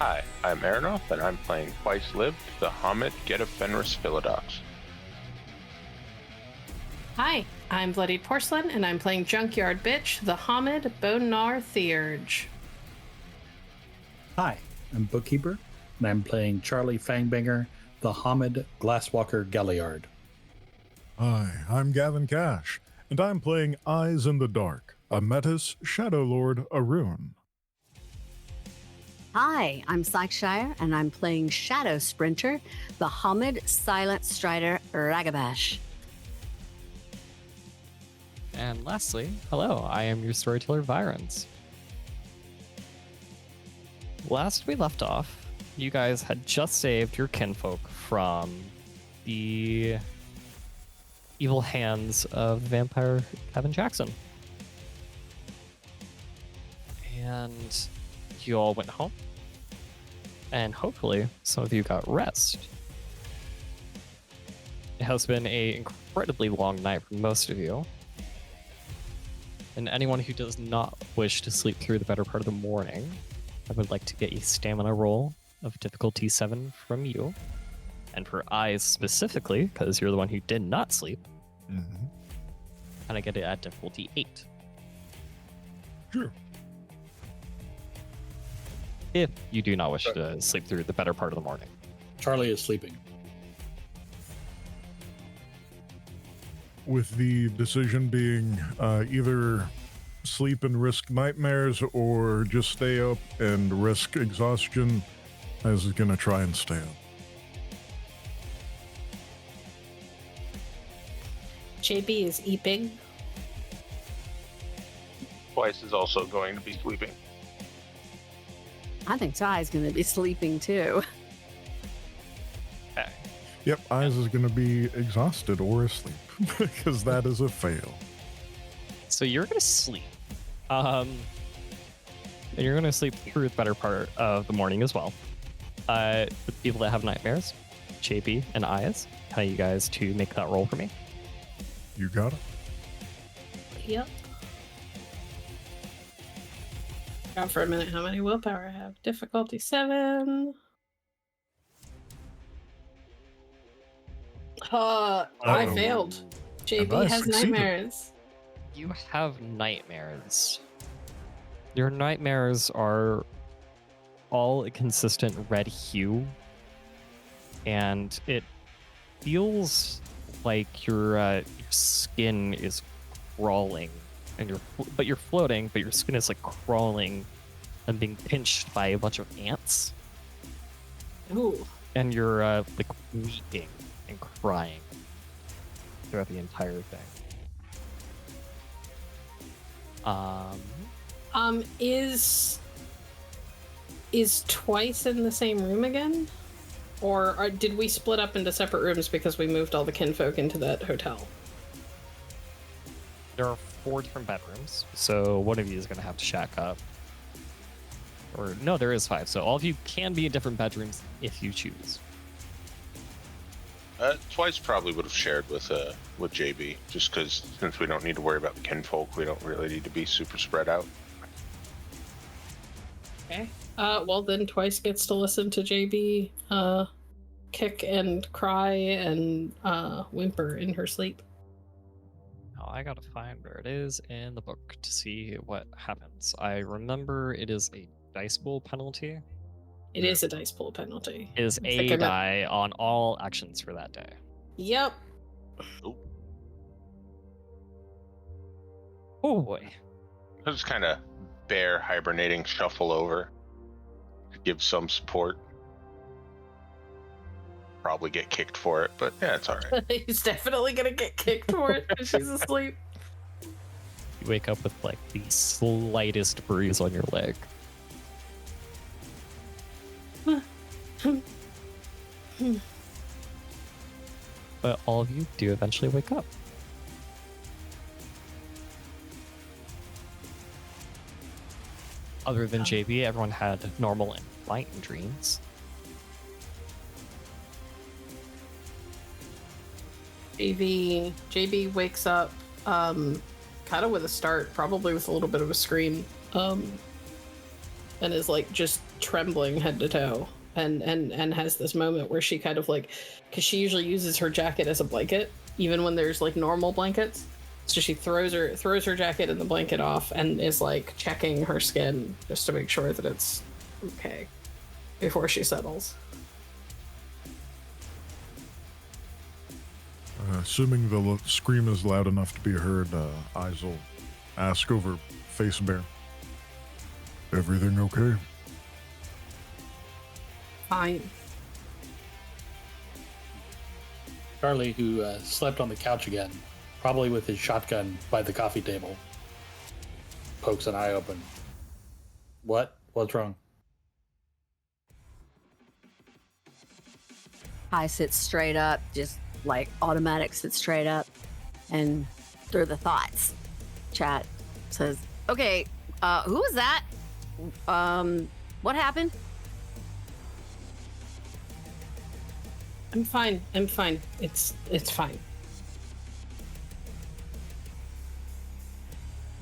Hi, I'm Arinoth, and I'm playing Twice Lived, the Hamid Get Fenris Philodox. Hi, I'm Bloodied Porcelain, and I'm playing Junkyard-Bitch, the Hamid Bonar Theurge. Hi, I'm Bookkeeper, and I'm playing Charlie Fang-Banger, the Hamid Glasswalker Galliard. Hi, I'm Gavin Cash, and I'm playing Eyes in the Dark, a Metis Shadow Lord Arun. Hi, I'm Psycheshire, and I'm playing Shadow Sprinter, the Hamid Silent Strider Ragabash. And lastly, hello, I am your storyteller, Vironz. Last we left off, you guys had just saved your kinfolk from the evil hands of vampire Gavin Jackson. And you all went home. And hopefully some of you got rest. It has been an incredibly long night for most of you. And anyone who does not wish to sleep through the better part of the morning, I would like to get a stamina roll of difficulty 7 from you. And for Eyes specifically, because you're the one who did not sleep, and I get it at difficulty 8. Sure. If you do not wish to sleep through the better part of the morning. Charlie is sleeping. With the decision being either sleep and risk nightmares or just stay up and risk exhaustion, I was going to try and stay up. JB is eeping. Twice is also going to be sleeping. I think Ty's going to be sleeping too. Okay. Yep, Eyes is going to be exhausted or asleep, because that is a fail. So you're going to sleep. And you're going to sleep through the better part of the morning as well. The people that have nightmares, JB and Eyes, can I you guys to make that roll for me? You got it. Yep. Forgot for a minute how many willpower I have. Difficulty 7. I failed. JB has succeeded. nightmares. You have nightmares. Your nightmares are all a consistent red hue, and it feels like your skin is crawling, and you're floating, but your skin is like crawling and being pinched by a bunch of ants, Ooh. and you're like weeping and crying throughout the entire thing. Is Twice in the same room again? Or did we split up into separate rooms because we moved all the kinfolk into that hotel? There are 4 different bedrooms, so one of you is going to have to shack up. Or no, there is 5, so all of you can be in different bedrooms if you choose. Twice probably would have shared with JB, just because since we don't need to worry about the kinfolk, we don't really need to be super spread out. Okay. Well then Twice gets to listen to JB kick and cry and whimper in her sleep. Now I gotta find where it is in the book to see what happens. I remember it is a dice pool penalty. It is a dice pool penalty. It is a die on all actions for that day. Yep. Oh boy. I just kind of bear hibernating shuffle over to give some support. Probably get kicked for it, but yeah, it's all right. He's definitely gonna get kicked for it if she's asleep. You wake up with like the slightest bruise on your leg. But all of you do eventually wake up. Other than JB, everyone had normal and light dreams. JB wakes up kind of with a start, probably with a little bit of a scream, and is like just trembling head to toe, and has this moment where she kind of like, because she usually uses her jacket as a blanket, even when there's like normal blankets. So she throws her jacket and the blanket off and is like checking her skin just to make sure that it's okay before she settles. Assuming the scream is loud enough to be heard, Eyes will ask over Face Bear. Everything okay? Fine. Charlie, who slept on the couch again, probably with his shotgun by the coffee table, pokes an eye open. What? What's wrong? I sit straight up, just like automatic sit straight up, and through the thoughts. Chat says, okay, who was that? What happened? I'm fine. It's fine.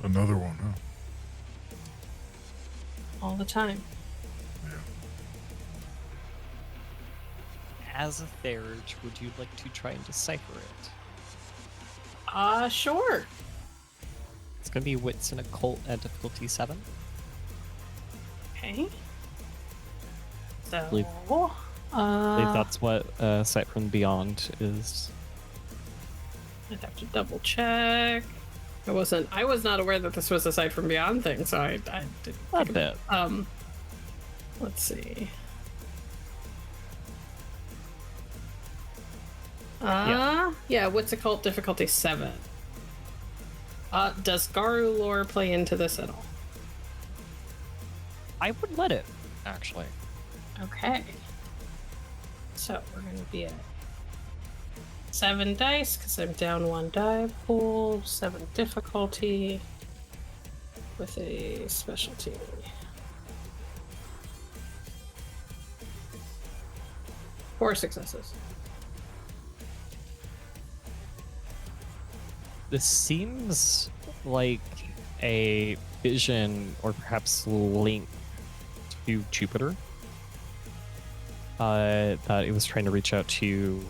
Another one, huh? All the time. As a Therage, would you like to try and decipher it? Sure. It's going to be Wits and Occult at difficulty 7. Okay. So, believe that's what Sight from Beyond is. I'd have to double check. I was not aware that this was a Sight from Beyond thing, so I didn't. A bit. Let's see. Yeah, what's it called? Difficulty 7. Does Garu lore play into this at all? I would let it, actually. Okay. So we're gonna be at 7 dice because I'm down 1 die pool, 7 difficulty with a specialty. 4 successes. This seems like a vision or perhaps link to Jupiter. That it was trying to reach out to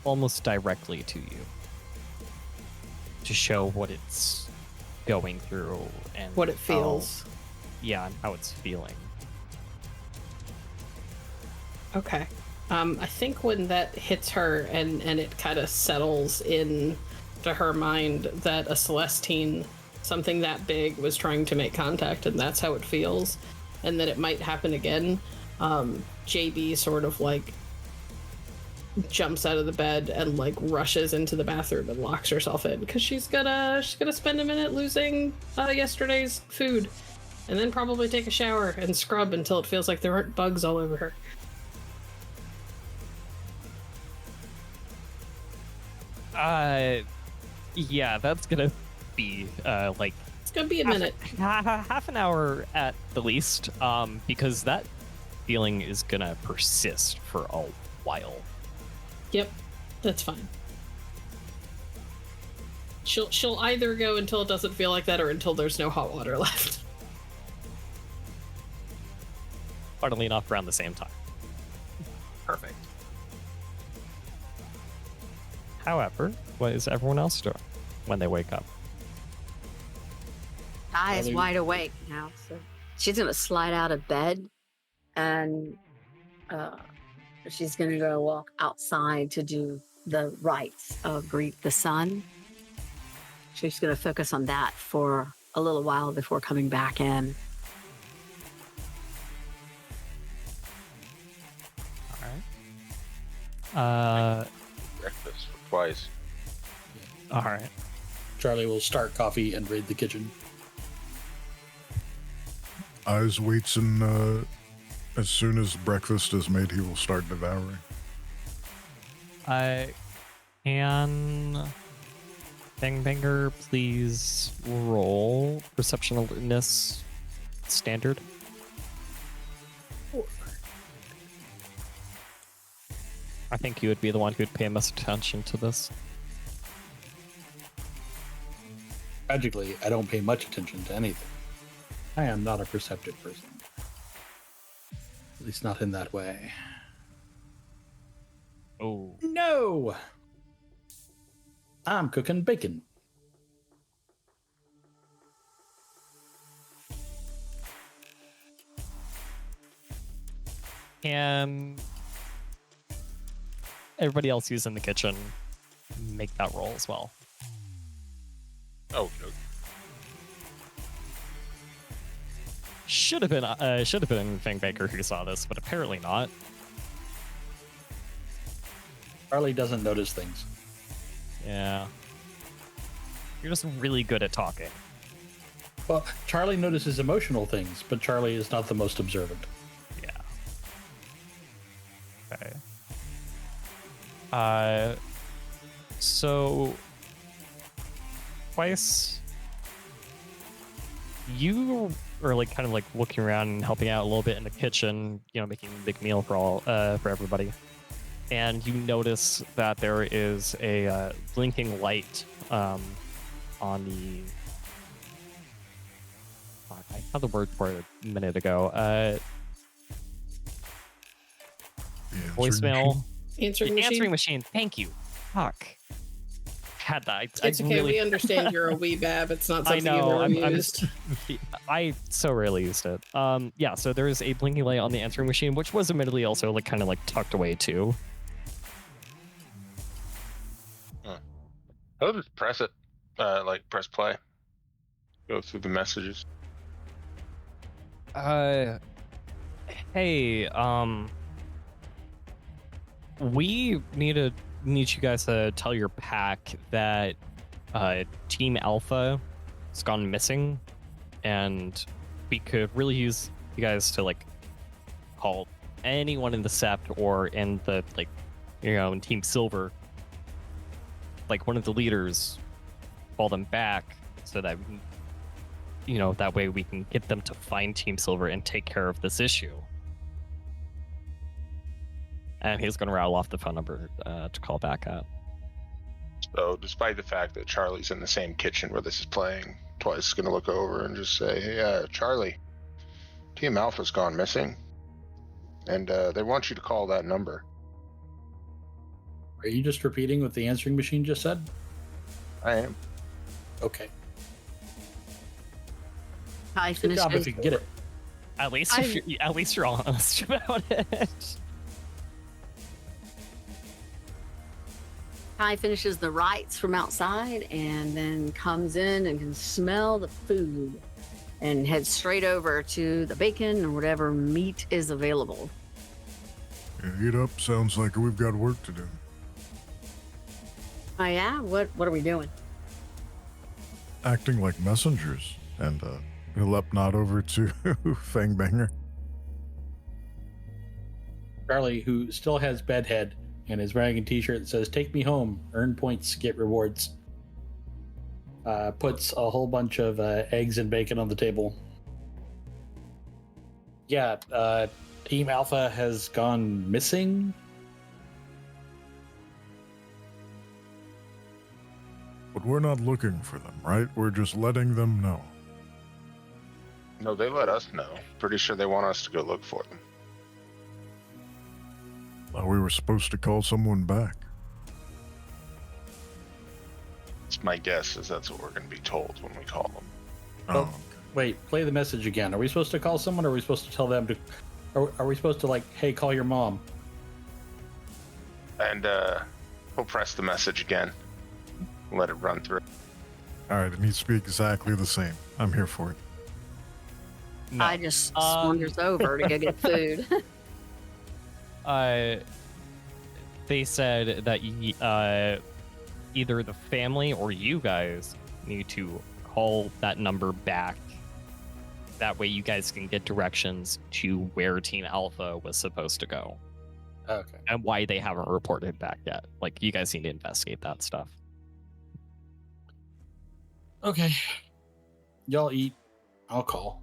almost directly to you to show what it's going through and What it feels. And how it's feeling. Okay. I think when that hits her and it kind of settles in to her mind that a Celestine, something that big, was trying to make contact, and that's how it feels, and that it might happen again, JB sort of like jumps out of the bed and like rushes into the bathroom and locks herself in because she's gonna spend a minute losing yesterday's food, and then probably take a shower and scrub until it feels like there aren't bugs all over her. Yeah, that's gonna be like It's gonna be a minute. half an hour at the least, because that feeling is gonna persist for a while. Yep, that's fine. She'll either go until it doesn't feel like that or until there's no hot water left. Funnily enough, around the same time. Perfect. However, what is everyone else doing when they wake up? Eyes wide awake now, so she's gonna slide out of bed, and she's gonna go walk outside to do the rites of greet the sun. She's gonna focus on that for a little while before coming back in. All right. Breakfast for twice. All right. Charlie will start coffee and raid the kitchen. Eyes waits, and as soon as breakfast is made, he will start devouring. Can Fang-Banger please roll perception alertness standard? I think you would be the one who would pay most attention to this. Tragically, I don't pay much attention to anything. I am not a perceptive person. At least not in that way. Oh. No! I'm cooking bacon. Can everybody else who's in the kitchen make that roll as well? Oh, no. Should have been Fang-Banger who saw this, but apparently not. Charlie doesn't notice things. Yeah. You're just really good at talking. Well, Charlie notices emotional things, but Charlie is not the most observant. Yeah. Okay. So Twice, you are like kind of like looking around and helping out a little bit in the kitchen, you know, making a big meal for everybody. And you notice that there is a blinking light on the. I had the word for it a minute ago. Voicemail. Answering The machine. answering machine. Thank you. Fuck. Had that. It's okay. Really, We understand you're a weebab. It's not something I know. you've ever used. I so rarely used it. Yeah. So there is a blinking light on the answering machine, which was admittedly also like kind of like tucked away too. I'll just press it. Like press play. Go through the messages. Hey, we need you guys to tell your pack that Team Alpha has gone missing, and we could really use you guys to like call anyone in the Sept or in the like, you know, in Team Silver, like one of the leaders, call them back so that you know, that way we can get them to find Team Silver and take care of this issue. And he's going to rattle off the phone number to call back at. So, despite the fact that Charlie's in the same kitchen where this is playing, Twice is going to look over and just say, "Hey, Charlie, Team Alpha's gone missing, and they want you to call that number." Are you just repeating what the answering machine just said? I am. Okay. I Good finished job if you can get it. At least you're honest about it. Kai finishes the rites from outside and then comes in and can smell the food and heads straight over to the bacon or whatever meat is available. Yeah, eat up. Sounds like we've got work to do. Oh yeah? What are we doing? Acting like messengers. And he'll up nod over to Fang-Banger. Charlie, who still has bedhead and is wearing a t-shirt that says, "Take me home, earn points, get rewards," puts a whole bunch of eggs and bacon on the table. Yeah, Team Alpha has gone missing. But we're not looking for them, right? We're just letting them know. No, they let us know. Pretty sure they want us to go look for them. Well, we were supposed to call someone back. It's my guess is that's what we're going to be told when we call them. Oh, wait, play the message again. Are we supposed to call someone, or are we supposed to tell them to... Are we supposed to, like, hey, call your mom? And we'll press the message again. Let it run through. All right, it needs to be exactly the same. I'm here for it. No. I just wanders over to go get food. They said that either the family or you guys need to call that number back. That way you guys can get directions to where Team Alpha was supposed to go. Okay. And why they haven't reported back yet. Like, you guys need to investigate that stuff. Okay. Y'all eat. I'll call.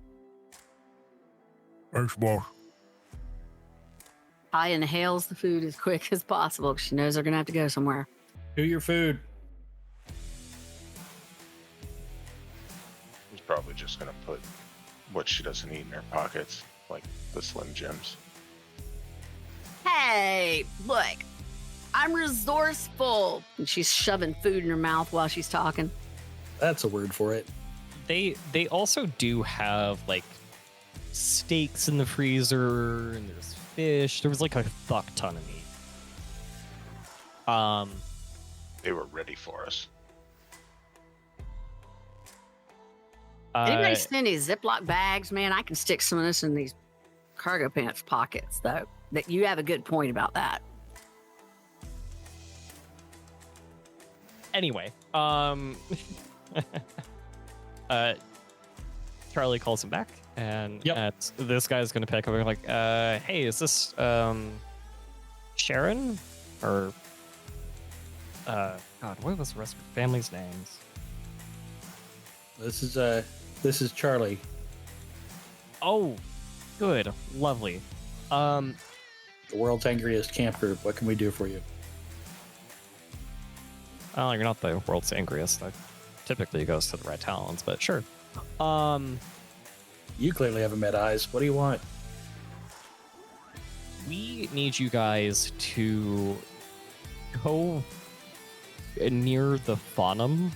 Thanks, boss. Kai inhales the food as quick as possible because she knows they're going to have to go somewhere. Do your food. He's probably just going to put what she doesn't eat in her pockets, like the Slim Jims. Hey, look, I'm resourceful. And she's shoving food in her mouth while she's talking. That's a word for it. They also do have like steaks in the freezer, and there's fish. There was like a fuck ton of meat. They were ready for us. Anybody send any Ziploc bags, man? I can stick some of this in these cargo pants pockets, though. That you have a good point about that. Anyway, Charlie calls him back, and this guy's gonna pick up and like, hey, is this Sharon? Or God, what was the rest of her family's names? This is Charlie. Oh, good, lovely. The world's angriest camp group. What can we do for you? Oh, you're not the world's angriest. That typically goes to the Red Talons, but sure. You clearly haven't met eyes. What do you want? We need you guys to go near the faunum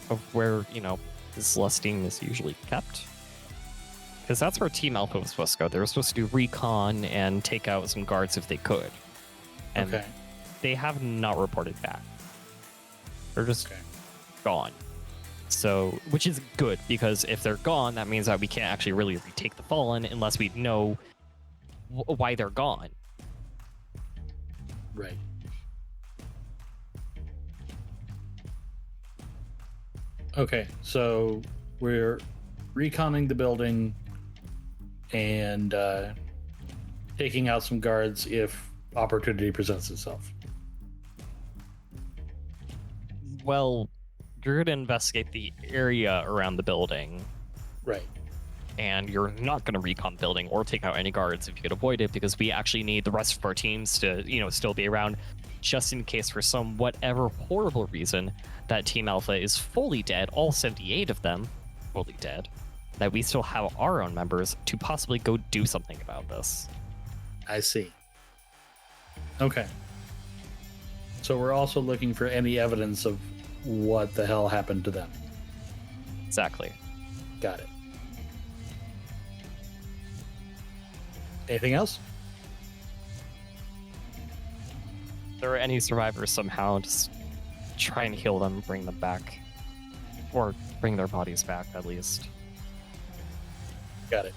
of where, Celestine is usually kept. Because that's where Team Alpha was supposed to go. They were supposed to do recon and take out some guards if they could. And they have not reported back. They're just gone. So, which is good, because if they're gone, that means that we can't actually really retake the Fallen unless we know why they're gone. Right. Okay, so we're reconning the building and taking out some guards if opportunity presents itself. Well, you're going to investigate the area around the building. Right. And you're not going to recon the building or take out any guards if you could avoid it, because we actually need the rest of our teams to, still be around, just in case for some whatever horrible reason that Team Alpha is fully dead, all 78 of them fully dead, that we still have our own members to possibly go do something about this. I see. Okay. So we're also looking for any evidence of what the hell happened to them. Exactly. Got it. Anything else? If there are any survivors somehow, just try and heal them, bring them back. Or bring their bodies back, at least. Got it.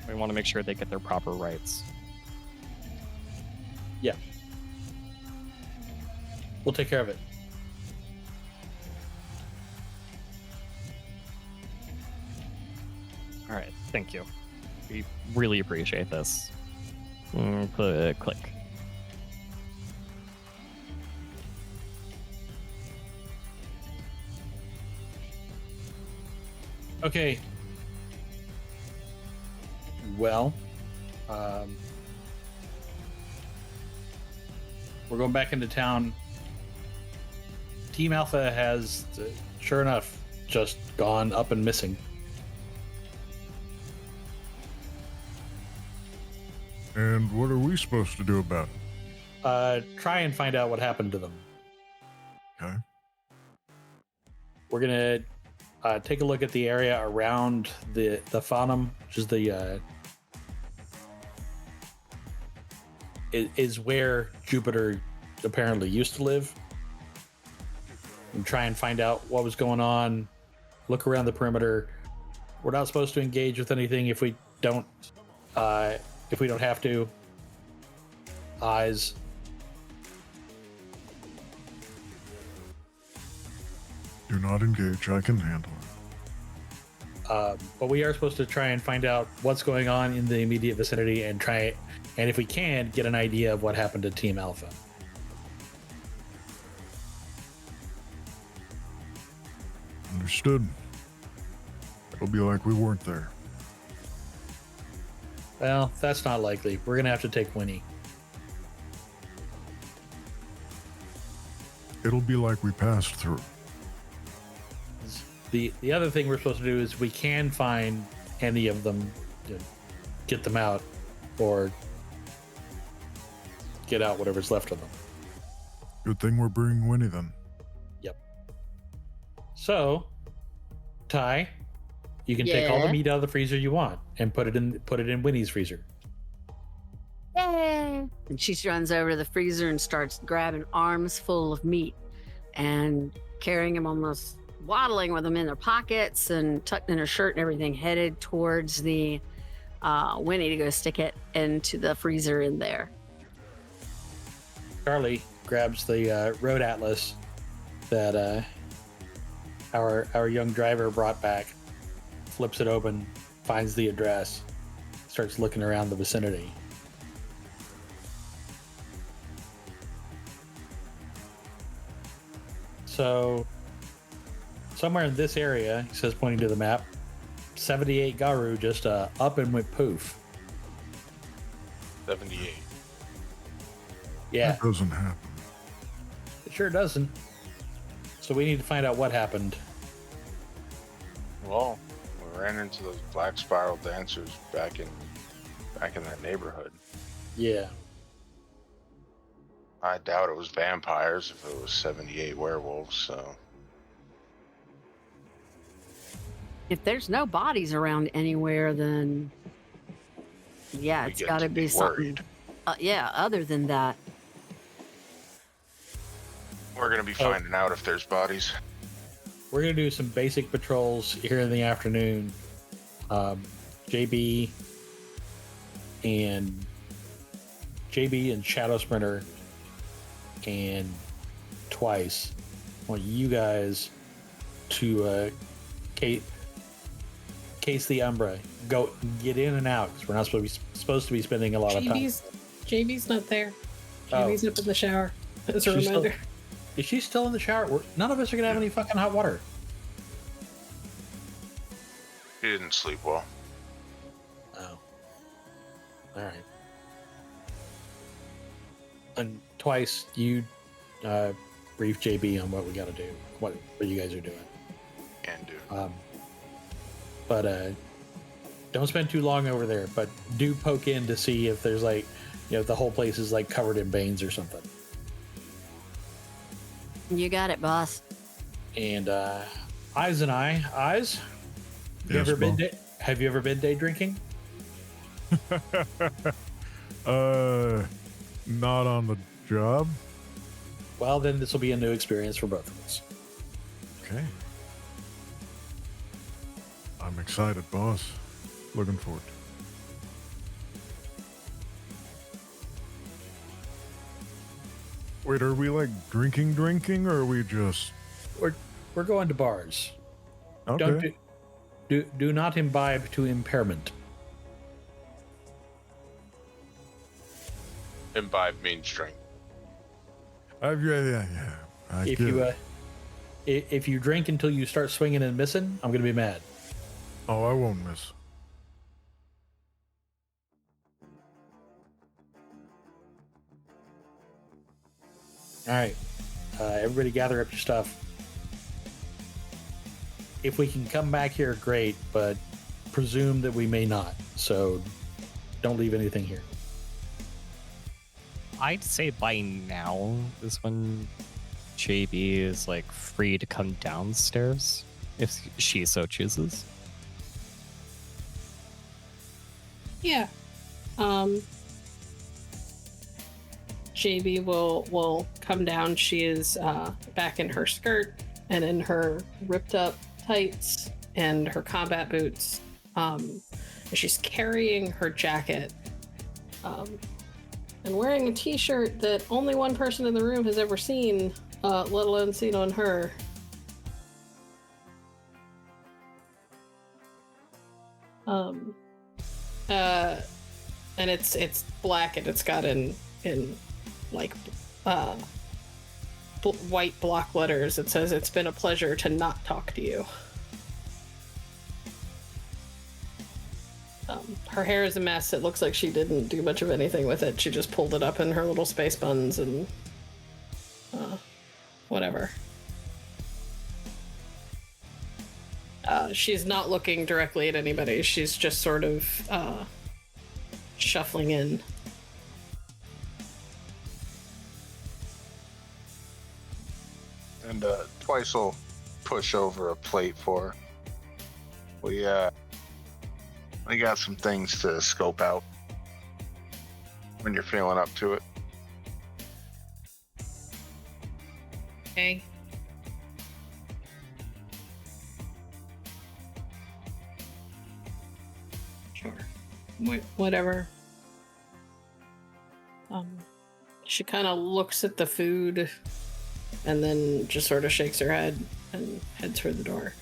We want to make sure they get their proper rights. Yeah. We'll take care of it. All right, thank you. We really appreciate this. Click. Okay. Well, we're going back into town. Team Alpha has, sure enough, just gone up and missing. And what are we supposed to do about it? Try and find out what happened to them. Okay. We're gonna take a look at the area around the Faunum, which is the is where Jupiter apparently used to live, and try and find out what was going on. Look around the perimeter. We're not supposed to engage with anything if we don't have to. Eyes. Do not engage. I can handle it. But we are supposed to try and find out what's going on in the immediate vicinity and if we can, get an idea of what happened to Team Alpha. Understood. It'll be like we weren't there. Well, that's not likely. We're gonna have to take Winnie. It'll be like we passed through. The other thing we're supposed to do is we can find any of them, get them out, or get out whatever's left of them. Good thing we're bringing Winnie then. Yep. So, Ty, you can take all the Yeah. meat out of the freezer you want and put it in Winnie's freezer. Yay! And she runs over to the freezer and starts grabbing arms full of meat and carrying them, almost waddling with them in their pockets and tucked in her shirt and everything, headed towards the Winnie to go stick it into the freezer in there. Charlie grabs the road atlas that our young driver brought back, flips it open, finds the address, starts looking around the vicinity. So, somewhere in this area, he says, pointing to the map, 78 Garu just up and went poof. 78. Yeah, That doesn't happen. it sure doesn't. So we need to find out what happened. Well, we ran into those black spiral dancers back in that neighborhood. Yeah. I doubt it was vampires if it was 78 werewolves, so If there's no bodies around anywhere, then yeah, we it's get got to to be be something. worried. Yeah, other than that. We're gonna be finding out if there's bodies. We're going to do some basic patrols here in the afternoon. JB and Shadow Sprinter and Twice. I want you guys to case the Umbra. Go get in and out because we're not supposed to be spending a lot of time. JB's not there. Oh. JB's up in the shower. As a She's reminder. Is she still in the shower? None of us are going to have any fucking hot water. He didn't sleep well. Oh. All right. And Twice, you brief JB on what we got to do, what you guys are doing. Can do. But don't spend too long over there. But do poke in to see if there's if the whole place is covered in veins or something. You got it, boss. And Eyes, Yes, have you ever been day drinking? Not on the job. Well, then this will be a new experience for both of us. Okay. I'm excited, boss. Looking forward to it. Wait, are we drinking, or are we just... We're going to bars. Okay. Do not imbibe to impairment. Imbibe means drink. Yeah. I If get you it. if you drink until you start swinging and missing, I'm gonna be mad. Oh, I won't miss. All right, everybody, gather up your stuff. If we can come back here, great, but presume that we may not. So don't leave anything here. I'd say by now is when JB is free to come downstairs if she so chooses. Yeah. JB will come down. She is back in her skirt and in her ripped up tights and her combat boots. And she's carrying her jacket and wearing a t-shirt that only one person in the room has ever seen, let alone seen on her. And it's black and it's got in white block letters. It says, "It's been a pleasure to not talk to you." Her hair is a mess. It looks like she didn't do much of anything with it. She just pulled it up in her little space buns and whatever. She's not looking directly at anybody. She's just sort of shuffling in. And Twice will push over a plate for her. We got some things to scope out when you're feeling up to it. Okay. Sure. Whatever. She kind of looks at the food and then just sort of shakes her head and heads for the door.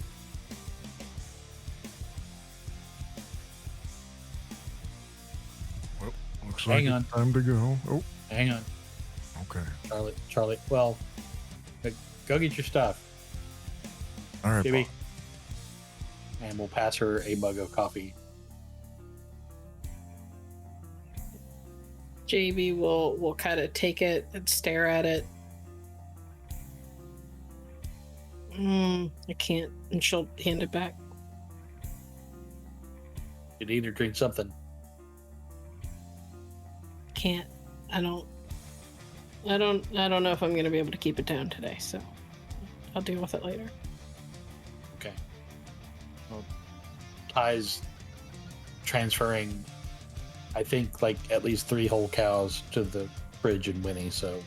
Well, looks Hang like on. it's time to go. Oh, Hang on, okay. Charlie. Well, go get your stuff, All right, Jimmy. boss. And we'll pass her a mug of coffee. JB will kind of take it and stare at it. I can't, and she'll hand it back. You need to drink something. Can't. I don't know if I'm gonna be able to keep it down today, so I'll deal with it later. Okay. Well, Ty's transferring, I think, like at least 3 whole cows to the fridge in Winnie, so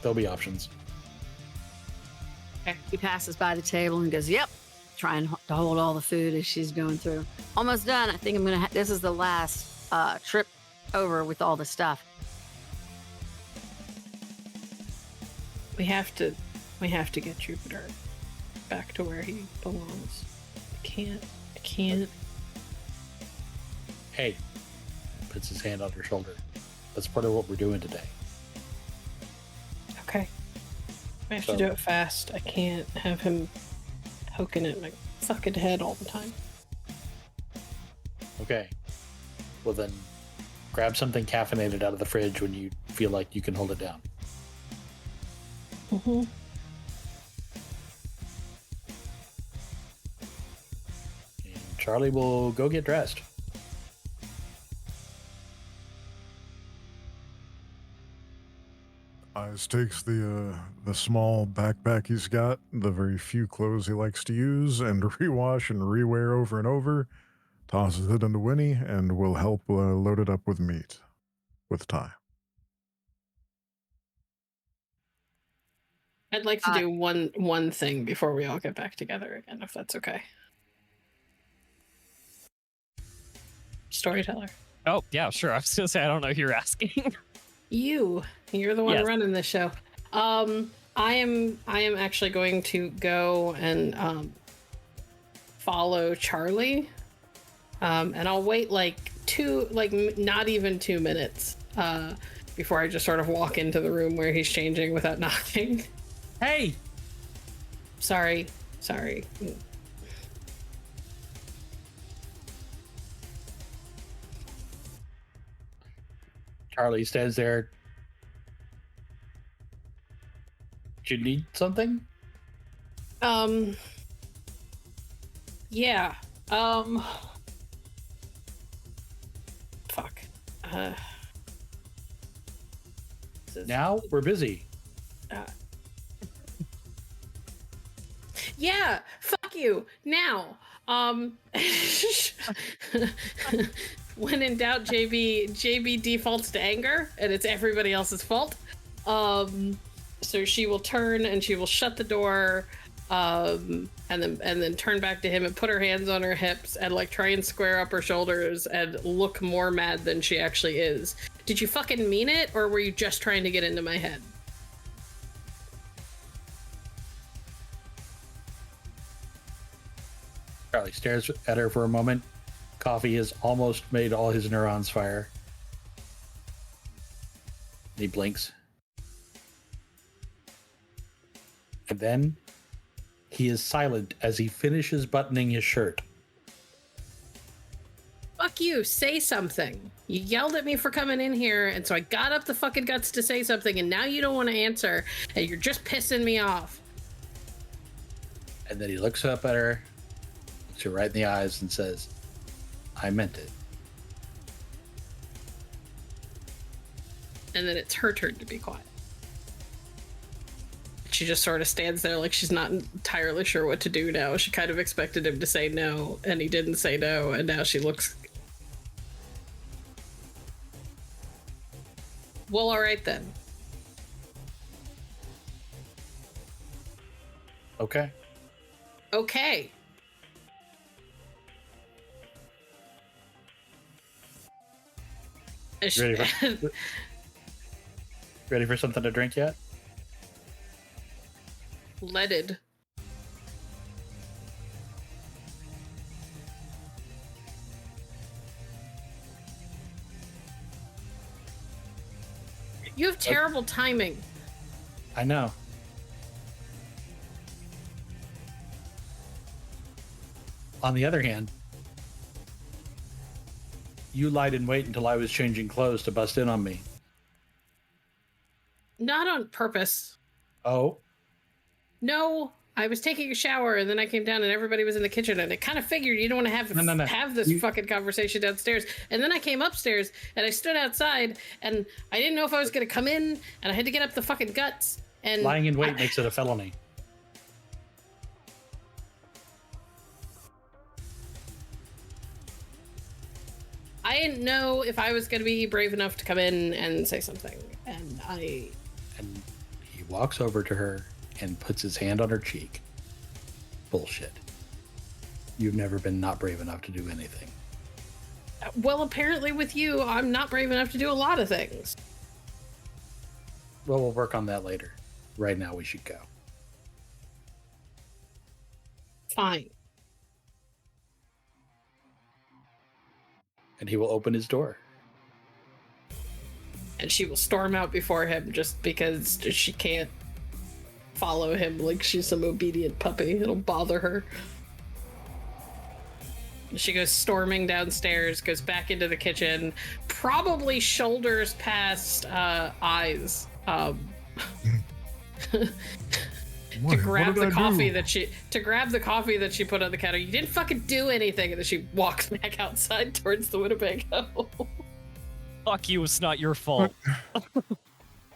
there'll be options. He passes by the table and goes, "Yep," trying to hold all the food as she's going through. Almost done. I think I'm gonna. This is the last trip over with all the stuff. We have to get Jupiter back to where he belongs. I can't. Hey, puts his hand on her shoulder. That's part of what we're doing today. Okay. I have to do it fast. I can't have him poking at my fucking head all the time. Okay. Well then, grab something caffeinated out of the fridge when you feel like you can hold it down. Mm-hmm. And Charlie will go get dressed. Eyes takes the small backpack he's got, the very few clothes he likes to use, and rewash and rewear over and over, tosses it into Winnie, and will help load it up with meat, with Ty. I'd like to do one thing before we all get back together again, if that's okay. Storyteller. Oh, yeah, sure. I was going to say, I don't know who you're asking. You're the one Yes. running this show. I am actually going to go and follow Charlie. And I'll wait not even 2 minutes before I just sort of walk into the room where he's changing without knocking. Hey! Sorry. Charlie stands there. Do you need something? Yeah. Fuck. Now we're busy. Yeah, fuck you. Now. When in doubt, JB defaults to anger, and it's everybody else's fault. So she will turn and she will shut the door, and then turn back to him and put her hands on her hips and like try and square up her shoulders and look more mad than she actually is. Did you fucking mean it, or were you just trying to get into my head? Charlie stares at her for a moment. Coffee has almost made all his neurons fire. He blinks. And then he is silent as he finishes buttoning his shirt. Fuck you, say something. You yelled at me for coming in here, and so I got up the fucking guts to say something, and now you don't want to answer, and you're just pissing me off. And then he looks up at her, looks her right in the eyes, and says, I meant it. And then it's her turn to be quiet. she just sort of stands there like she's not entirely sure what to do now. She kind of expected him to say no, and he didn't say no, and now she looks... Well, all right then. Okay. Okay. Ready for something to drink yet? Leaded. You have terrible timing. I know. On the other hand, you lied in wait until I was changing clothes to bust in on me. Not on purpose. Oh? No, I was taking a shower and then I came down and everybody was in the kitchen and I kind of figured you don't want to have this fucking conversation downstairs. And then I came upstairs and I stood outside and I didn't know if I was going to come in and I had to get up the fucking guts. And lying in wait makes it a felony. I didn't know if I was going to be brave enough to come in and say something. And he walks over to her and puts his hand on her cheek. Bullshit. You've never been not brave enough to do anything. Well, apparently with you, I'm not brave enough to do a lot of things. Well, we'll work on that later. Right now, we should go. Fine. And he will open his door. And she will storm out before him just because she can't follow him like she's some obedient puppy. It'll bother her. She goes storming downstairs, goes back into the kitchen, probably shoulders past eyes. To grab the coffee that she put on the counter. You didn't fucking do anything, and then she walks back outside towards the Winnebago. Fuck you, it's not your fault.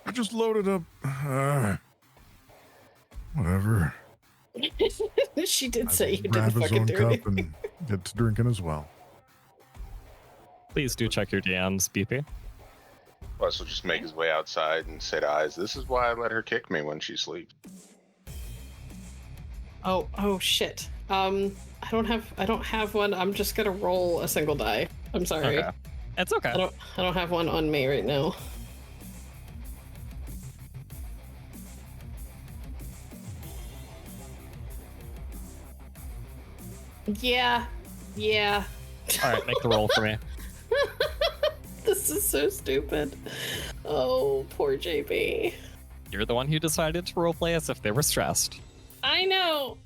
I just loaded up. Whatever. She did say you didn't grab his fucking own do cup anything. and get to drinking as well. Please do check your DMs, BP. Wes will just make his way outside and say to Eyes, "This is why I let her kick me when she sleeps." Oh shit. I don't have one. I'm just gonna roll a single die. I'm sorry. Okay. It's okay. I don't have one on me right now. Yeah. All right, make the roll for me. This is so stupid. Oh, poor JB. You're the one who decided to roleplay as if they were stressed. I know.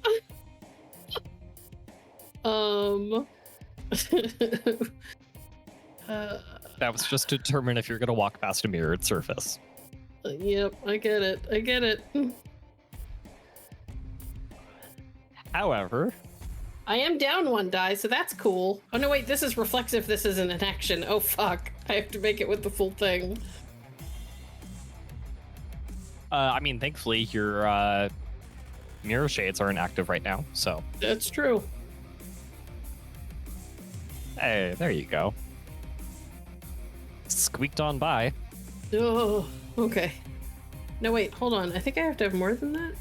That was just to determine if you're going to walk past a mirrored surface. Yep, I get it. However, I am down one die, so that's cool. Oh no, wait, this is reflexive. This isn't an action. Oh fuck. I have to make it with the full thing. I mean, thankfully, your mirror shades aren't active right now, so. That's true. Hey, there you go. Squeaked on by. Oh, okay. No, wait, hold on. I think I have to have more than that.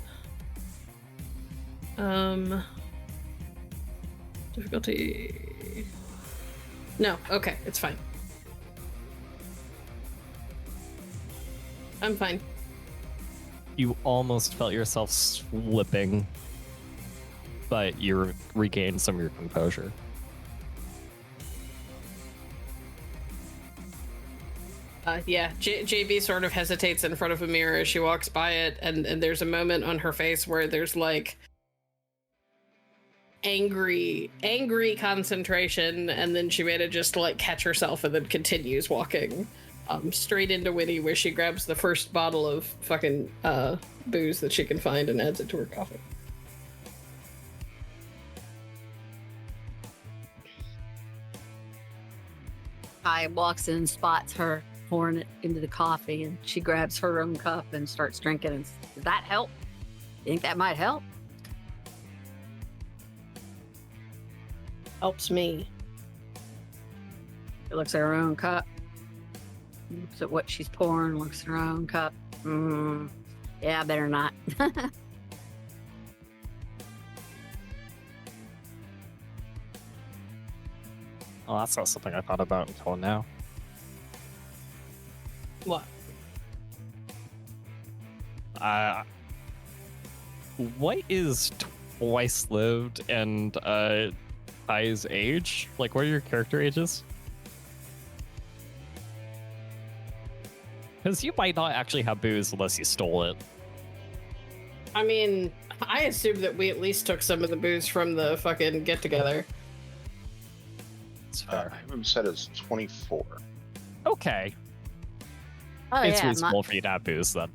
Difficulty. No, okay, it's fine. I'm fine. You almost felt yourself slipping, but you regained some of your composure. Yeah, JB sort of hesitates in front of a mirror as she walks by it, and there's a moment on her face where there's like angry concentration, and then she made it just to like catch herself and then continues walking straight into Winnie, where she grabs the first bottle of fucking booze that she can find and adds it to her coffee. Kai walks in, spots her pouring it into the coffee, and she grabs her own cup and starts drinking. And does that help? Think that might help? Helps me. She looks at her own cup. Looks at what she's pouring. Looks at her own cup. Yeah, better not. Well, that's not something I thought about until now. What? What is twice lived and Ty's age? Like, what are your character ages? Because you might not actually have booze unless you stole it. I mean, I assume that we at least took some of the booze from the fucking get together. It's fair. I haven't said it's 24. Okay. Oh, It's yeah, reasonable for you to have booze then.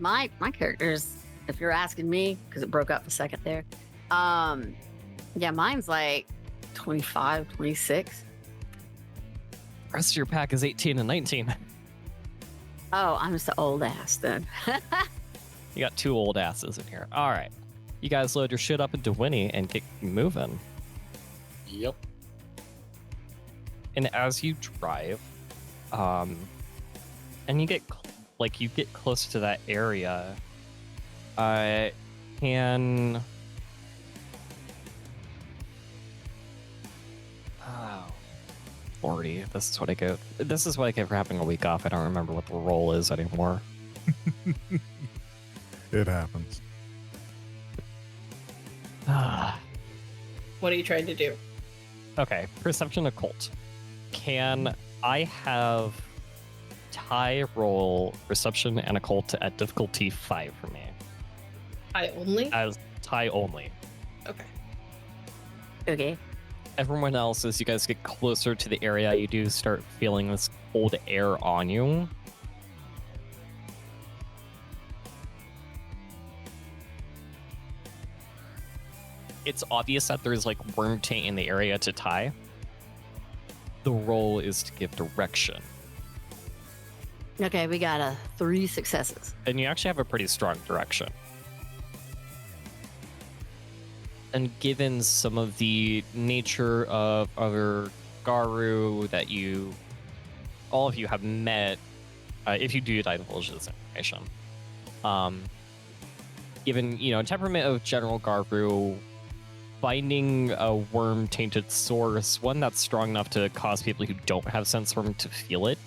my characters, if you're asking me, because it broke up a second there. Yeah, mine's like 25, 26. The rest of your pack is 18 and 19. Oh, I'm just an old ass then. You got two old asses in here. All right. You guys load your shit up into Winnie and get moving. Yep. And as you drive, and you get close to that area, can oh, 40. This is what I get. This is what I get for having a week off. I don't remember what the roll is anymore. It happens. What are you trying to do? Okay, perception occult. Can I have Ty roll perception and occult at difficulty 5 for me? I only? As Ty only. Okay. Okay. Everyone else, as you guys get closer to the area, you do start feeling this cold air on you. It's obvious that there's like worm taint in the area to Ty. The roll is to give direction. Okay, we got 3 successes. And you actually have a pretty strong direction. And given some of the nature of other Garu that all of you have met, if you do divulge this information, given, temperament of General Garu, finding a worm-tainted source, one that's strong enough to cause people who don't have sense worm to feel it,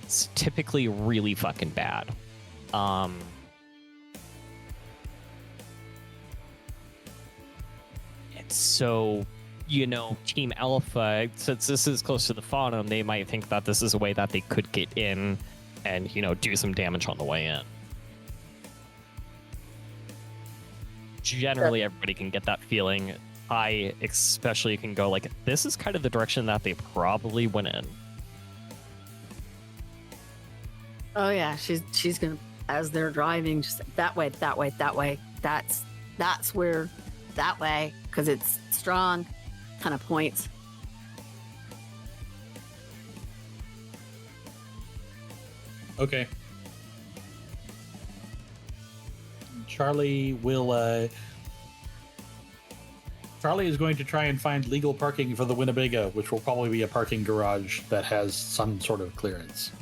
it's typically really fucking bad. And so, Team Alpha, since this is close to the Faunum, they might think that this is a way that they could get in and, do some damage on the way in. Generally, everybody can get that feeling. I especially can go like, this is kind of the direction that they probably went in. Oh yeah, she's gonna, as they're driving, just that way. That's where, that way, because it's strong, kind of points. Okay. Charlie is going to try and find legal parking for the Winnebago, which will probably be a parking garage that has some sort of clearance.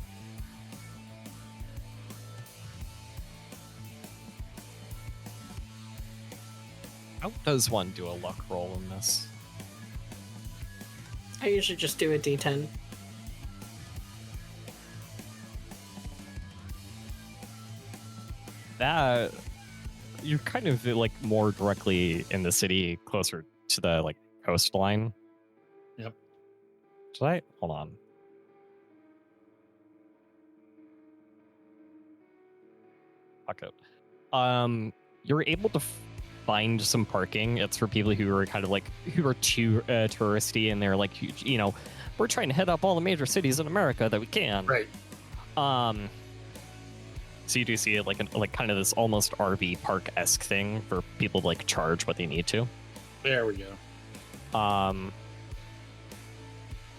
How does one do a luck roll in this? I usually just do a D10. That you're kind of like more directly in the city, closer to the coastline. Yep. Should I hold on? Fuck it. You're able to find some parking. It's for people who are kind of who are too touristy, and they're we're trying to hit up all the major cities in America that we can. Right. So you do see it like kind of this almost RV park-esque thing for people to charge what they need to. There we go.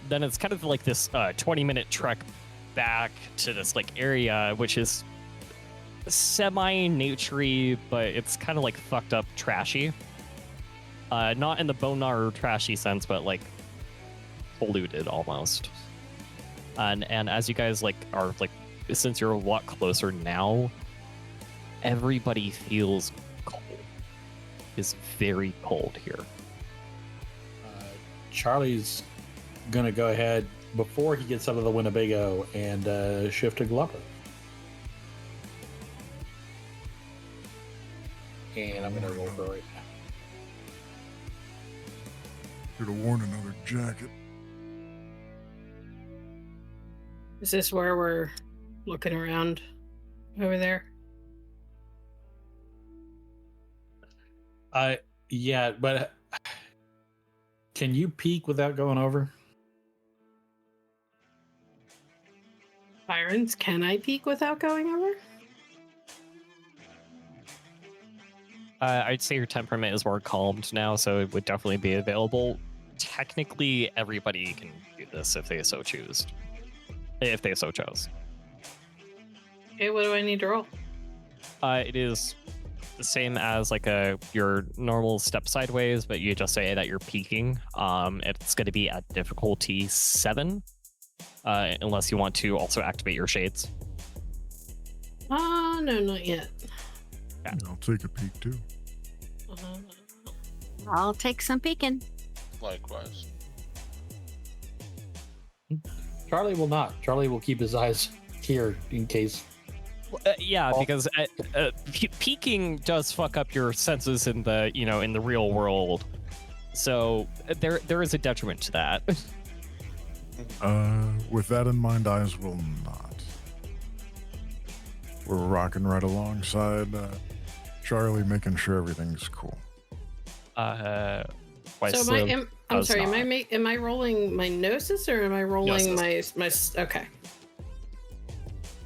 Then it's kind of this 20-minute trek back to this area, which is semi-naturey, but it's kind of like fucked up trashy. Not in the bonar trashy sense, but like polluted almost. And as you guys like are like, since you're a lot closer now, everybody feels cold. It's very cold here. Charlie's gonna go ahead before he gets out of the Winnebago and shift to Glover. And I'm gonna roll for it. Should have worn another jacket. Is this where we're looking around over there? Yeah, but can you peek without going over? Vironz, can I peek without going over? I'd say your temperament is more calmed now, so it would definitely be available. Technically, everybody can do this if they so choose. If they so chose. Okay, what do I need to roll? It is the same as like your normal step sideways, but you just say that you're peeking. It's going to be at difficulty 7, unless you want to also activate your shades. No, not yet. Yeah. I'll take a peek too. I'll take some peeking. Likewise. Charlie will not. Charlie will keep his eyes here in case. Yeah, because peeking does fuck up your senses in the in the real world. So there is a detriment to that. With that in mind, eyes will not. We're rocking right alongside Charlie, making sure everything's cool. So I'm sorry. Am I rolling my gnosis or am I rolling my? Okay.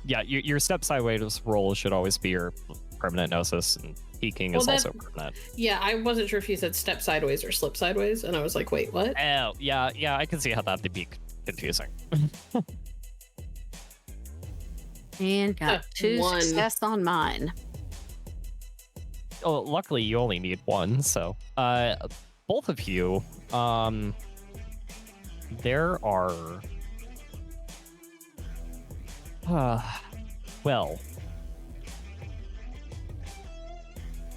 Yeah, your step sideways roll should always be your permanent gnosis, and peeking is also permanent. Yeah, I wasn't sure if you said step sideways or slip sideways, and I was like, wait, what? Oh, yeah, I can see how that'd be confusing. And got 2 1. success on mine. Oh, luckily you only need 1, so both of you, there are well,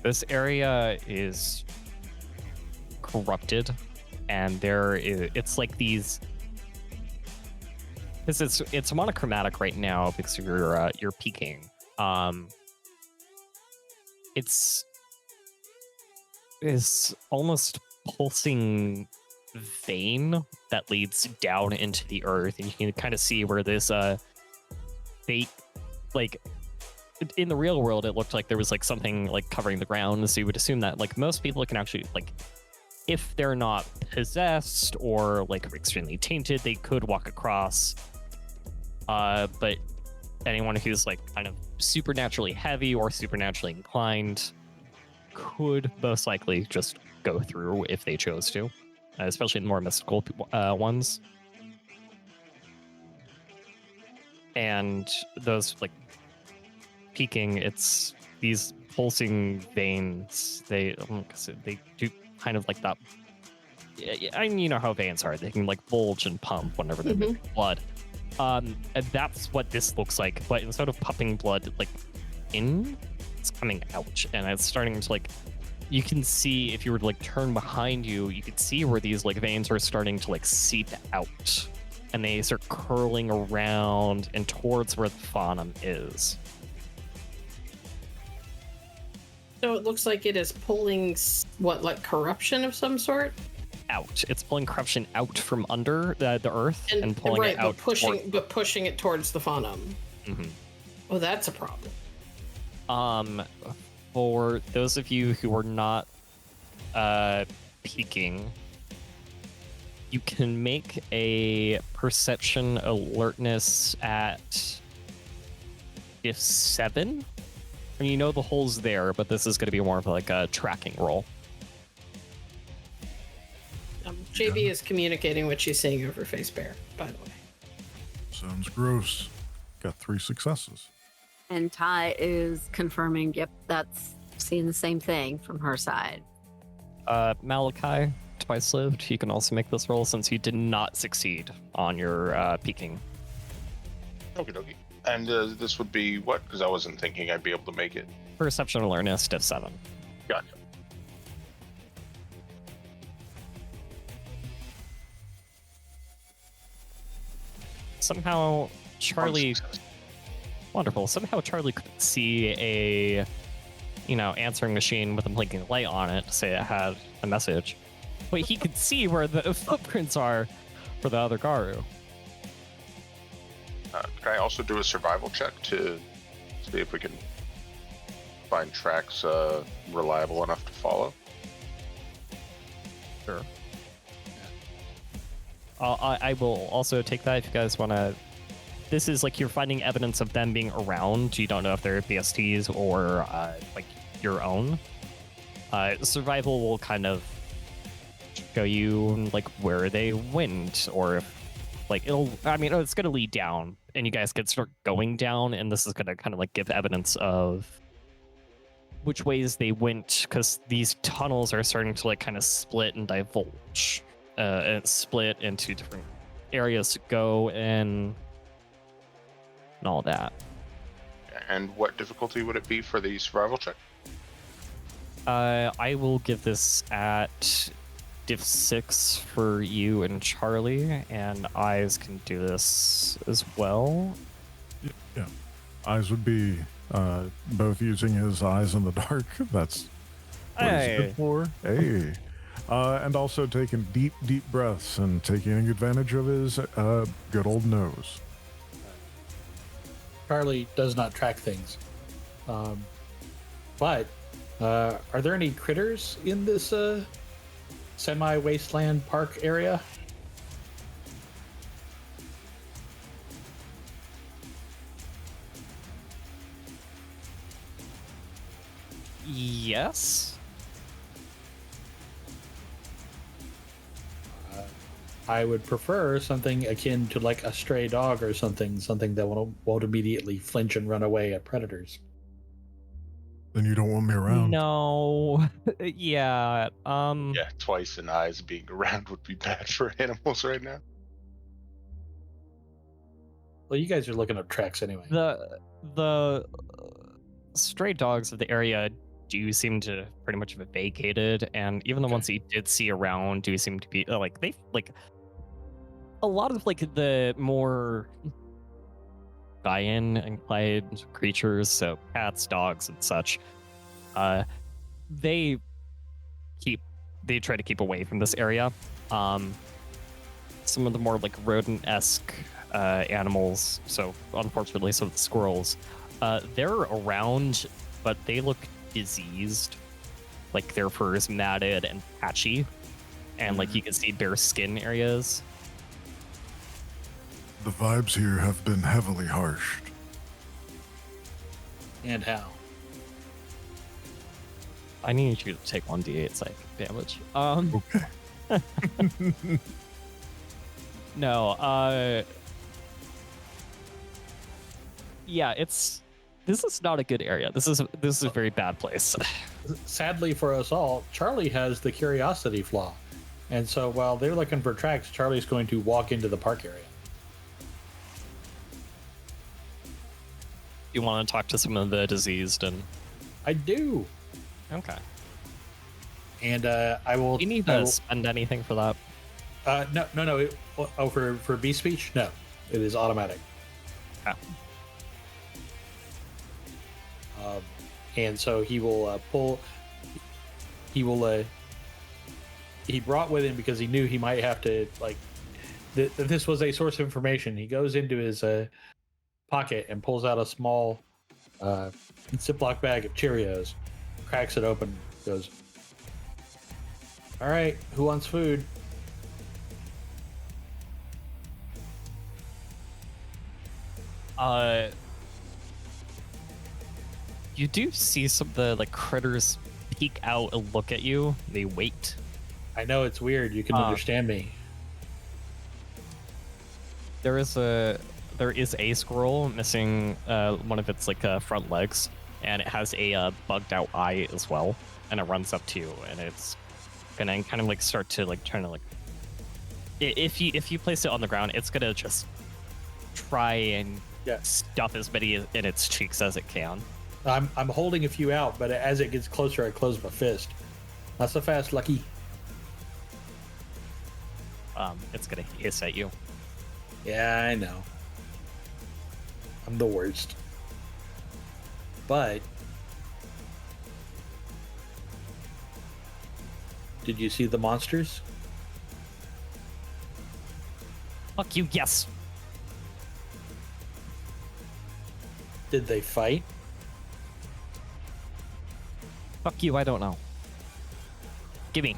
this area is corrupted, and it's like these. It's monochromatic right now because you're peaking. It's almost pulsing vein that leads down into the earth, and you can kind of see where this fake, like in the real world it looked like there was like something like covering the ground, so you would assume that like most people can actually, like, if they're not possessed or like extremely tainted, they could walk across, but anyone who's like kind of supernaturally heavy or supernaturally inclined could most likely just go through if they chose to, especially the more mystical ones. And those like peaking, it's these pulsing veins. They do kind of like that. I mean, you know how veins are. They can like bulge and pump whenever they move blood. And that's what this looks like. But instead of pumping blood like in, it's coming out, and it's starting to like. You can see if you were to like turn behind you, you could see where these like veins are starting to like seep out. And they start curling around and towards where the faunum is. So it looks like it is pulling what, like corruption of some sort? Out. It's pulling corruption out from under the earth and pulling it out. But pushing it towards the faunum. Mm-hmm. Oh, that's a problem. For those of you who are not peeking, you can make a perception alertness at Ep7. I mean, you know the hole's there, but this is going to be more of like a tracking roll. JB is communicating what she's seeing over Face Bear, by the way. Sounds gross. Got 3 successes. And Ty is confirming, yep, that's seeing the same thing from her side. Malachi, twice lived. You can also make this roll since you did not succeed on your peeking. Okie dokie. And this would be what? Because I wasn't thinking I'd be able to make it. Perception awareness, diff 7. Gotcha. Somehow, Charlie... Wonderful. Somehow Charlie couldn't see a, answering machine with a blinking light on it to say it had a message. But he could see where the footprints are for the other Garu. Can I also do a survival check to see if we can find tracks reliable enough to follow? Sure. I will also take that if you guys want to. This is like you're finding evidence of them being around. You don't know if they're BSTs or like your own. Survival will kind of show you like where they went, or if like it's going to lead down, and you guys could start going down, and this is going to kind of like give evidence of which ways they went, because these tunnels are starting to like kind of split and divulge, and split into different areas to go in. And all that. And what difficulty would it be for the survival check? I will give this at diff 6 for you and Charlie, and Eyes can do this as well. Yeah. Eyes would be both using his eyes in the dark. That's what he's good for. Hey. And also taking deep, deep breaths and taking advantage of his good old nose. Charlie does not track things. But are there any critters in this semi-wasteland park area? Yes. I would prefer something akin to like a stray dog or something that won't immediately flinch and run away at predators. Then you don't want me around. No. Yeah. Yeah, twice in eyes being around would be bad for animals right now. Well, you guys are looking up tracks anyway. The stray dogs of the area do seem to pretty much have vacated, and even the ones that you did see around do seem to be like they like a lot of like the more buy-in inclined creatures, so cats, dogs, and such. They try to keep away from this area. Some of the more like rodent-esque animals, so unfortunately some of the squirrels, they're around, but they look diseased. Like their fur is matted and patchy, and like you can see bare skin areas. The vibes here have been heavily harshed. And how? I need you to take 1d8 psychic damage. Okay. No, yeah, this is not a good area. This is a very bad place. Sadly for us all, Charlie has the curiosity flaw. And so while they're looking for tracks, Charlie's going to walk into the park area. You want to talk to some of the diseased and... I do. Okay. And I will... Do you need to spend anything for that? No. For beast speech? No. It is automatic. Okay. And so he will pull... He will... He brought with him because he knew he might have to, like... this was a source of information. He goes into his pocket and pulls out a small Ziploc bag of Cheerios, cracks it open, goes, "All right, who wants food?" You do see some of the like critters peek out and look at you. They wait. I know it's weird. You can understand me. There's there is a squirrel missing one of its like front legs, and it has a bugged out eye as well, and it runs up to you, and it's gonna kind of like start to like trying to like if you place it on the ground, it's gonna just try and stuff as many in its cheeks as it can. I'm holding a few out, but as it gets closer, I close my fist. Not so fast, Lucky. It's gonna hiss at you. Yeah, I know. I'm the worst. But did you see the monsters? Fuck you, yes. Did they fight? Fuck you, I don't know. Gimme.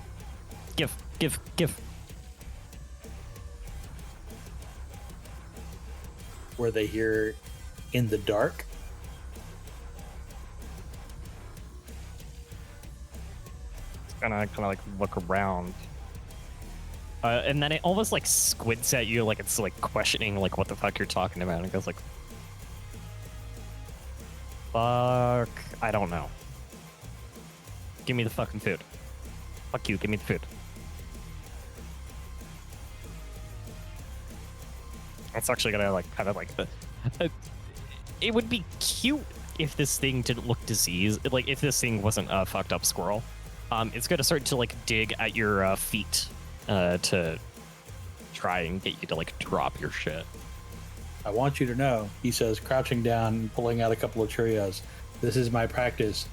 Give. Were they here in the dark? It's gonna kind of like look around. And then it almost like squints at you like it's like questioning like what the fuck you're talking about. And it goes like, fuck, I don't know. Give me the fucking food. Fuck you, give me the food. It's actually gonna like kind of like it would be cute if this thing didn't look diseased. Like if this thing wasn't a fucked up squirrel. It's gonna start to like dig at your feet to try and get you to like drop your shit. I want you to know, he says, crouching down and pulling out a couple of Cheerios. This is my practice.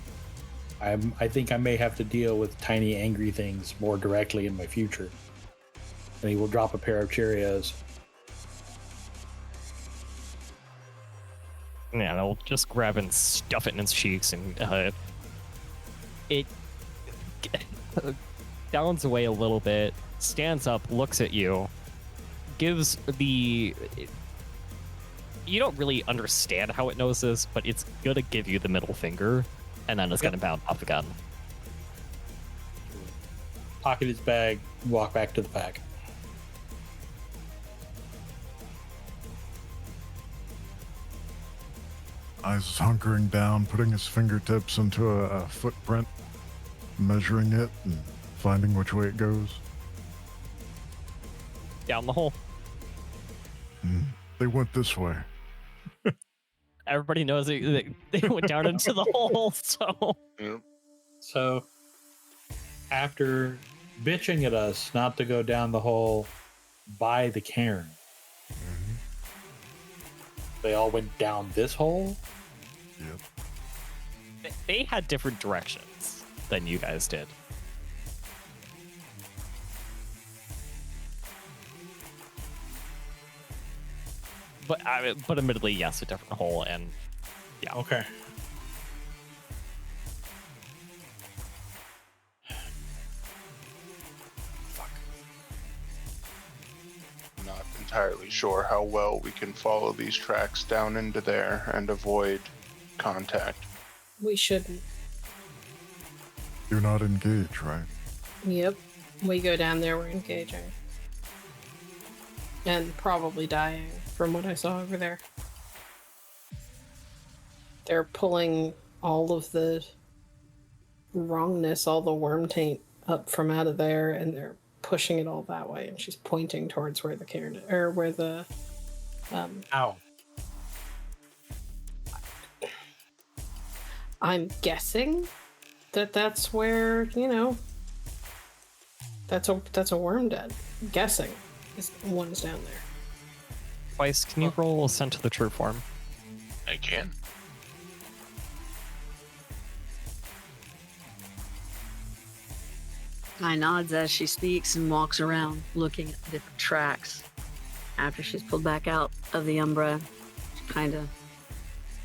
I think I may have to deal with tiny angry things more directly in my future. And he will drop a pair of Cheerios. Yeah, they'll just grab and stuff it in its cheeks, and it downs away a little bit, stands up, looks at you, gives the... You don't really understand how it knows this, but it's gonna give you the middle finger, and then it's gonna bounce off again. Pocket his bag, walk back to the pack. Eyes hunkering down, putting his fingertips into a footprint, measuring it and finding which way it goes. Down the hole. They went this way. Everybody knows they went down into the hole, so... Yep. So, after bitching at us not to go down the hole by the cairn, they all went down this hole? Yep. They had different directions than you guys did. But admittedly, yes, a different hole, and yeah. Okay. Not entirely sure how well we can follow these tracks down into there and avoid contact. We shouldn't. You're not engaged, right? Yep. We go down there, we're engaging. And probably dying, from what I saw over there. They're pulling all of the wrongness, all the worm taint up from out of there, and they're pushing it all that way, and she's pointing towards where the cairn, or where the Ow. I'm guessing that that's where, you know, that's a worm den. Guessing is one's down there. Twice, can you roll Ascent to the True Form? I can. I nods as she speaks and walks around, looking at the different tracks. After she's pulled back out of the Umbra, she's kind of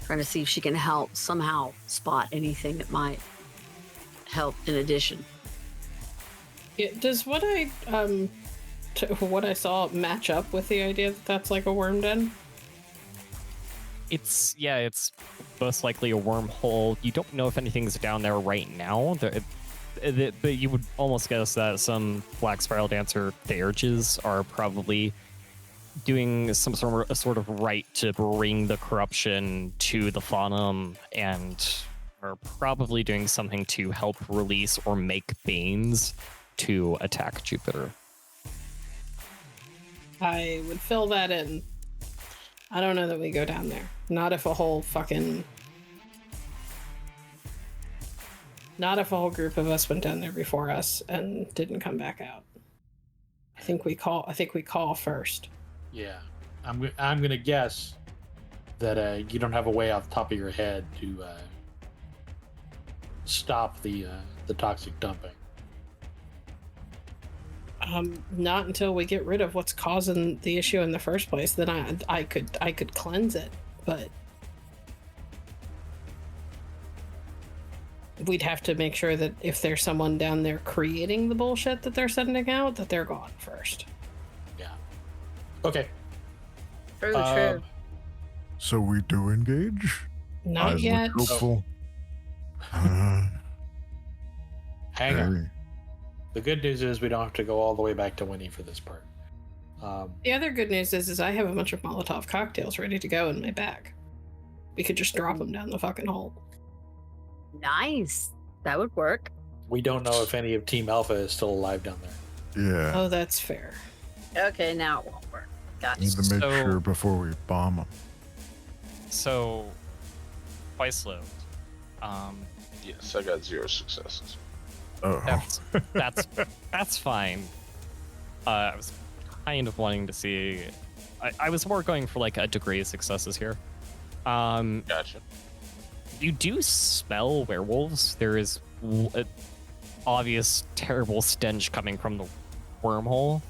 trying to see if she can help somehow spot anything that might help in addition. Does what I saw match up with the idea that that's like a worm den? It's most likely a wormhole. You don't know if anything's down there right now. But you would almost guess that some Black Spiral Dancer theurges are probably doing some sort of rite to bring the corruption to the Faunum, and are probably doing something to help release or make Banes to attack Jupiter. I would fill that in. I don't know that we go down there. Not if a whole group of us went down there before us and didn't come back out. I think we call first. Yeah, I'm gonna guess that you don't have a way off the top of your head to stop the toxic dumping. Not until we get rid of what's causing the issue in the first place. Then I could cleanse it, but we'd have to make sure that if there's someone down there creating the bullshit that they're sending out, that they're gone first. Yeah. Okay. True. So we do engage? Not Eyes yet. look hopeful. Hang on. Harry. The good news is we don't have to go all the way back to Winnie for this part. The other good news is I have a bunch of Molotov cocktails ready to go in my bag. We could just drop them down the fucking hole. Nice. That would work. We don't know if any of Team Alpha is still alive down there. Yeah. Oh, that's fair. Okay, now it won't work. Gotcha. Need to make So- sure before we bomb them. So, twice lived. Yes, I got 0 successes. Oh. That's fine. I was kind of wanting to see. I was more going for like a degree of successes here. Gotcha. You do smell werewolves. There is an obvious terrible stench coming from the wormhole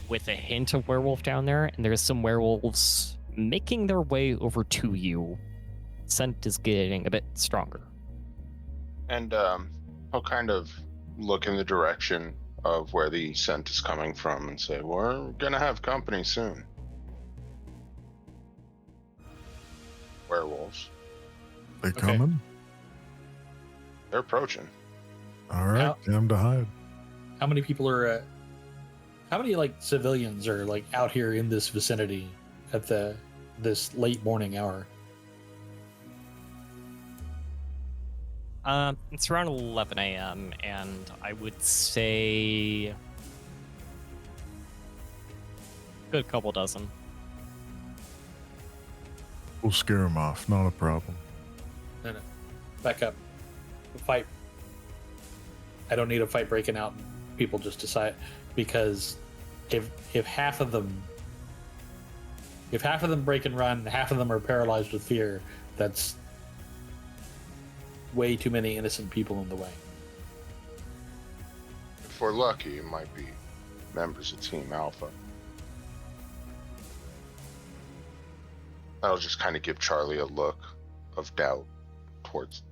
with a hint of werewolf down there, and there's some werewolves making their way over to you. Scent is getting a bit stronger. And I'll kind of look in the direction of where the scent is coming from and say, we're gonna have company soon. Werewolves. They Okay. coming? They're approaching. All right, Now- time to hide. How many people are? How many like civilians are like out here in this vicinity at this late morning hour? It's around 11 a.m. and I would say a good couple dozen. We'll scare them off. Not a problem. No. Back up. The fight. I don't need a fight breaking out. People just decide, because if half of them break and run, half of them are paralyzed with fear. That's way too many innocent people in the way. If we're lucky, it might be members of Team Alpha. That'll just kind of give Charlie a look of doubt towards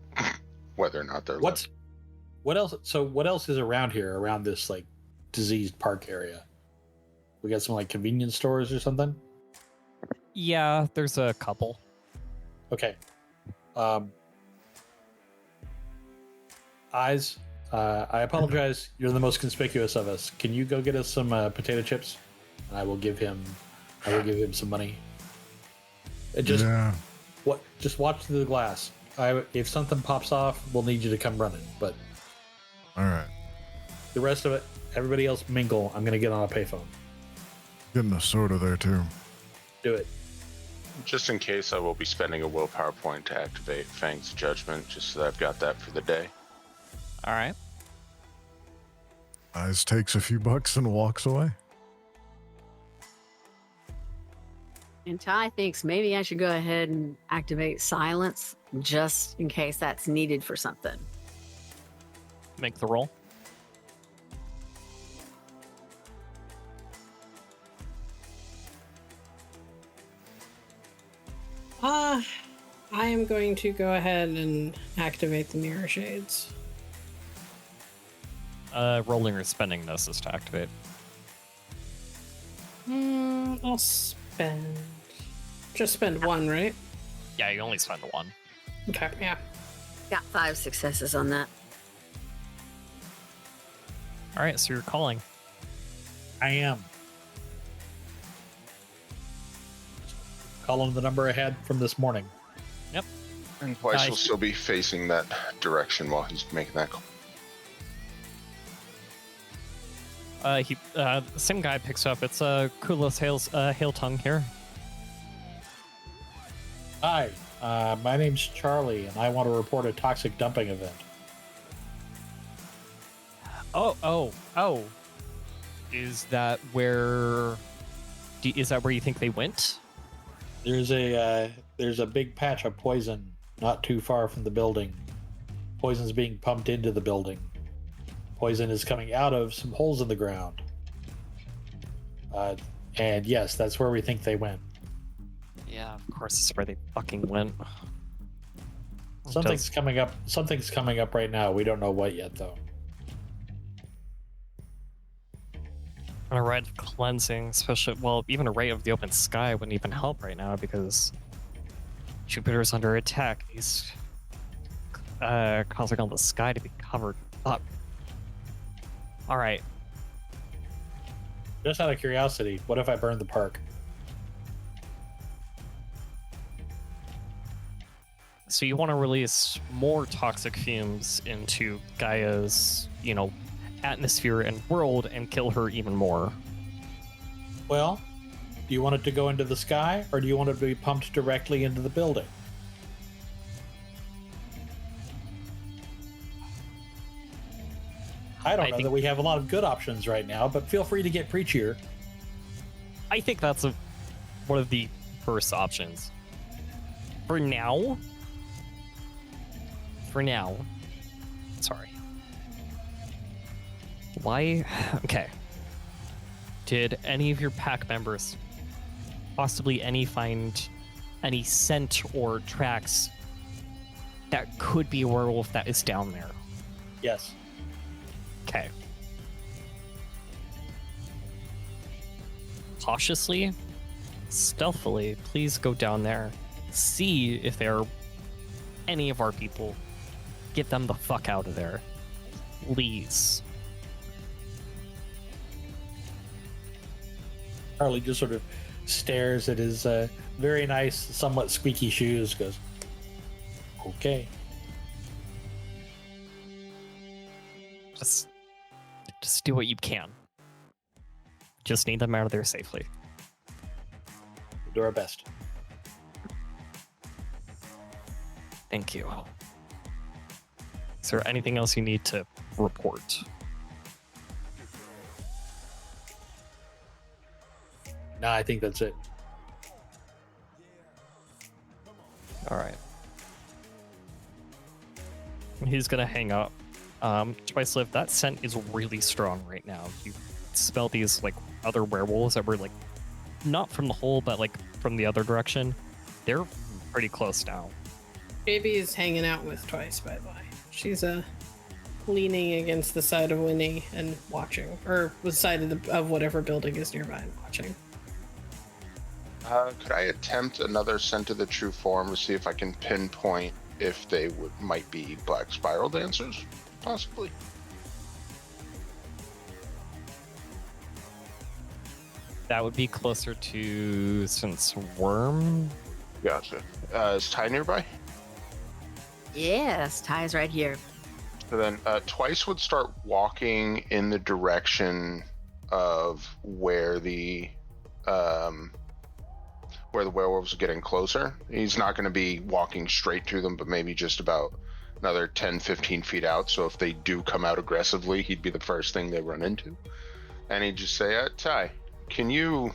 whether or not they're What else? So what else is around here, around this like diseased park area? We got some like convenience stores or something. Yeah, there's a couple. Okay. Eyes. I apologize. You're the most conspicuous of us. Can you go get us some potato chips? And I will give him some money. Just Yeah. Just watch through the glass. If something pops off, we'll need you to come running. But All right. the rest of it, everybody else mingle. I'm gonna get on a payphone. Getting a soda there too. Do it. Just in case, I will be spending a willpower point to activate Fang's Judgment, just so that I've got that for the day. All right. Eyes takes a few bucks and walks away. And Ty thinks maybe I should go ahead and activate silence just in case that's needed for something. Make the roll. I am going to go ahead and activate the mirror shades. Rolling or spending this is to activate. I'll just spend one, right? Yeah, you only spend one. Okay, yeah. Got 5 successes on that. All right, so you're calling. I am. Calling the number I had from this morning. Yep. And Twice will still be facing that direction while he's making that call. The same guy picks up. It's Kulos Hail Tongue here. Hi, my name's Charlie, and I want to report a toxic dumping event. Oh. Is that where you think they went? There's a big patch of poison not too far from the building. Poison's being pumped into the building. Poison is coming out of some holes in the ground. And yes, that's where we think they went. Yeah, of course, this is where they fucking went. Something's coming up right now. We don't know what yet, though. A rite of cleansing, especially, well, even a rite of the open sky wouldn't even help right now because Jupiter's under attack. He's causing all the sky to be covered up. All right. Just out of curiosity, what if I burned the park? So you want to release more toxic fumes into Gaia's, atmosphere and world and kill her even more. Well, do you want it to go into the sky, or do you want it to be pumped directly into the building? I think that we have a lot of good options right now, but feel free to get preachier. I think that's one of the first options. For now. Sorry. Why? Okay. Did any of your pack members possibly find any scent or tracks that could be a werewolf that is down there? Yes. Okay. Cautiously, stealthily, please go down there. See if there are any of our people. Get them the fuck out of there. Please. Charlie just sort of stares at his very nice, somewhat squeaky shoes, goes, okay. Just do what you can. Just need them out of there safely. We'll do our best. Thank you. Is there anything else you need to report? Nah, I think that's it. All right. He's gonna hang up. Twice Live, that scent is really strong right now. You smell these other werewolves that were not from the hole, but from the other direction. They're pretty close now. JB is hanging out with Twice, by the way. She's leaning against the side of Winnie and watching, or the side of whatever building is nearby and watching. Could I attempt another scent of the true form to see if I can pinpoint if they might be black spiral dancers? Possibly. That would be closer to since worm. Gotcha. Is Ty nearby? Yes, Ty's right here. So then Twice would start walking in the direction of where the werewolves are getting closer. He's not going to be walking straight to them, but maybe just about another 10-15 feet out. So if they do come out aggressively, he'd be the first thing they run into. And he'd just say, Ty, can you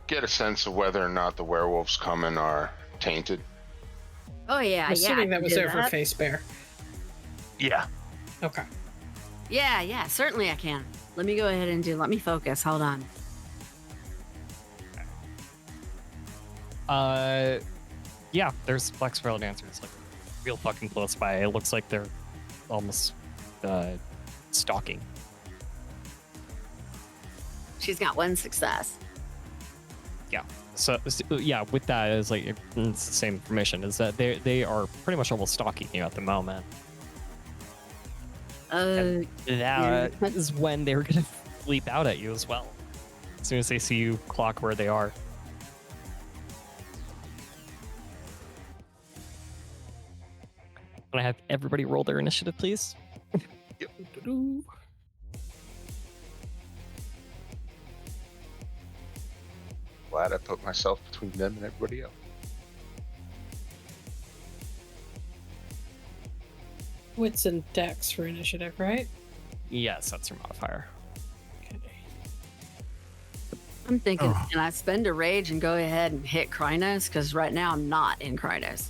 get a sense of whether or not the werewolves coming are tainted? Oh, yeah, Assuming yeah. that was there for Face Bear. Yeah. Okay. Yeah, certainly I can. Let me go ahead and let me focus. Hold on. Yeah, there's black spiral dancers real fucking close by. It looks like they're almost stalking. She's got one success. Yeah. So yeah, with that is it's the same information. Is that they are pretty much almost stalking you at the moment. And that is when they're gonna leap out at you as well. As soon as they see you clock where they are. Can I have everybody roll their initiative, please? Glad I put myself between them and everybody else. Wits and dex for initiative, right? Yes, that's your modifier. Okay. I'm thinking, can I spend a rage and go ahead and hit Krynos? Because right now I'm not in Krynos.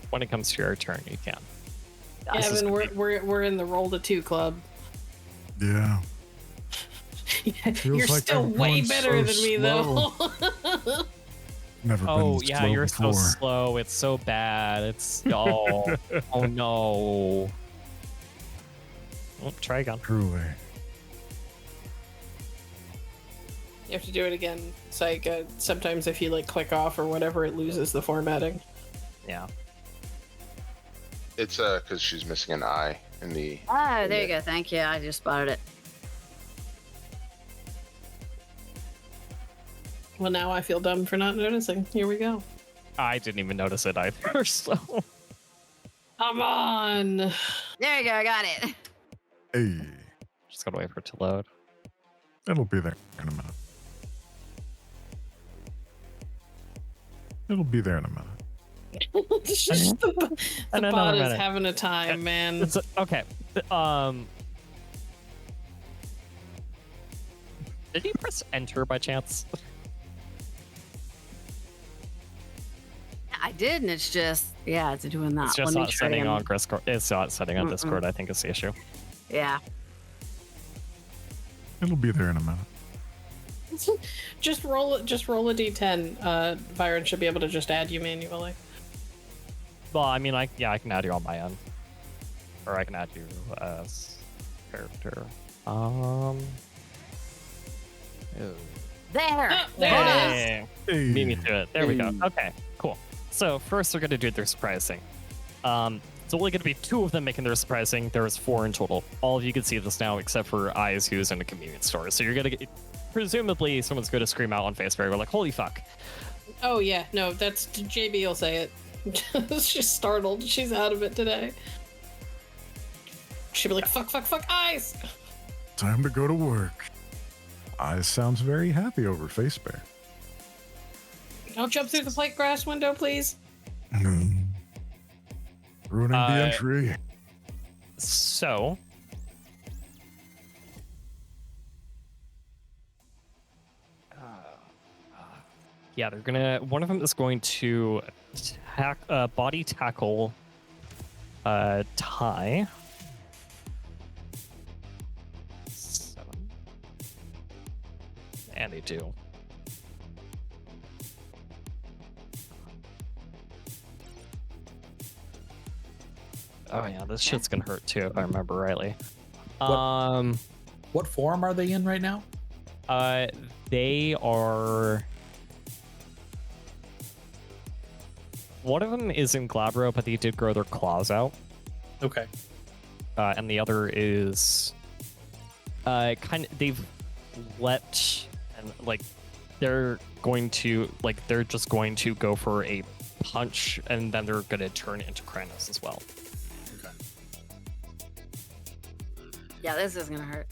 When it comes to your turn, you can. Gavin, we're in the roll to 2 club. Yeah. You're like still I'm way going better so than me, though. Never Oh, been yeah, slow you're before. so slow. It's so bad. It's oh, oh no. Oh, try again. Truly. You have to do it again. It's like sometimes if you like click off or whatever, it loses the formatting. Yeah. It's because she's missing an eye in the. Oh, there you go. Thank you. I just spotted it. Well, now I feel dumb for not noticing. Here we go. I didn't even notice it either, so. Come on. There you go. I got it. Hey, Just gotta wait for it to load. it'll be there in a minute. It'll be there in a minute. It's just the And bot another is minute. having a time, man. It's okay. Did you press enter by chance? I did, and it's just, yeah, it's doing that. It's just Let me not try setting again. on Discord. It's not setting on Discord. I think is the issue. Yeah. It'll be there in a minute. Just roll a d10. Vironz should be able to just add you manually. Well, I mean, I can add you on my end, or I can add you as character. Ew. There. Ah, there it is. Hey. Hey. Beat me to it. There we go. Okay, cool. So first, we're gonna do their surprising. It's only gonna be 2 of them making their surprising. There was 4 in total. All of you can see this now, except for Eyes, who's in a convenience store. So you're gonna get, presumably, someone's gonna scream out on Facebook. We're like, "Holy fuck!" Oh yeah, no, that's JB will say it. She's startled. She's out of it today. She'll be like, "Fuck, fuck, fuck, eyes!" Time to go to work. Eyes sounds very happy over Face Bear. Don't jump through the plate glass window, please. Ruining the entry. So, yeah, they're gonna. One of them is going to body tackle Ty. 7. And they do. Oh yeah, this shit's gonna hurt too if I remember rightly. What form are they in right now? They are. One of them is in Glabro, but they did grow their claws out. Okay. And the other is they've let, and like they're just going to go for a punch, and then they're gonna turn into Krynos as well. Okay. Yeah, this is gonna hurt.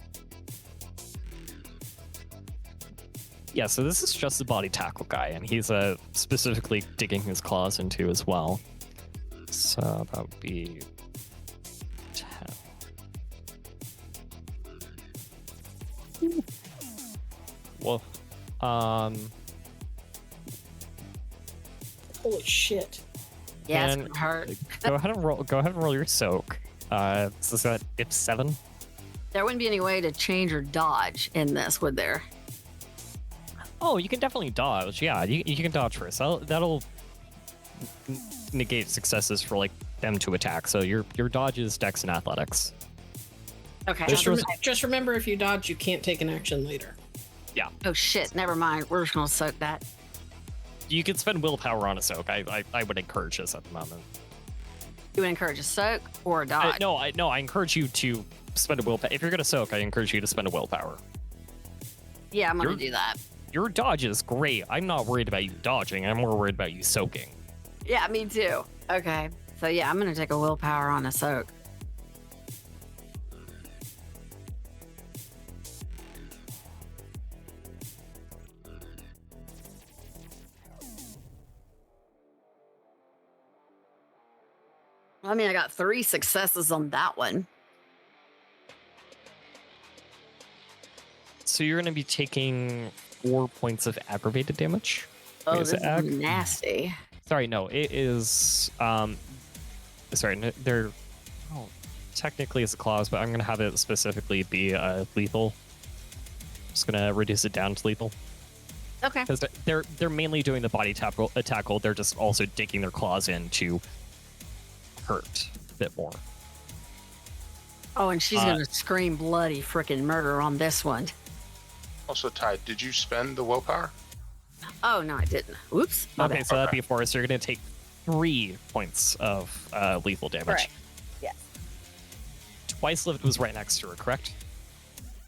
Yeah, so this is just the body tackle guy, and he's specifically digging his claws into as well. So that would be 10. Well, Holy shit. Yeah, it's and gonna hurt. Go ahead and roll your soak. This is at Ep7. There wouldn't be any way to change or dodge in this, would there? Oh, you can definitely dodge. Yeah, you can dodge first. That'll negate successes for like them to attack. So your dodge is Dex and Athletics. Okay. Just remember, if you dodge, you can't take an action later. Yeah, Oh shit! Never mind. We're just gonna soak that. you can spend willpower on a soak. I would encourage this at the moment. You would encourage a soak or a dodge? I encourage you to spend a willpower. If you're gonna soak, I encourage you to spend a willpower. Yeah, I'm gonna You're- do that. Your dodge is great. I'm not worried about you dodging. I'm more worried about you soaking. Yeah, me too. Okay. So yeah, I'm gonna take a willpower on a soak. I mean, I got 3 successes on that one. So you're going to be taking 4 points of aggravated damage. Oh, Wait, this is ag? nasty. Sorry, no, it is. Sorry, they're. Oh, technically it's a clause, but I'm going to have it specifically be lethal. Just going to reduce it down to lethal. Okay. Because they're mainly doing the body tackle. They're just also digging their claws in to hurt a bit more. Oh, and she's gonna scream bloody freaking murder on this one. Also, Ty, did you spend the willpower? Oh no, I didn't. Oops. My Okay, bad. so that'd be 4. So you're going to take 3 points of lethal damage. Correct. Yes. Twice Lived was right next to her, correct?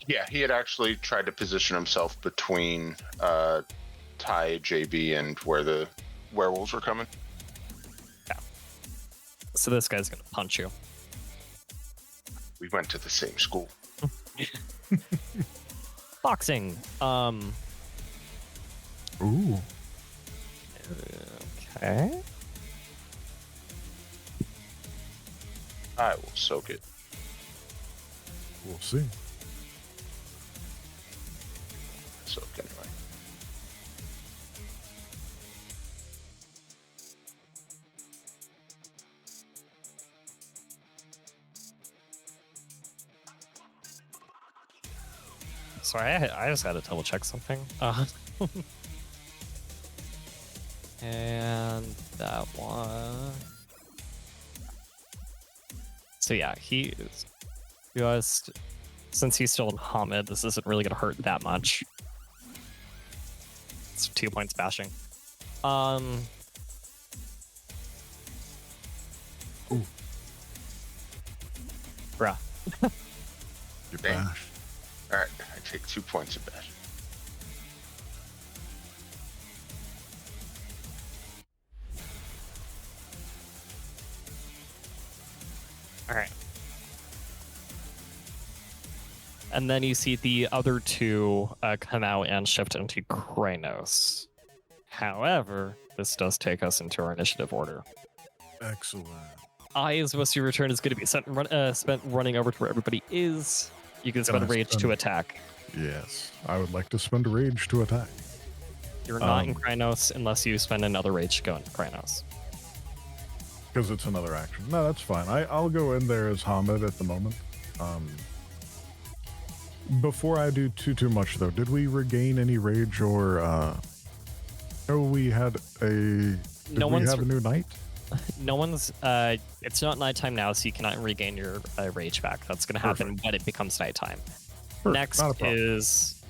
Yeah, he had actually tried to position himself between Ty, JB, and where the werewolves were coming. So this guy's going to punch you. We went to the same school. Boxing. Ooh. Okay. I will soak it. We'll see. Soak anyway. Sorry, I just had to double check something. And that one. So yeah, he is just, since he's still in Hamid, this isn't really gonna hurt that much. It's 2 points bashing. Ooh. Bruh. You're Dang. bashed. Alright, I take 2 points of bash. Alright. And then you see the other 2 come out and shift into Krynos. However, this does take us into our initiative order. Excellent. Eyes once you return is going to be spent running over to where everybody is. You can spend Can I rage to spend- attack. Yes, I would like to spend a rage to attack. You're not in Krynos unless you spend another rage to go into Krynos. Because it's another action. No, that's fine. I'll go in there as Hamid at the moment. Before I do too much though, did we regain any rage or oh, we had a did No we one's- have a new knight? No one's. It's not nighttime now, so you cannot regain your rage back. That's going to happen when it becomes nighttime. Perfect, Next not a problem. is,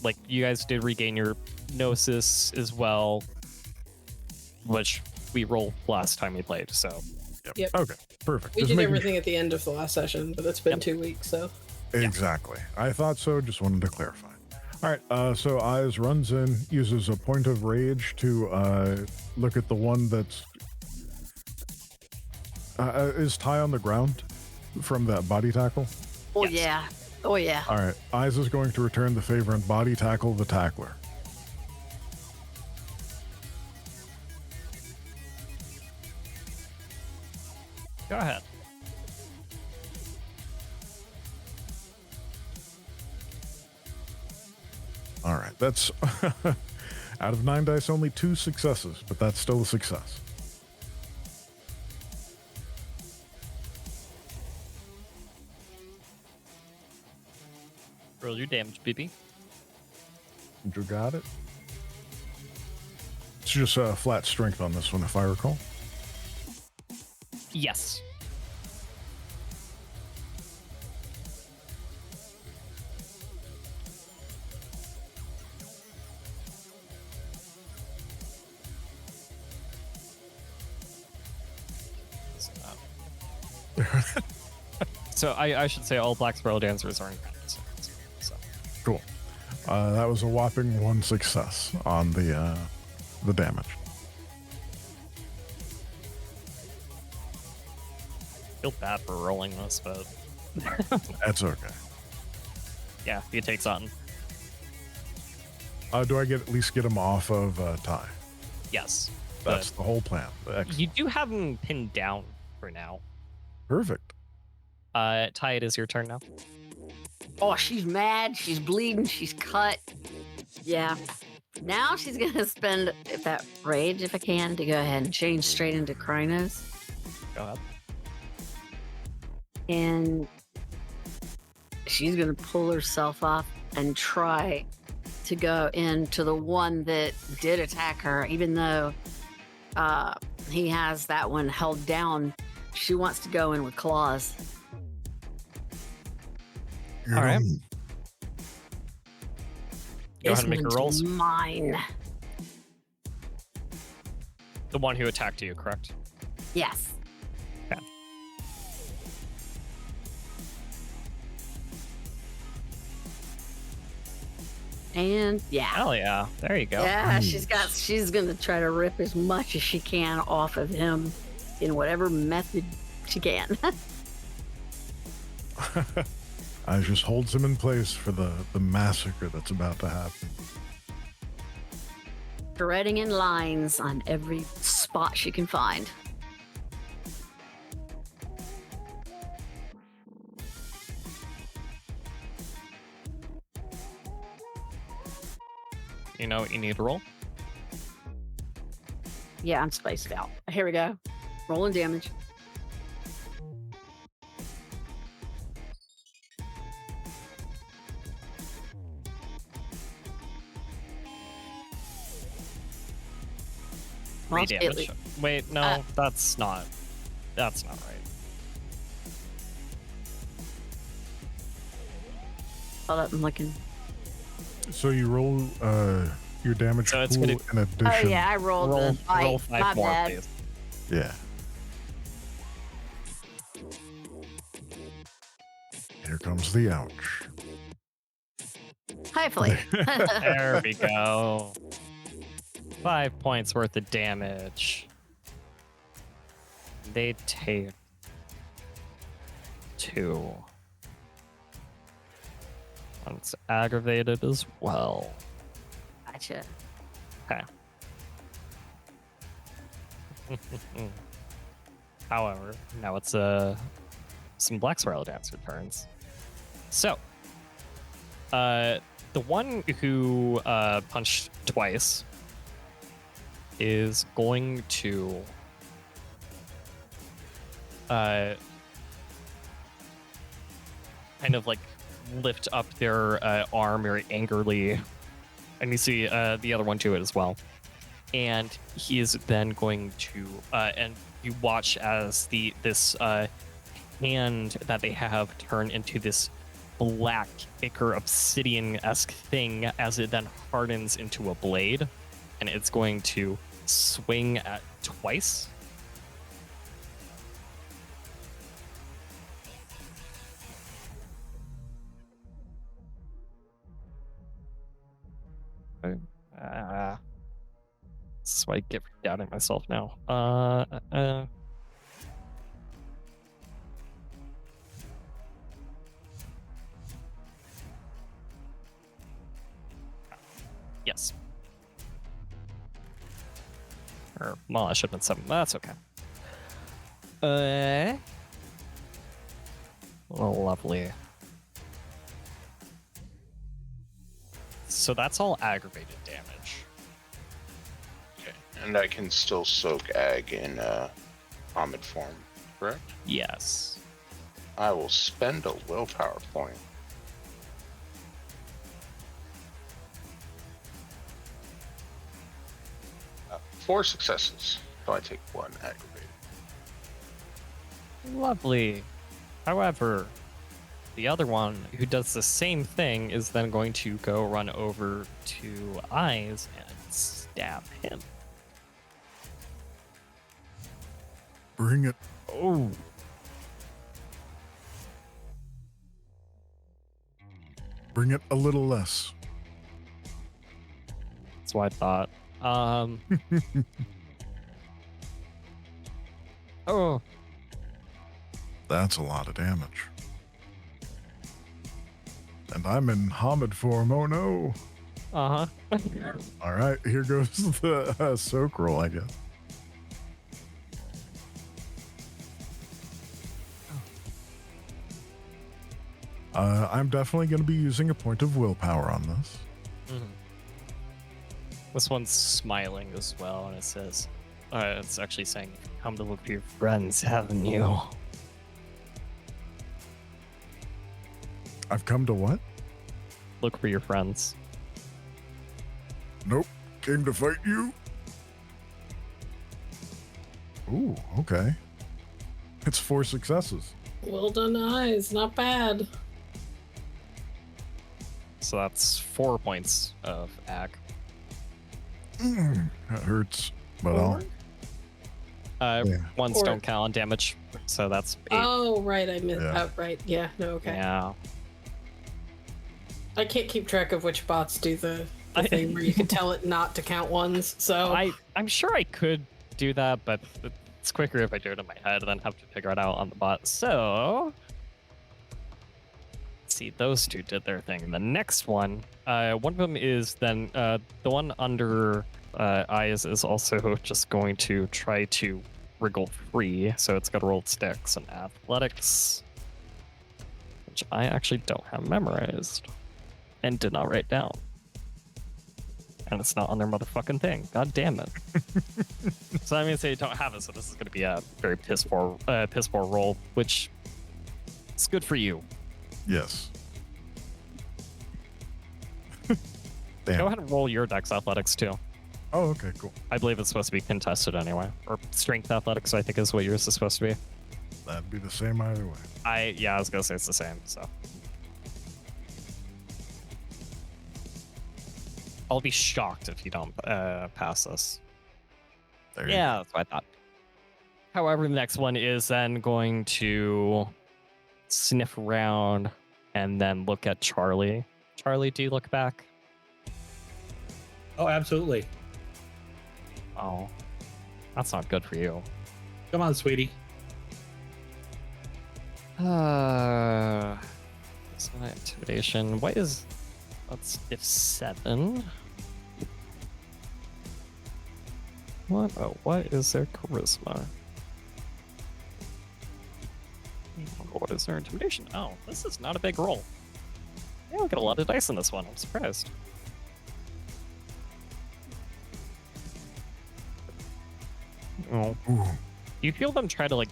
like, you guys did regain your Gnosis as well, which we rolled last time we played. So Yep. Okay, perfect. We Just did making everything at the end of the last session, but it's been Yep. 2 weeks, so. Exactly. I thought so. Just wanted to clarify. All right. So Eyes runs in, uses a point of rage to look at the one that's is Ty on the ground from that body tackle. Oh Yes. yeah. Oh yeah. All right. Eyes is going to return the favor and body tackle the tackler. go ahead. All right. That's out of 9 dice, only 2 successes, but that's still a success. Roll your damage, BB. You got it. It's just flat strength on this one, if I recall. Yes. So I should say all Black Sparrow Dancers are in practice. So. Cool. That was a whopping 1 success on the damage. feel bad for rolling this, but That's okay. yeah, he takes on. Do I at least get him off of Ty? Yes. That's the whole plan. Excellent. You do have him pinned down for now. Perfect. Ty, it is your turn now. Oh, she's mad. She's bleeding. She's cut. Yeah. Now she's going to spend that rage, if I can, to go ahead and change straight into Krynos. Go ahead. And she's going to pull herself up and try to go into the one that did attack her, even though he has that one held down. She wants to go in with claws. All right. Go This ahead and make your one's rolls. mine. The one who attacked you, correct? Yes. Okay. And yeah. Hell yeah. There you go. Yeah, she's gonna try to rip as much as she can off of him in whatever method she can. I just holds him in place for the massacre that's about to happen. Threading in lines on every spot she can find. You know what you need to roll? Yeah, I'm spaced out. Here we go. Rolling damage. Well, 3 damage. Wait, no, that's not right. Hold up, I'm looking. So you roll your damage So it's pool gonna- in addition. Oh yeah, I rolled the fight. roll My 5 more, bad. please. Yeah. Here comes the ouch. Hopefully. There we go. 5 points worth of damage. They take 2. It's aggravated as well. Gotcha. Okay. However, now it's some Black Spiral Dancer turns. So, the one who punched twice is going to kind of like lift up their arm very angrily, and you see the other one do it as well. And he is then going to and you watch as this hand that they have turn into this black ichor obsidian-esque thing as it then hardens into a blade, and it's going to swing at twice. This is why I get doubting myself now. Yes. Or, well, I should have been 7. That's okay. Lovely. So that's all aggravated damage. Okay. And I can still soak ag in Omid form, correct? Yes. I will spend a willpower point. Four successes, so I take 1 aggravated. Lovely. However, the other one who does the same thing is then going to go run over to Eyes and stab him. Bring it. Oh. Bring it a little less. That's what I thought. Oh. That's a lot of damage. And I'm in Hamid form, oh no. Uh huh. All right, here goes the soak roll, I guess. I'm definitely going to be using a point of willpower on this. Mm-hmm. This one's smiling as well, and it says, it's actually saying, "Come to look for your friends, haven't you?" I've come to what? Look for your friends. Nope. Came to fight you. Ooh, okay. It's 4 successes. Well done, eyes. Not bad. So that's 4 points of ag. That hurts, but Ones Or- don't count on damage, so that's 8. Oh, right. I missed. Yeah. Oh, right. Yeah. No. Okay. Yeah. I can't keep track of which bots do the thing where you can tell it not to count ones. So I'm sure I could do that, but it's quicker if I do it in my head than have to figure it out on the bot. So, let's see, those two did their thing. The next one of them is then the one under eyes is also just going to try to wriggle free. So it's got to roll sticks and athletics, which I actually don't have memorized and did not write down. And it's not on their motherfucking thing. God damn it. So I'm gonna say you don't have it, so this is gonna be a very piss poor roll, which is good for you. yes. Go Damn. ahead and roll your dex athletics too. Oh, okay, cool. I believe it's supposed to be contested anyway. Or strength athletics, I think is what yours is supposed to be. That'd be the same either way. I was gonna say it's the same, so. I'll be shocked if you don't pass this. There you Yeah, that's what I thought. However, the next one is then going to sniff around and then look at Charlie. Charlie, do you look back? Oh, absolutely. Oh, that's not good for you. Come on, sweetie. It's not intimidation. That's Ep7. What is their charisma? What is their intimidation? Oh, this is not a big roll. Yeah, we got a lot of dice in this one. I'm surprised. Oh. Ooh. You feel them try to I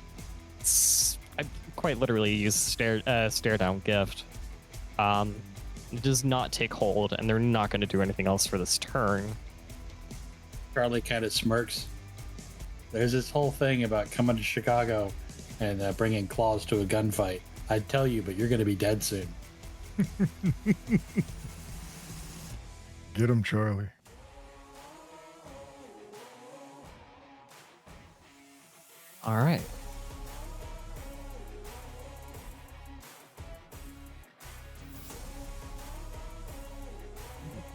quite literally use stare down gift. It does not take hold, and they're not going to do anything else for this turn. Charlie kind of smirks. There's this whole thing about coming to Chicago and bringing claws to a gunfight. I'd tell you, but you're going to be dead soon. Get him, Charlie. All right.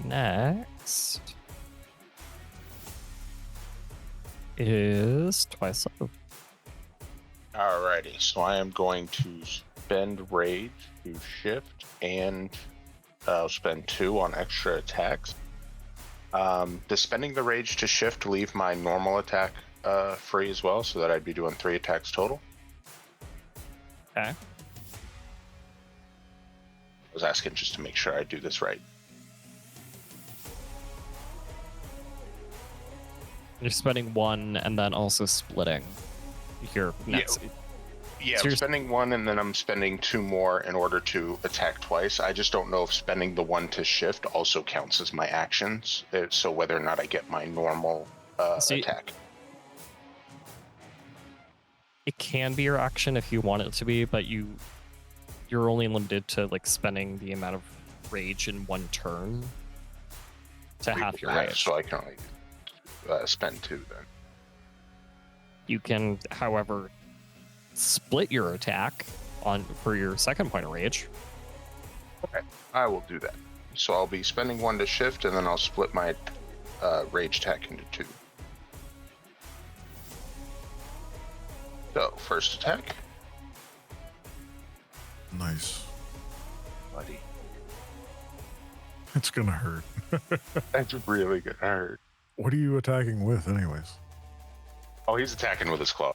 Next is twice up. Alrighty, so I am going to spend rage to shift, and I'll spend 2 on extra attacks. Does spending the rage to shift leave my normal attack free as well, so that I'd be doing 3 attacks total? Okay. I was asking just to make sure I do this right. You're spending 1 and then also splitting your next. Yeah, So I'm you're- spending 1 and then I'm spending 2 more in order to attack twice. I just don't know if spending the 1 to shift also counts as my actions, so whether or not I get my normal See- attack. It can be your action if you want it to be, but you're only limited to spending the amount of rage in 1 turn to half your rage. So I can only spend 2 then. You can, however, split your attack for your second point of rage. Okay, I will do that. So I'll be spending 1 to shift, and then I'll split my rage attack into 2. So, first attack. Nice. Buddy. It's gonna hurt. That's really gonna hurt. What are you attacking with, anyways? Oh, he's attacking with his claw.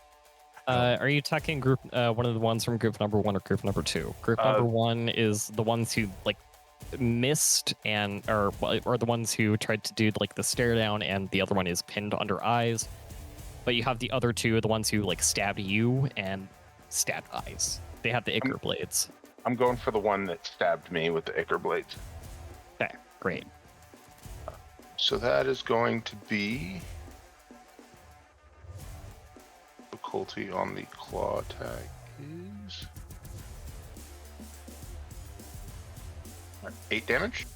Are you attacking group one of the ones from group number 1 or group number 2? Group number 1 is the ones who like missed or the ones who tried to do like the stare down, and the other one is pinned under eyes. But you have the other two, the ones who like stabbed you and stabbed eyes. They have the ichor blades. I'm going for the one that stabbed me with the ichor blades. Okay, great. So that is going to be difficulty on the claw attack is 8 damage.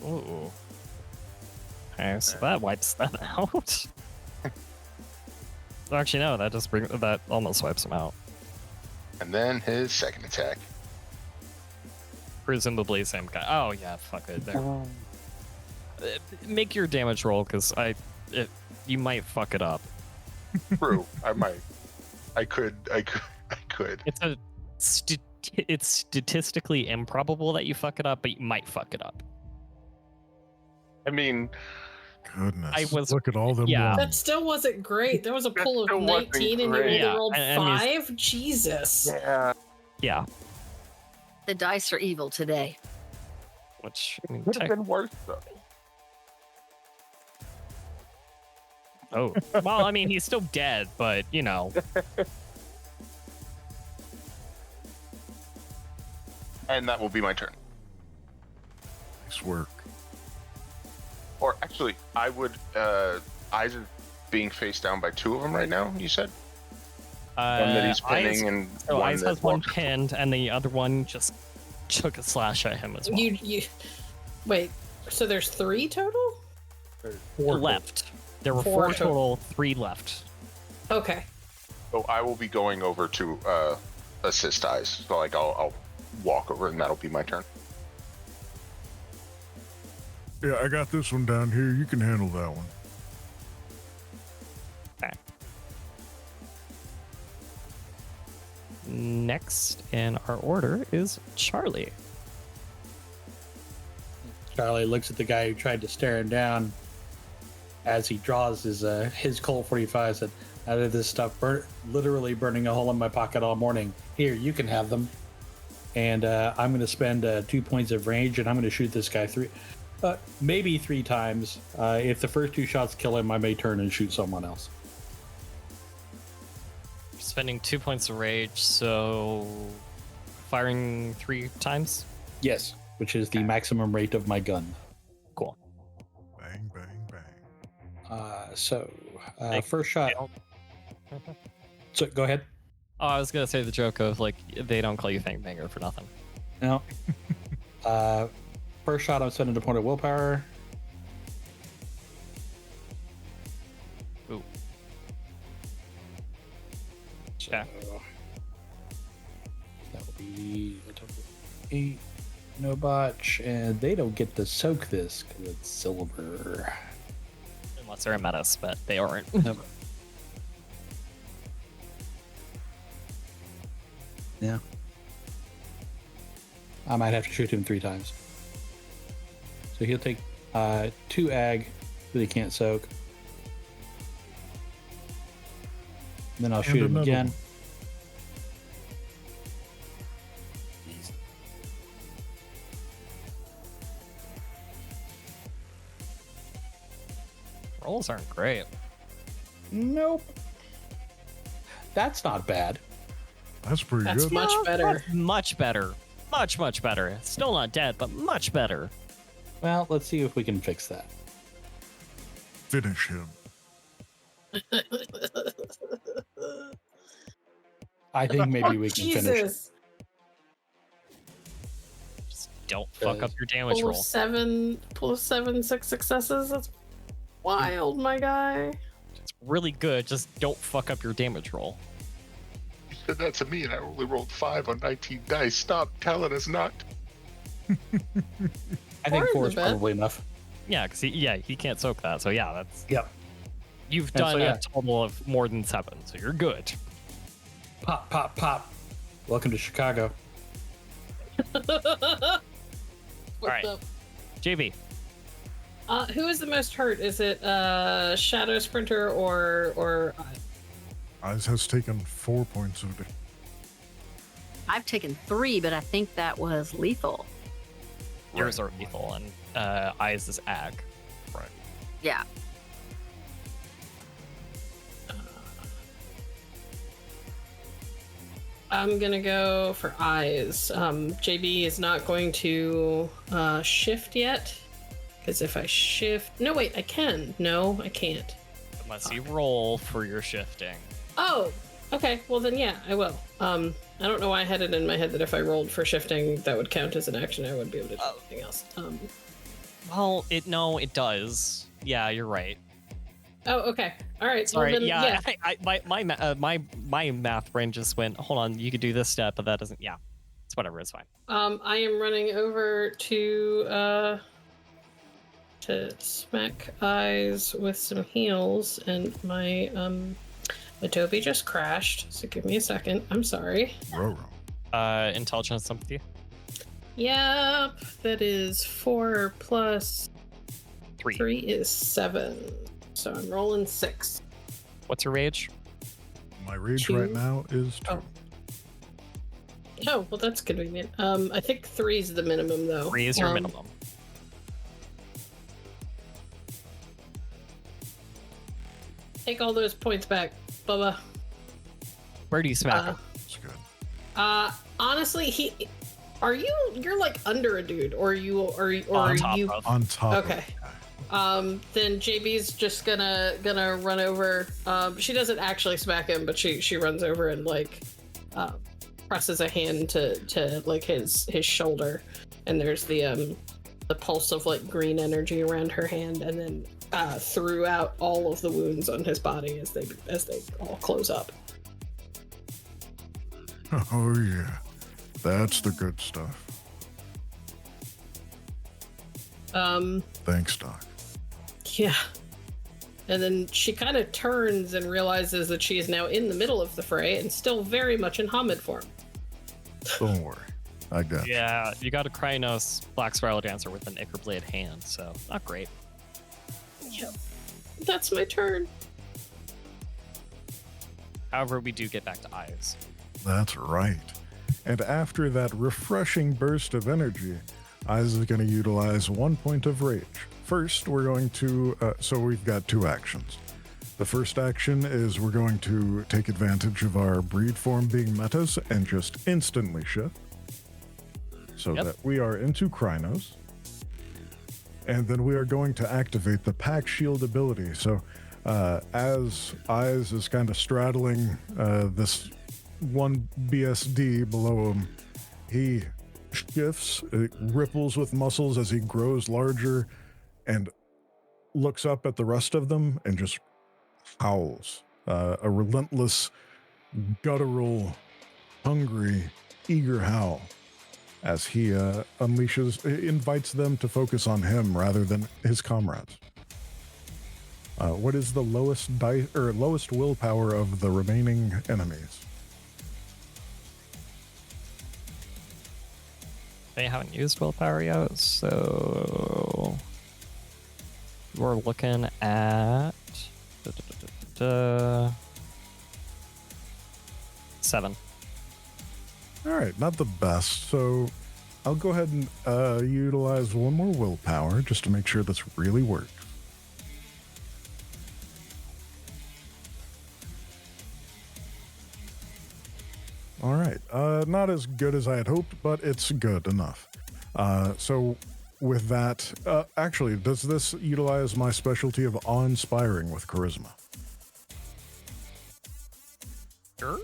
Ooh. Okay, so that wipes that out. Actually, no, that almost wipes him out. And then his second attack. Presumably same guy. Oh yeah, fuck it. There. Make your damage roll, because you might fuck it up. True, I might. I could. It's statistically improbable that you fuck it up, but you might fuck it up. I mean, goodness. Look at all them. Yeah. That still wasn't great. There was a pull of 19 and you only rolled 5. Jesus. Yeah. Yeah. The dice are evil today. Which I mean, Could have been worse though. Oh, well, I mean, he's still dead, but you know. And that will be my turn. Nice work. Or actually, I would. Eyes are being faced down by 2 of them right now. You said one that he's pinning, and so one Eyes that has one walks. pinned, and the other one just took a slash at him as well. You wait. So there's 3 total? 4 left. There were 4 total, 3 left. Okay. So I will be going over to assist Eyes. So like I'll walk over, and that'll be my turn. Yeah, I got this one down here. You can handle that one. Okay. Next in our order is Charlie. Charlie looks at the guy who tried to stare him down as he draws his Colt 45. Said, "Out of this stuff, literally burning a hole in my pocket all morning. Here, you can have them." And I'm going to spend 2 points of range, and I'm going to shoot this guy maybe 3 times. If the first 2 shots kill him, I may turn and shoot someone else. Spending 2 points of rage, so firing 3 times? Yes, which is the maximum rate of my gun. Cool. Bang, bang, bang. First shot. So go ahead. Oh, I was going to say the joke of, like, they don't call you Fang-Banger for nothing. No. First shot, I'm spending a point of willpower. Ooh. So, that will be a total of 8. No botch, and they don't get to soak this because it's silver. Unless they're a menace, but they aren't. Nope. Yeah. I might have to shoot him 3 times. So he'll take 2 ag that he can't soak. Then I'll shoot him another again. one. Rolls aren't great. Nope. That's not bad. That's pretty That's good. much better. Much better. Much better. Still not dead, but much better. Well, let's see if we can fix that. Finish him. I think maybe we can finish it. Jesus. Just don't fuck up your damage roll. Pull 7 6 successes. That's wild, my guy. It's really good. Just don't fuck up your damage roll. You said that to me, and I only rolled 5 on 19 dice. Stop telling us not. I think Or 4 in is the bed. probably enough. Yeah, because he can't soak that. So yeah, that's Yep. you've And so, done yeah. a total of more than 7, so you're good. Pop, pop, pop. Welcome to Chicago. All right. JB. Who is the most hurt? Is it Shadow Sprinter or Eyes has taken 4 points of damage. I've taken 3, but I think that was lethal. Yours are lethal, and Eyes is ag. Right. Yeah. I'm gonna go for Eyes. JB is not going to shift yet, because if I shift, no wait, I can. No, I can't. Unless you roll for your shifting. Oh, okay. Well then, yeah, I will. I don't know why I had it in my head that if I rolled for shifting, that would count as an action. I wouldn't be able to do anything else. Well, it does. Yeah, you're right. Oh, okay. All right. Sorry. Well, then, yeah. My math brain just went. Hold on. You could do this step, but that doesn't. Yeah. It's whatever. It's fine. I am running over to smack Eyes with some heals, and my Adobe just crashed. So give me a second. I'm sorry. Row. Intelligence sympathy. Yep. That is 4 plus 3 is 7. So I'm rolling 6. What's your rage? My rage 2. right now is 2. Oh. Oh, well, that's convenient. I think 3 is the minimum, though. 3 is your minimum. Take all those points back, Bubba. Where do you smack him? That's good. Honestly, you're like under a dude, or On are top you? of. On top Okay. of Then JB's just gonna run over. She doesn't actually smack him, but she runs over and like presses a hand to like his shoulder, and there's the pulse of like green energy around her hand, and then throughout all of the wounds on his body as they all close up. Oh yeah, that's the good stuff. Thanks, Doc. Yeah. And then she kind of turns and realizes that she is now in the middle of the fray and still very much in Hamid form. Don't worry, I got you. Yeah, you got a Krynos Black Spiral Dancer with an Ichor Blade hand, so not great. Yep. That's my turn. However, we do get back to Eyes. That's right. And after that refreshing burst of energy, Eyes is going to utilize 1 point of rage. First, we're going to, so we've got 2 actions. The first action is we're going to take advantage of our breed form being metas and just instantly shift. So Yep. that we are into Krynos. And then we are going to activate the Pack Shield ability. So as Eyes is kind of straddling this one BSD below him, he shifts, it ripples with muscles as he grows larger and looks up at the rest of them and just howls. A relentless, guttural, hungry, eager howl as he invites them to focus on him rather than his comrades. What is the lowest willpower of the remaining enemies? They haven't used willpower yet, so we're looking at 7. All right, not the best. So I'll go ahead and utilize 1 more willpower just to make sure this really works. All right, not as good as I had hoped, but it's good enough. So with that, actually, does this utilize my specialty of awe-inspiring with charisma? Sure.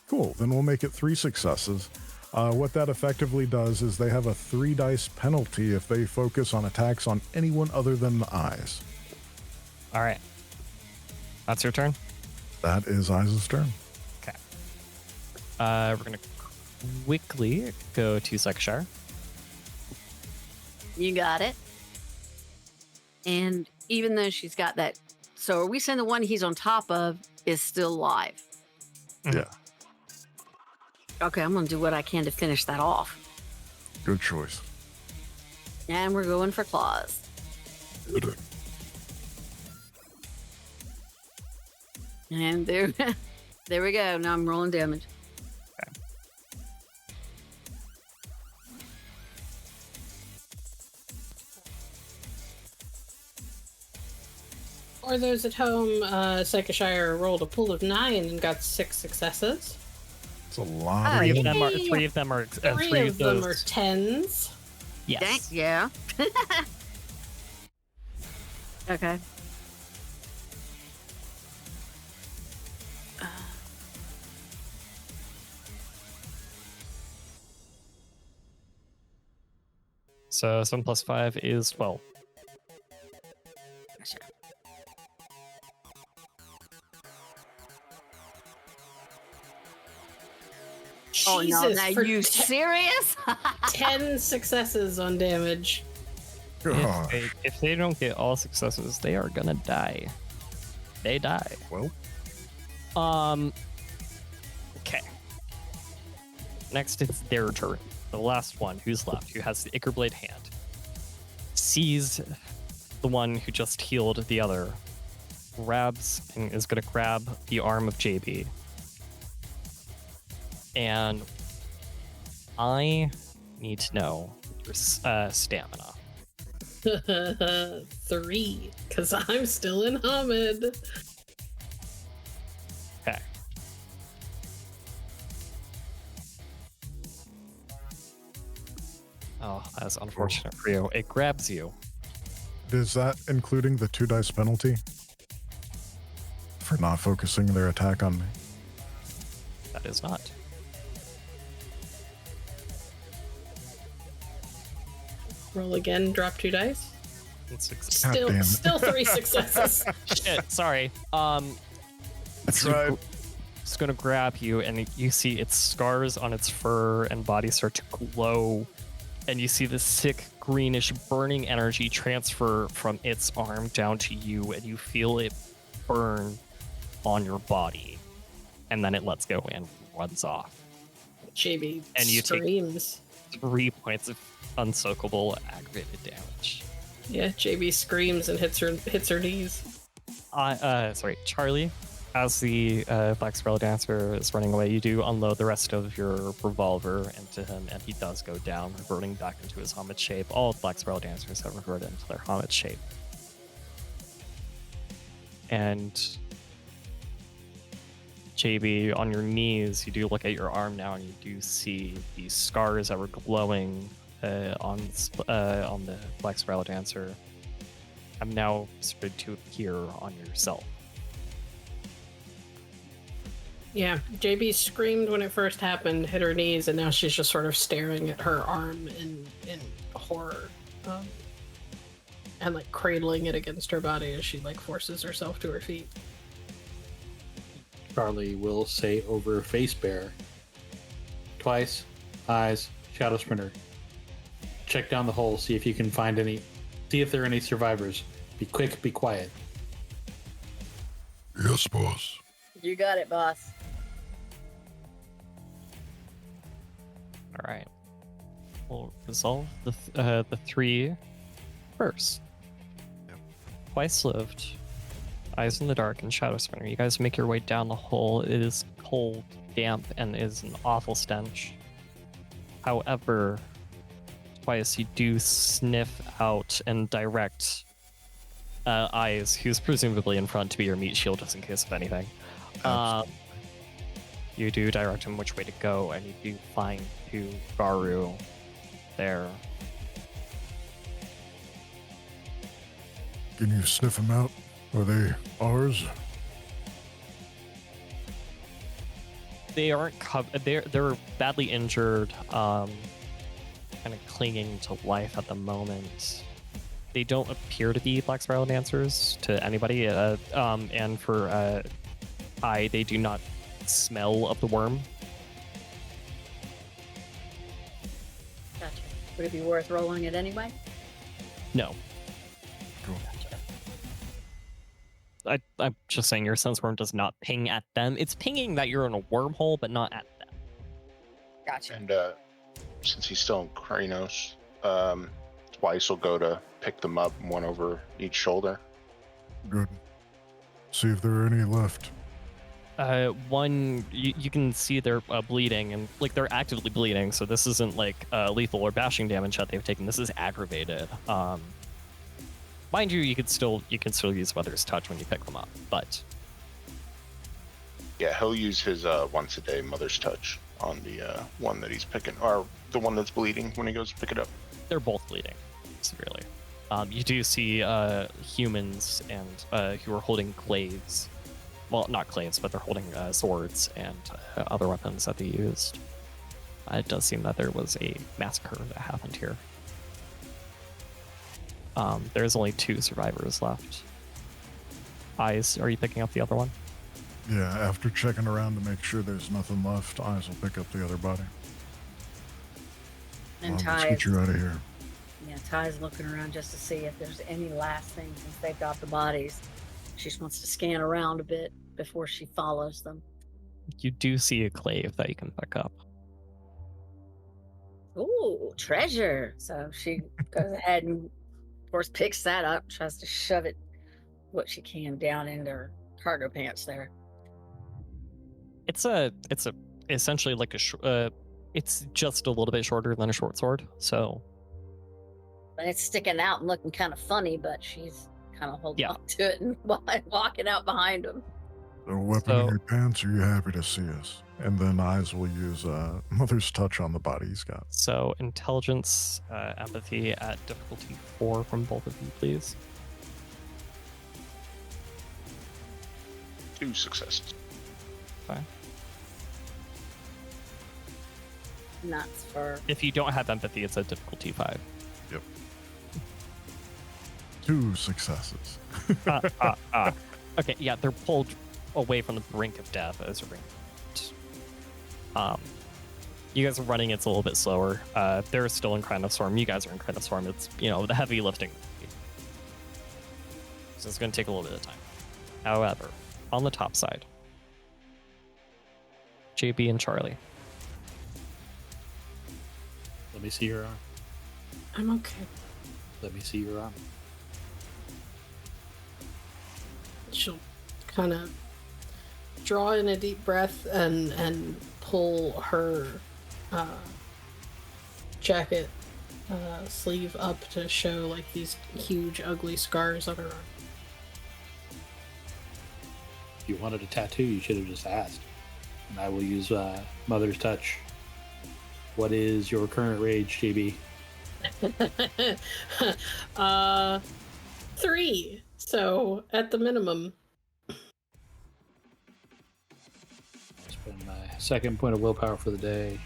Cool, then we'll make it 3 successes. What that effectively does is they have a 3 dice penalty if they focus on attacks on anyone other than the Eyes. All right. That's your turn? That is Eyes' turn. Okay. We're going to quickly go to Psycheshire. You got it. And even though she's got that, so are we saying the one he's on top of is still alive? Yeah. Okay, I'm gonna do what I can to finish that off. Good choice. And we're going for claws. And there, there we go. Now I'm rolling damage. For those at home, Psycheshire rolled a pool of 9 and got 6 successes. It's a lot. Oh, Three of of them are Yay. three of them are Three of them are those. 10s. Yes. Dang, yeah. Okay. So 7 plus 5 is 12. Gotcha. Oh no! Jesus, Now for you te- serious? 10 successes on damage. Gosh. If they don't get all successes, they are gonna die. They die. Well, Okay. Next, it's their turn. The last one who's left, who has the Ickerblade hand, sees the one who just healed the other, grabs and is gonna grab the arm of JB. And I need to know your stamina. 3, because I'm still in Hamid. Okay. Oh, that's unfortunate for you. It grabs you. is that including the 2 dice penalty for not focusing their attack on me? That is not. Roll again, drop 2 dice. It's God damn it. Still 3 successes. shit. Sorry. That's So right. It's gonna grab you, and you see its scars on its fur and body start to glow, and you see this sick greenish burning energy transfer from its arm down to you, and you feel it burn on your body, and then it lets go and runs off. JB And you take- screams. 3 points of unsoakable aggravated damage. Yeah, JB screams and hits her knees. Sorry, Charlie. As the Black Sparrow Dancer is running away, you do unload the rest of your revolver into him, and he does go down, reverting back into his Hamid shape. All Black Sparrow Dancers have reverted into their Hamid shape. And JB, on your knees, you do look at your arm now, and you do see these scars that were glowing on the Black Sparrow Dancer have now started to appear on yourself. Yeah, JB screamed when it first happened, hit her knees, and now she's just sort of staring at her arm in horror. And like cradling it against her body as she like forces herself to her feet. Charlie will say over Face Bear. Twice, eyes, Shadow Sprinter. Check down the hole, see if you can find any. See if there are any survivors. Be quick, be quiet. Yes, boss. You got it, boss. All right. We'll resolve the 3 first. Yep. Twice lived, Eyes in the Dark, and Shadow Spinner. You guys make your way down the hole. It is cold, damp, and is an awful stench. However, Twice, you do sniff out and direct Eyes, who's presumably in front, to be your meat shield just in case of anything. You do direct him which way to go, and you do find Garu there. Can you sniff them out? Are they ours? They aren't they're badly injured, kind of clinging to life at the moment. They don't appear to be Black Spiral Dancers to anybody, and for they do not smell of the worm. Gotcha. Would it be worth rolling it anyway? No. Cool. Gotcha. I'm just saying your sense worm does not ping at them. It's pinging that you're in a wormhole, but not at them. Gotcha. And since he's still in Arinoth, Twice will go to pick them up, one over each shoulder. Good. See if there are any left. One, you can see they're bleeding, and like they're actively bleeding, so this isn't like lethal or bashing damage that they've taken. This is aggravated. Mind you, you can still use Mother's Touch when you pick them up, but Yeah, he'll use his once a day Mother's Touch on the one that he's picking, or the one that's bleeding when he goes to pick it up. they're both bleeding severely. You do see humans and who are holding claves. Well, not claves, but they're holding swords and other weapons that they used. It does seem that there was a massacre that happened here. There's only 2 survivors left. Eyes, are you picking up the other one? Yeah, after checking around to make sure there's nothing left, Eyes will pick up the other body. And Let's Ty's, get you out of here. yeah, Ty's looking around just to see if there's any last thing since they've got the bodies. She just wants to scan around a bit before she follows them. You do see a clave that you can pick up. Ooh, treasure. So she goes ahead and, of course, picks that up, tries to shove it, what she can, down into her cargo pants there. It's essentially like it's just a little bit shorter than a short sword. So And it's sticking out and looking kind of funny, but she's kind of holding Yeah. on to it and walking out behind him. A weapon in your pants, are you happy to see us? And then Eyes will use Mother's Touch on the body he's got. So intelligence, empathy at difficulty 4 from both of you, please. 2 successes. Okay. And that's for If you don't have empathy, it's at difficulty 5. 2 successes. Okay, yeah, they're pulled away from the brink of death as you're you guys are running, it's a little bit slower. They're still in Kind of Storm. You guys are in Kind of Storm. It's, the heavy lifting. So it's going to take a little bit of time. However, on the top side, JB and Charlie. Let me see your arm. I'm okay. Let me see your arm. She'll kind of draw in a deep breath and pull her jacket sleeve up to show like these huge ugly scars on her arm. If you wanted a tattoo, you should have just asked. And I will use Mother's Touch. What is your current rage, JB? 3. So at the minimum. I'll spend my second point of willpower for the day.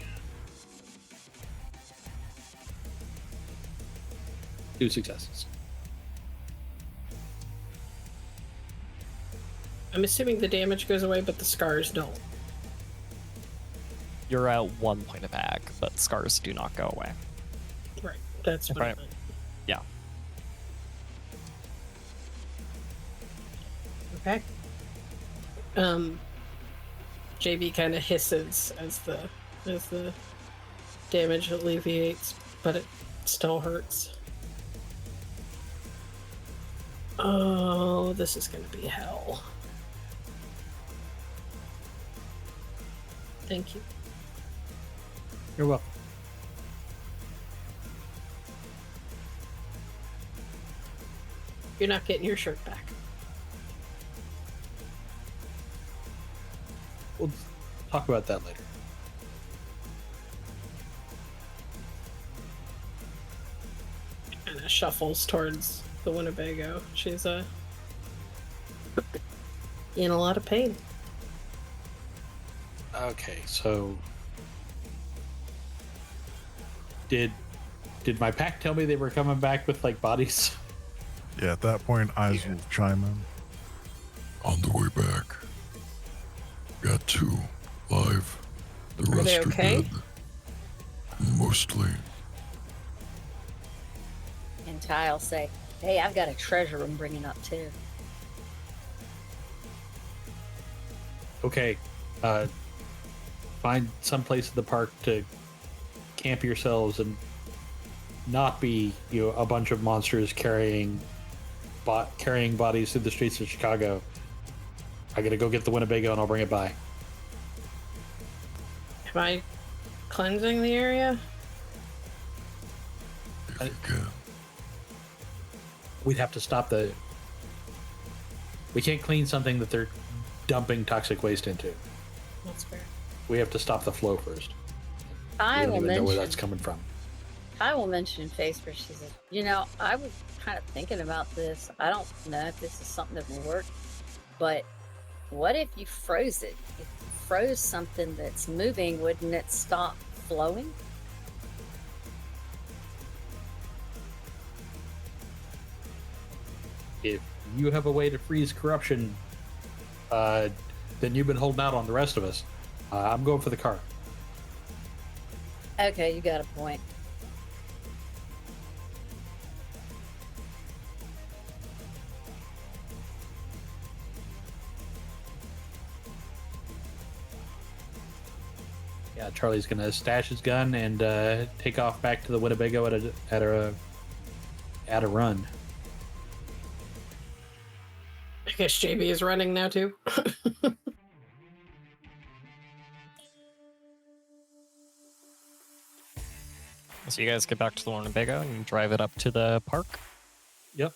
2 successes. I'm assuming the damage goes away, but the scars don't. You're at 1 point of ag, but scars do not go away. Right. That's what I Right. meant. Yeah. Okay. JB kind of hisses as the damage alleviates, but it still hurts. Oh, this is gonna be hell. Thank you. You're welcome. You're not getting your shirt back. We'll talk about that later. Kind of shuffles towards the Winnebago. She's in a lot of pain. Okay, so did my pack tell me they were coming back with like bodies? Yeah, at that point, Eyes will chime in. On the way back. Got 2 live. The Are rest they are okay? dead. Mostly. And Ty'll say, "Hey, I've got a treasure I'm bringing up too." okay, find some place in the park to camp yourselves and not be, a bunch of monsters carrying bodies through the streets of Chicago. I gotta go get the Winnebago and I'll bring it by. Am I cleansing the area? If you can. We'd have to stop we can't clean something that they're dumping toxic waste into. That's fair. We have to stop the flow first. I We will don't even know where mention. that's coming from. I will mention face where she says, I was kind of thinking about this. I don't know if this is something that will work, but what if you froze it? If you froze something that's moving, wouldn't it stop flowing? If you have a way to freeze corruption, then you've been holding out on the rest of us. I'm going for the car. Okay, you got a point. Yeah, Charlie's gonna stash his gun and take off back to the Winnebago at a run. I guess JB is running now too. So you guys get back to the Winnebago and you drive it up to the park? Yep.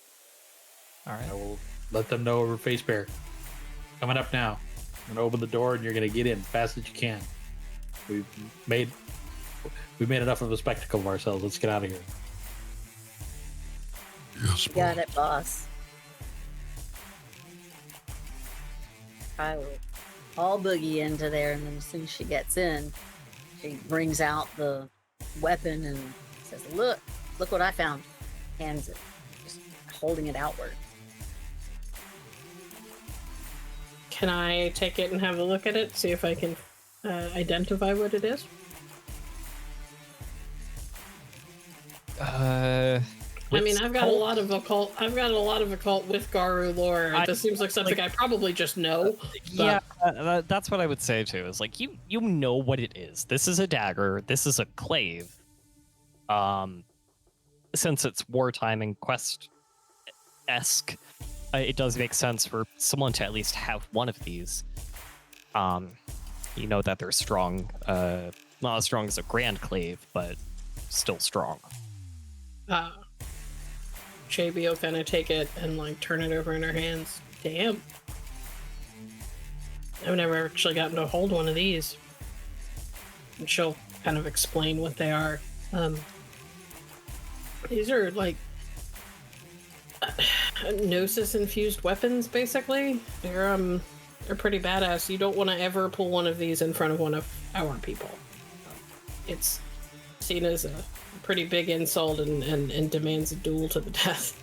All right. I will let them know over Face Bear. Coming up now. I'm gonna open the door and you're gonna get in fast as you can. We've made enough of a spectacle of ourselves. Let's get out of here. Yes, Got boss. it, boss. I will haul Boogie into there, and then as soon as she gets in, she brings out the weapon and says, look what I found. Hands it, just holding it outward. Can I take it and have a look at it, see if I can identify what it is? I mean, I've got a lot of occult. I've got a lot of occult with Garu lore. This seems like something I probably just know. Yeah, that's what I would say too. Is like you know what it is. This is a dagger. This is a clave. Since it's wartime and quest-esque, it does make sense for someone to at least have one of these. You know that they're strong. Not as strong as a grand clave, but still strong. JB will kind of take it and like turn it over in her hands. Damn. I've never actually gotten to hold one of these. And she'll kind of explain what they are. These are like Gnosis infused weapons, basically. They're pretty badass. You don't want to ever pull one of these in front of one of our people. It's seen as a pretty big insult and demands a duel to the death.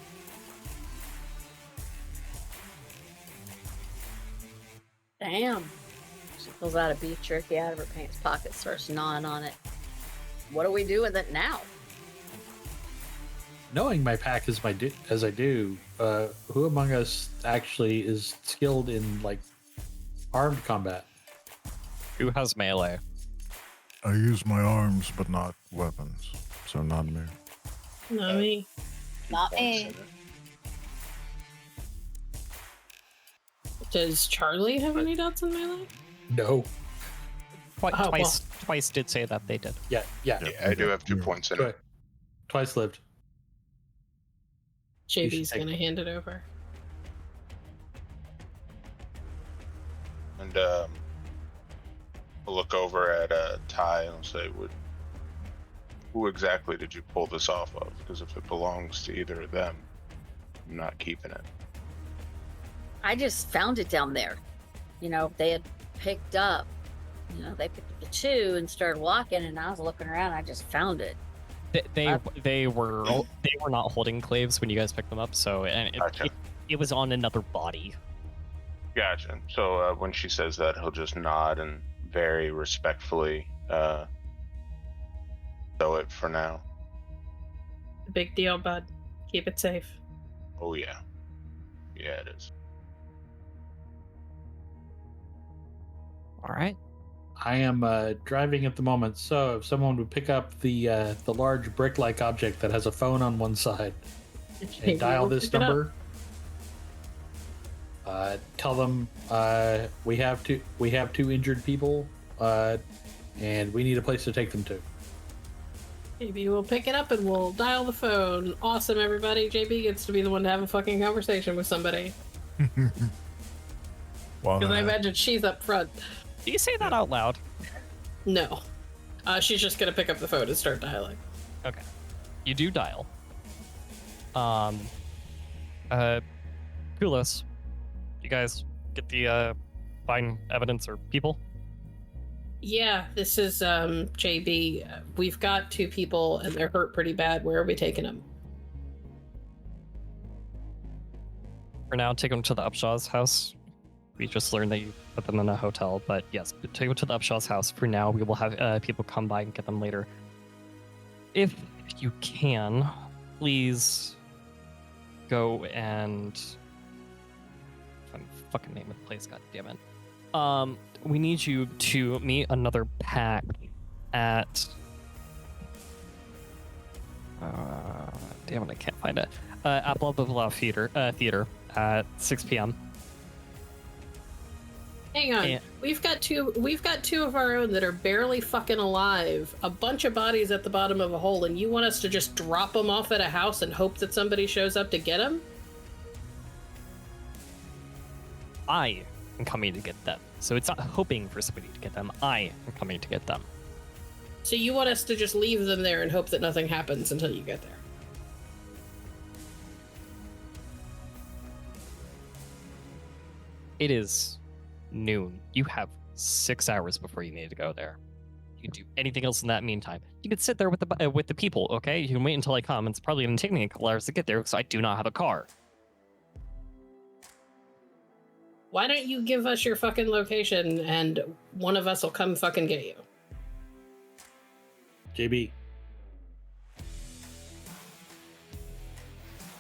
Damn. She pulls out a beef jerky out of her pants pocket, starts gnawing on it. What do we do with it now? Knowing my pack as I do, who among us actually is skilled in like armed combat? Who has melee? I use my arms, but not weapons. So not me. Not me. Not me. Does Charlie have any dots in melee? No. Twice did say that they did. Yeah. Yeah, I do have 2 points in it. Twice lived. JB's gonna hand it over. And we'll look over at Ty and say, who exactly did you pull this off of? Because if it belongs to either of them, I'm not keeping it. I just found it down there. They had picked up, they picked up the two and started walking, and I was looking around. I just found it. They were not holding claves when you guys picked them up, so Gotcha. it was on another body. Gotcha. So when she says that, he'll just nod and very respectfully stow it for now. Big deal, bud. Keep it safe. Oh yeah. Yeah, it is. All right. I am driving at the moment, so if someone would pick up the large brick-like object that has a phone on one side and dial this number, tell them we have two injured people, and we need a place to take them to. JB will pick it up and we'll dial the phone. Awesome, everybody. JB gets to be the one to have a fucking conversation with somebody. Because I imagine she's up front. Do you say that out loud? No. She's just going to pick up the phone and start dialing. Okay. You do dial. Kulos, you guys get the find evidence or people? Yeah, this is JB. We've got 2 people and they're hurt pretty bad. Where are we taking them? For now, take them to the Upshaw's house. We just learned that you put them in a hotel, but yes, take them to the Upshaw's house. For now, we will have people come by and get them later. If you can, please go and... fucking name of the place, god damn it. We need you to meet another pack at... damn it, I can't find it. At Blah Blah Blah Theater at 6 p.m. Hang on. We've got two of our own that are barely fucking alive. A bunch of bodies at the bottom of a hole, and you want us to just drop them off at a house and hope that somebody shows up to get them? I am coming to get them. So it's not hoping for somebody to get them. I am coming to get them. So you want us to just leave them there and hope that nothing happens until you get there? It is noon. You have 6 hours before you need to go there. You can do anything else in that meantime. You can sit there with the people, okay? You can wait until I come. It's probably going to take me a couple hours to get there because I do not have a car. Why don't you give us your fucking location and one of us will come fucking get you? JB.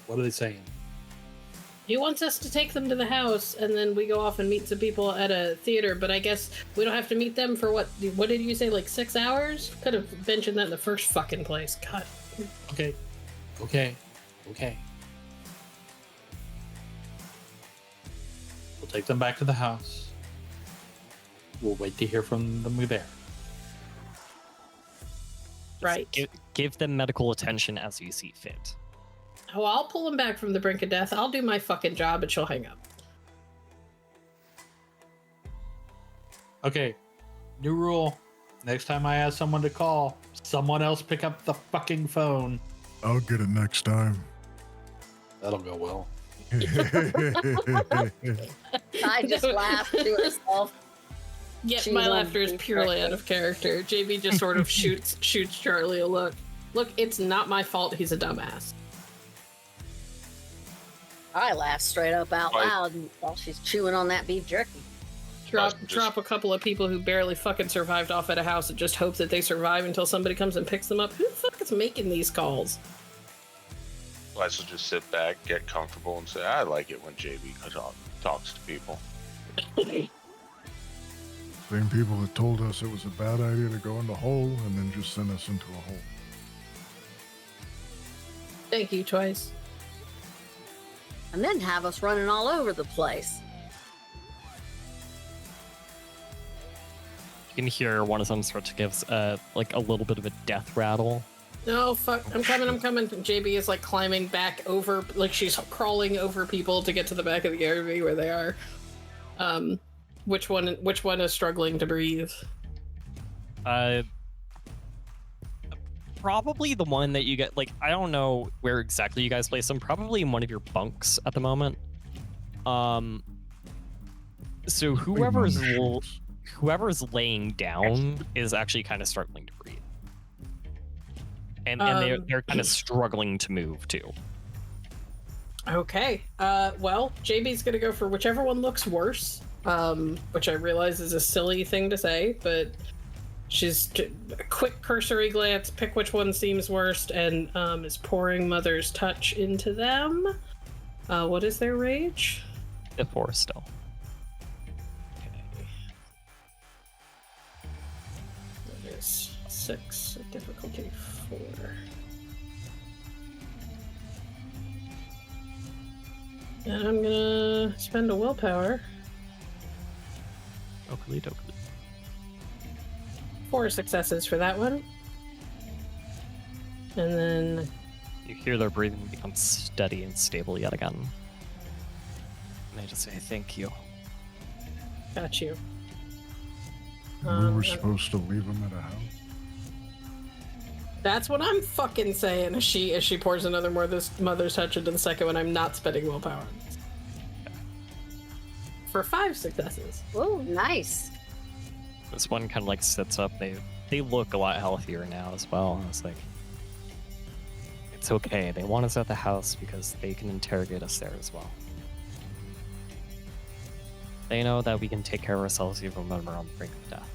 What are they saying? He wants us to take them to the house and then we go off and meet some people at a theater, but I guess we don't have to meet them for what did you say, like 6 hours? Could have mentioned that in the first fucking place. God. Okay. We'll take them back to the house. We'll wait to hear from them there. Right. Give them medical attention as you see fit. Oh, I'll pull him back from the brink of death. I'll do my fucking job and she'll hang up. Okay. New rule. Next time I ask someone to call, someone else pick up the fucking phone. I'll get it next time. That'll go well. I just laughed to herself. Yeah, She my won't laughter is be purely corrected. out of character. JB just sort of shoots Charlie a look. Look, it's not my fault he's a dumbass. I laughed straight up out Right. loud while she's chewing on that beef jerky. Drop a couple of people who barely fucking survived off at a house and just hope that they survive until somebody comes and picks them up. Who the fuck is making these calls? I should just sit back, get comfortable, and say, I like it when JB talks to people. Same people that told us it was a bad idea to go in the hole and then just send us into a hole. Thank you, Twice. And then have us running all over the place. You can hear one of them start to give like a little bit of a death rattle. No, fuck. I'm coming. JB is like climbing back over, like she's crawling over people to get to the back of the RV where they are. Which one is struggling to breathe? Probably the one that you get, like, I don't know where exactly you guys place them. Probably in one of your bunks at the moment. So whoever's laying down is actually kind of struggling to breathe. And they're kind of struggling to move too. Okay. Well, JB's gonna go for whichever one looks worse. Which I realize is a silly thing to say, but she's a quick cursory glance, pick which one seems worst, and is pouring Mother's Touch into them. What is their rage? 4 still. is 6, difficulty 4. And I'm gonna spend a willpower. Oakley dokley. 4 successes for that one. And then You hear their breathing become steady and stable yet again. And they just say, thank you. got you. We were supposed to leave him at a house. That's what I'm fucking saying. As she pours another mother's touch into the second one, I'm not spending willpower. For 5 successes. Ooh, nice. This one kind of like sits up. They look a lot healthier now as well. It's like, it's okay. They want us at the house because they can interrogate us there as well. They know that we can take care of ourselves even when we're on the brink of death.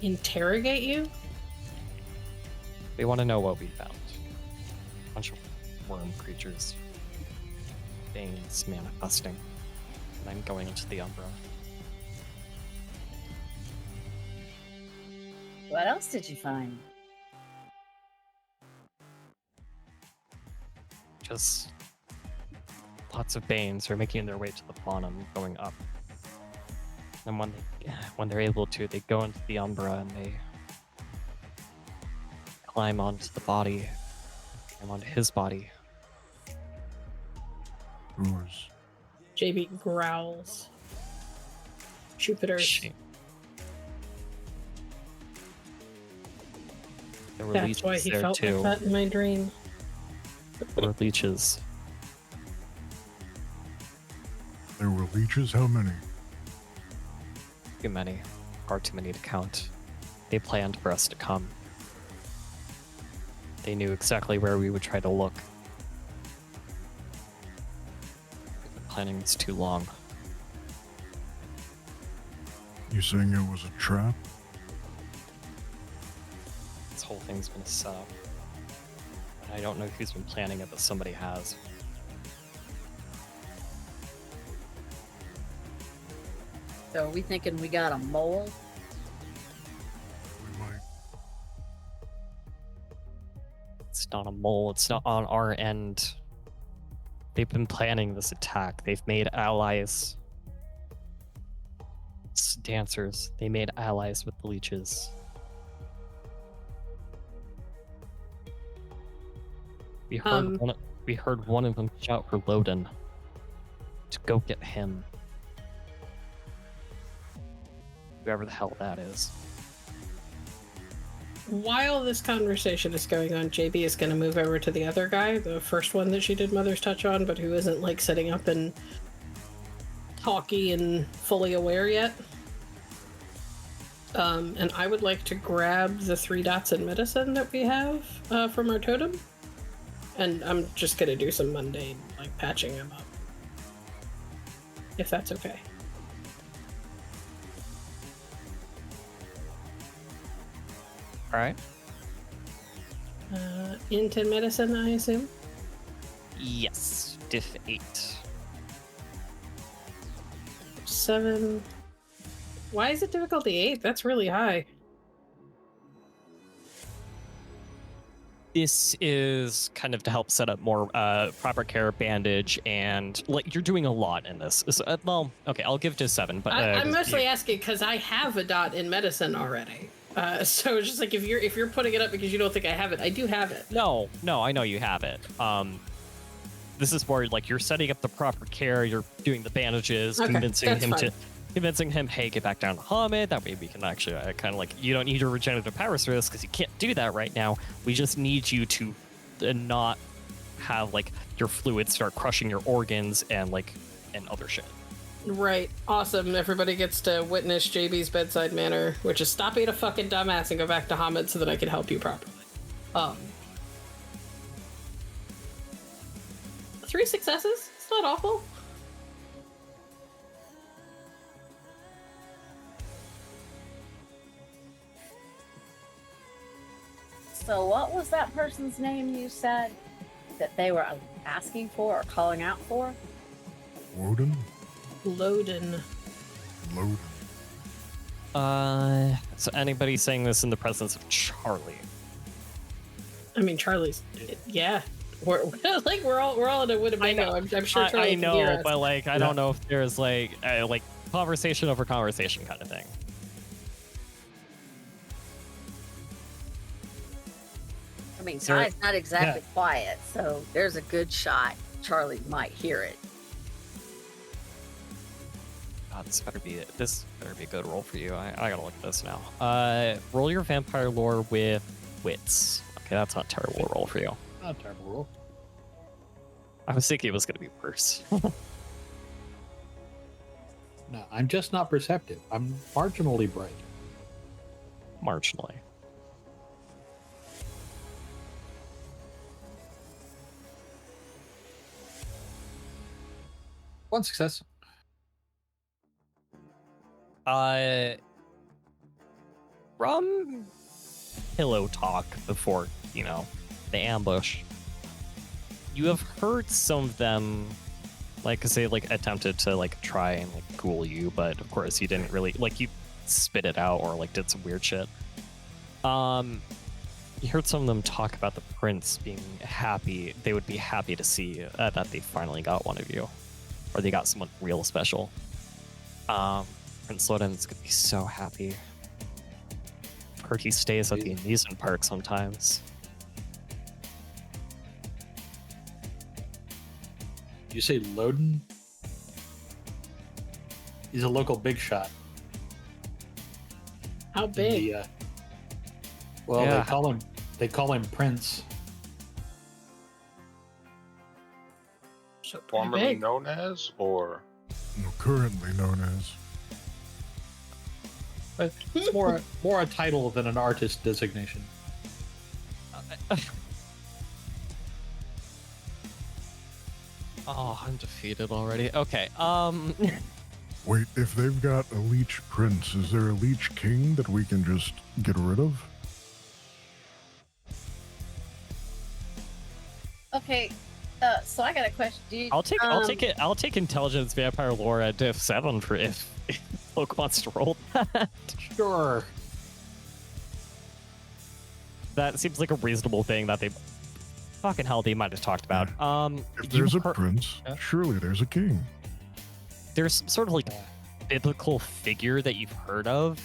Interrogate you? They want to know what we found. A bunch of worm creatures. Things manifesting. And I'm going into the Umbra. What else did you find? Just lots of Banes are making their way to the bottom, going up. And when they're able to, they go into the Umbra and they climb onto the body, climb onto his body. Who's? JB growls. Jupiter. Shame. There were That's why leeches he there felt too. like that in my dream. There were leeches. There were leeches? How many? Too many. Far too many to count. They planned for us to come. They knew exactly where we would try to look. We've been planning this too long. You saying it was a trap? This whole thing's been set up. And I don't know who's been planning it, but somebody has. So are we thinking we got a mole? We might. It's not a mole. It's not on our end. They've been planning this attack. They've made allies. Dancers. They made allies with the leeches. We heard one of them shout for Loden to go get him. Whoever the hell that is. While this conversation is going on, JB is going to move over to the other guy, the first one that she did Mother's Touch on, but who isn't like sitting up and talky and fully aware yet. And I would like to grab the 3 dots in medicine that we have from our totem. And I'm just going to do some mundane, like patching him up. If that's okay. Alright. Into medicine, I assume? Yes. Diff 8. 7. Why is it difficulty 8? That's really high. This is kind of to help set up more proper care, bandage, and like you're doing a lot in this. Well, okay, I'll give it to 7. But I'm mostly asking because I have a dot in medicine already. So it's just like if you're putting it up because you don't think I have it, I do have it. No, I know you have it. This is more like you're setting up the proper care. You're doing the bandages, Okay, convincing him, hey, get back down to Hamid. That way we can actually kind of like, you don't need your regenerative powers for this because you can't do that right now. We just need you to not have like your fluids start crushing your organs and other shit. Right. Awesome. Everybody gets to witness JB's bedside manner, which is stop being a fucking dumbass and go back to Hamid so that I can help you properly. 3 successes? It's not awful. So what was that person's name you said that they were asking for or calling out for? Woden? Loden. Loden. So anybody saying this in the presence of Charlie? I mean, Charlie's. Yeah, we're like we're all in a Winnebago. I'm sure Charlie I can hear know, us. but like I don't know if there's like conversation over conversation kind of thing. I mean, Ty's not exactly quiet, so there's a good shot Charlie might hear it. God, this better be a good roll for you. I gotta look at this now. Roll your vampire lore with wits. Okay, that's not a terrible roll for you. Not a terrible roll. I was thinking it was gonna be worse. No, I'm just not perceptive. I'm marginally bright. Marginally. One success. From pillow talk before, the ambush, you have heard some of them, like, cause they attempted to try and ghoul you, but of course you didn't really, you spit it out or did some weird shit. You heard some of them talk about the prince being happy. They would be happy to see that they finally got one of you, or they got someone real special. Prince Loden's gonna be so happy. Heard he stays at the amusement park sometimes. Did you say Loden? He's a local big shot. How big? Well, Yeah. they call him Prince. So pretty Formerly big. known as, or No, currently known as. But it's more a title than an artist designation. Oh, I'm defeated already. Okay. Wait, if they've got a leech prince, is there a leech king that we can just get rid of? Okay, so I got a question. Do you, I'll take intelligence vampire lore at Ep7 for if Luke wants to roll that. Sure. That seems like a reasonable thing that they fucking hell they might have talked about. If there's a heard- prince, surely there's a king. there's some sort of biblical figure that you've heard of.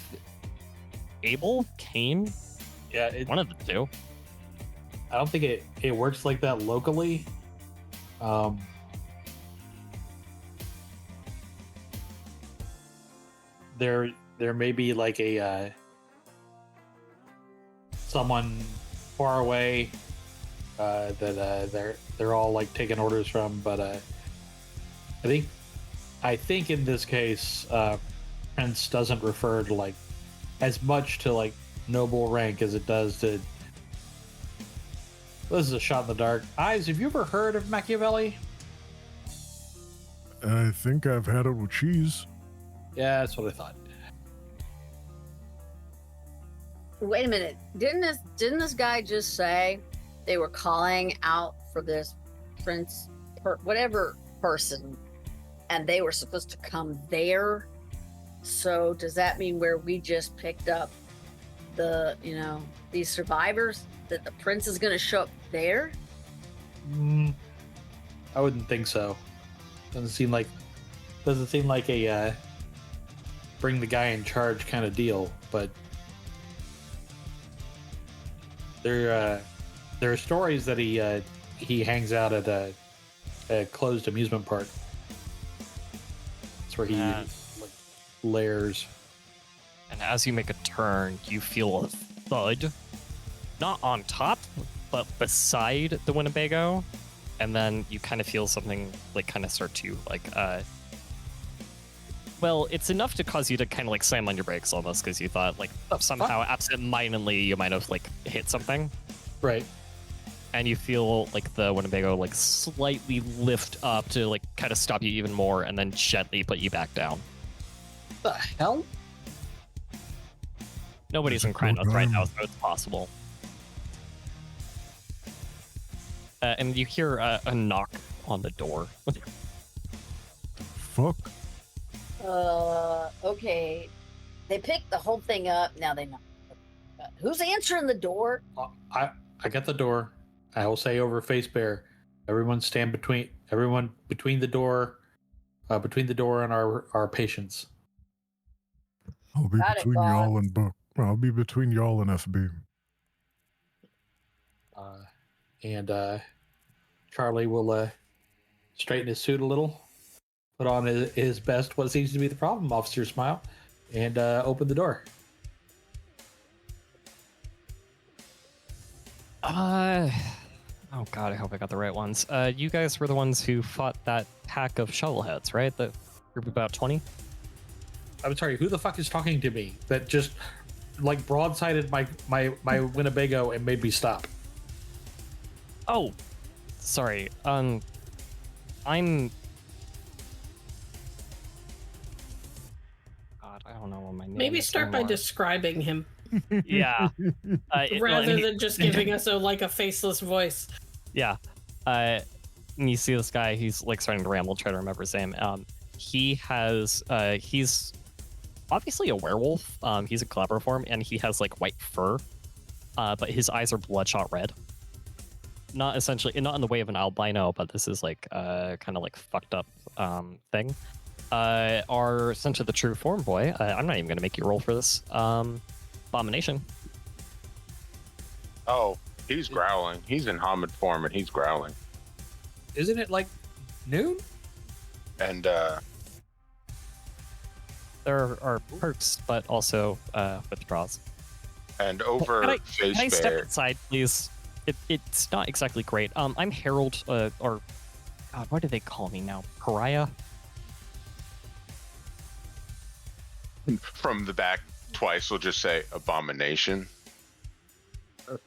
Abel? Cain? Yeah, One of the two. I don't think it works like that locally. There may be a someone far away that they're all taking orders from, but I think in this case Prince doesn't refer to as much to noble rank as it does to. This is a shot in the dark. Eyes, have you ever heard of Machiavelli? I think I've had it with cheese. Yeah, that's what I thought. wait a minute. Didn't this guy just say they were calling out for this prince, whatever person, and they were supposed to come there? So does that mean where we just picked up the, these survivors, that the prince is going to show up there? I wouldn't think so. Doesn't seem like a bring the guy in charge kind of deal. But there are stories that he hangs out at a closed amusement park. That's where he lairs. And as you make a turn, you feel a thud. Not on top, but beside the Winnebago. And then you kind of feel something kind of start to well, it's enough to cause you to kind of slam on your brakes almost, because you thought somehow absent-mindedly you might have hit something. Right. And you feel the Winnebago slightly lift up to kind of stop you even more, and then gently put you back down. The hell? Nobody's in Arinoth right now, so it's possible. And you hear a knock on the door. Fuck. Okay. They picked the whole thing up. Now they know. Who's answering the door? I got the door. I will say over Face Bear. Everyone between the door, and our patients. I'll be Got it, between y'all boss. and Book. I'll be between y'all and FB. And Charlie will straighten his suit a little, put on his best, what seems to be the problem officer smile, and open the door. Oh god, I hope I got the right ones. You guys were the ones who fought that pack of shovelheads, right? The group of about 20? I'm sorry, who the fuck is talking to me that just like broadsided my Winnebago and made me stop? Oh, sorry. I'm. God, I don't know what my name Maybe is start by anymore. describing him Yeah. rather than just giving us a faceless voice. Yeah. And you see this guy, he's like starting to ramble, try to remember his name. He has, he's obviously a werewolf. He's a chloroform, and he has like white fur, but his eyes are bloodshot red. Not in the way of an albino, but this is like kind of like fucked up thing. Are essentially the true form boy. I'm not even gonna make you roll for this. Abomination. Oh, he's growling. He's in Hamid form and he's growling. Isn't it like noon? And There are perks, but also withdrawals. over Can I Face step Bear. inside, please? It's not exactly great. I'm Harold, or God, what do they call me now? Pariah? From the back, Twice will just say abomination. And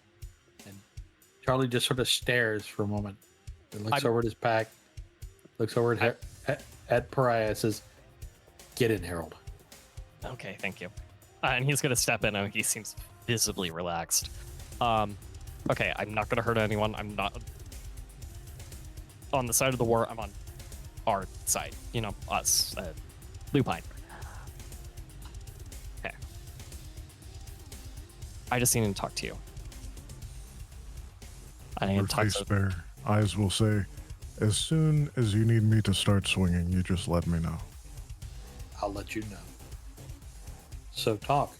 Charlie just sort of stares for a moment. And looks I'm- over at his pack, looks over at Pariah, and says, "Get in, Harold." Okay, thank you. And he's gonna step in, and he seems visibly relaxed. Okay, I'm not gonna hurt anyone. I'm not on the side of the war. I'm on our side. You know, us, Lupine. Okay. I just need to talk to you. I need Your to talk Face to. Bear. Eyes will say, as soon as you need me to start swinging, you just let me know. I'll let you know. So talk.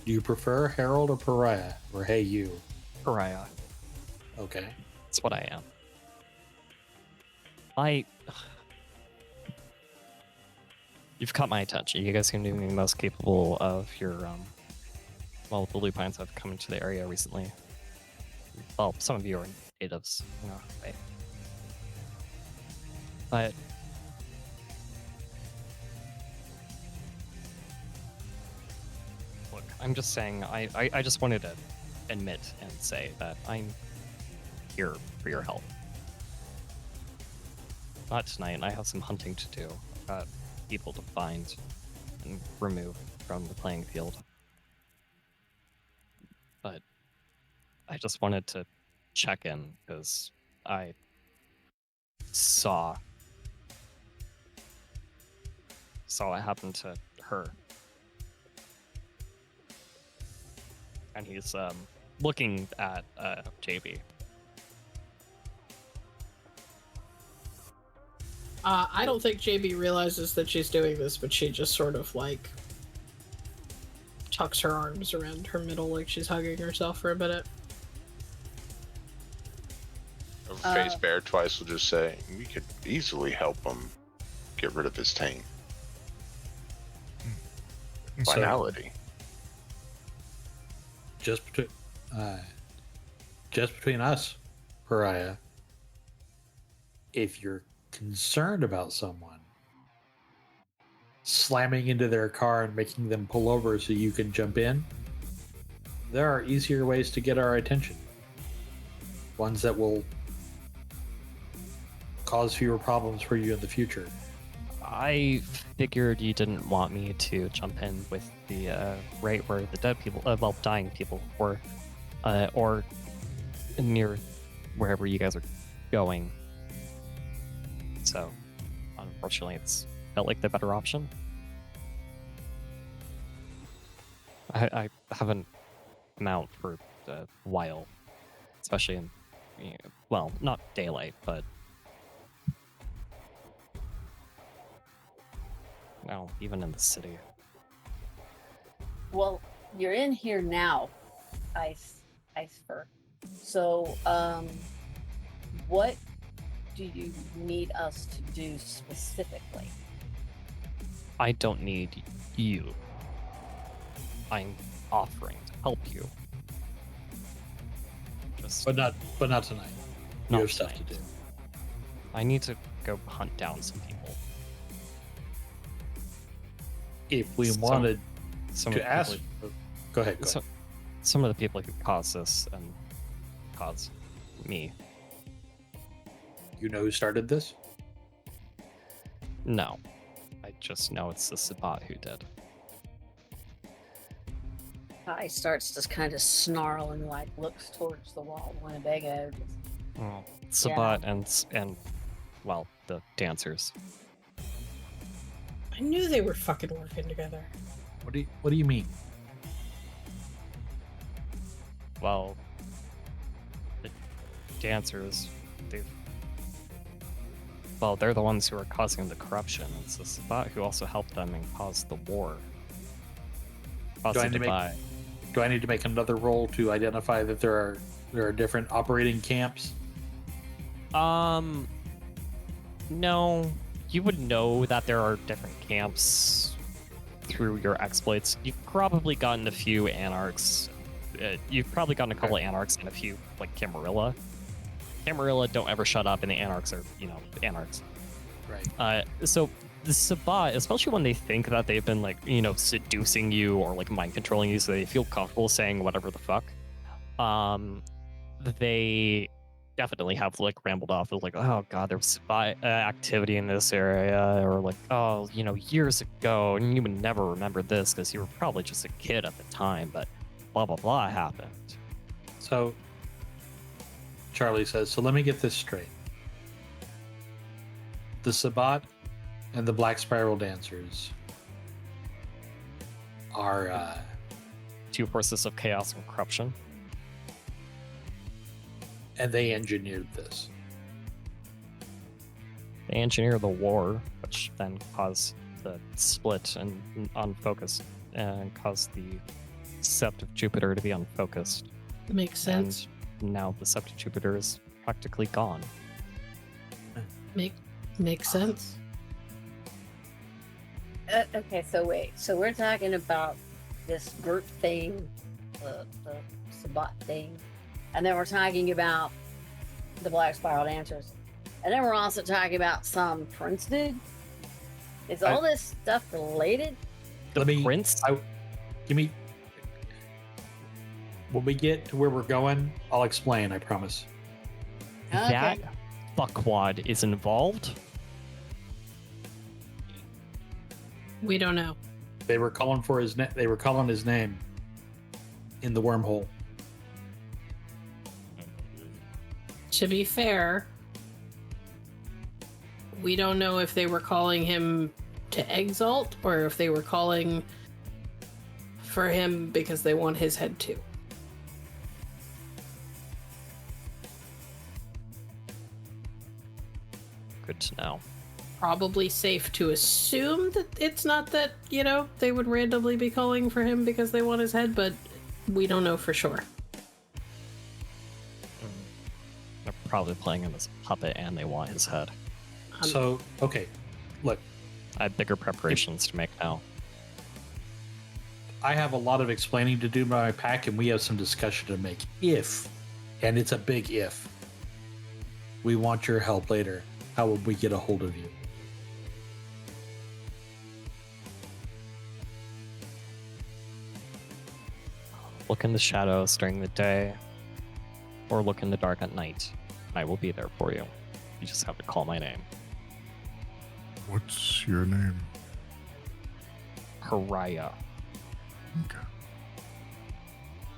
Do you prefer Harold or Pariah? Or hey you? Pariah. Okay. That's what I am. You've caught my attention. You guys seem to be the most capable of your, well, the lupines have come into the area recently. Well, some of you are natives, you know, right? But look, I'm just saying, I just wanted to admit and say that I'm here for your help. Not tonight. I have some hunting to do. I've got people to find and remove from the playing field. But I just wanted to check in because I saw what happened to her. And he's looking at JB. I don't think JB realizes that she's doing this, but she just sort of like tucks her arms around her middle like she's hugging herself for a minute. Face Bear, Twice will just say, we could easily help him get rid of his taint. Finality. Just between us, Pariah, if you're concerned about someone slamming into their car and making them pull over so you can jump in, there are easier ways to get our attention. Ones that will cause fewer problems for you in the future. I figured you didn't want me to jump in with the right where the dead people, well, dying people were, or near wherever you guys are going. So, unfortunately, it's felt like the better option. I haven't come out for a while, especially in, well, not daylight, but well, even in the city. Well, you're in here now, Ice Fur. So, what do you need us to do specifically? I don't need you. I'm offering to help you. Just But not tonight. You Not have stuff to tonight. do. I need to go hunt down some people. If we Some- wanted Some to of the ask, people, go ahead. Go so, ahead. some of the people who caused this and caused me. You know who started this? No, I just know it's the Sabat who did. Ice starts to kind of snarl and like looks towards the wall. Winnebago. Well, Sabat and well, the dancers. I knew they were fucking working together. What do you mean? Well, the dancers, they're the ones who are causing the corruption. It's the Sabat who also helped them and caused the war. Caused Do I the need to make- divide. Do I need to make another roll to identify that there are different operating camps? No. You would know that there are different camps through your exploits. You've probably gotten a few anarchs. You've probably gotten a couple of anarchs and a few, like, Camarilla. Camarilla don't ever shut up, and the anarchs are, anarchs. Right. So the Sabat, especially when they think that they've been, like, seducing you or, like, mind controlling you so they feel comfortable saying whatever the fuck, they definitely have, like, rambled off of, like, oh god, there was Sabat activity in this area, or like, oh, years ago, and you would never remember this because you were probably just a kid at the time, but blah blah blah happened. So Charlie says, so let me get this straight. The Sabat and the Black Spiral Dancers are Two forces of chaos and corruption. and they engineered this. They engineer the war, which then caused the split and unfocused, and caused the Sept of Jupiter to be unfocused. That makes sense. And now the Sept of Jupiter is practically gone. Makes sense. Okay, so wait. So we're talking about this group thing, the Sabat thing, and then we're talking about the Black Spiral Dancers, and then we're also talking about some prince dude. Is all this stuff related? The prince? Give me. When we get to where we're going, I'll explain. I promise. That fuckwad is involved? We don't know. They were calling for his They were calling his name in the wormhole. To be fair, we don't know if they were calling him to exalt or if they were calling for him because they want his head too. Good to know. Probably safe to assume that it's not that, they would randomly be calling for him because they want his head, but we don't know for sure. They're probably playing him as a puppet and they want his head. So, okay, look, I have bigger preparations to make now. I have a lot of explaining to do by my pack, and we have some discussion to make. If, and it's a big if, we want your help later, how would we get a hold of you? Look in the shadows during the day, or look in the dark at night. I will be there for you. You just have to call my name. What's your name? Pariah. Okay.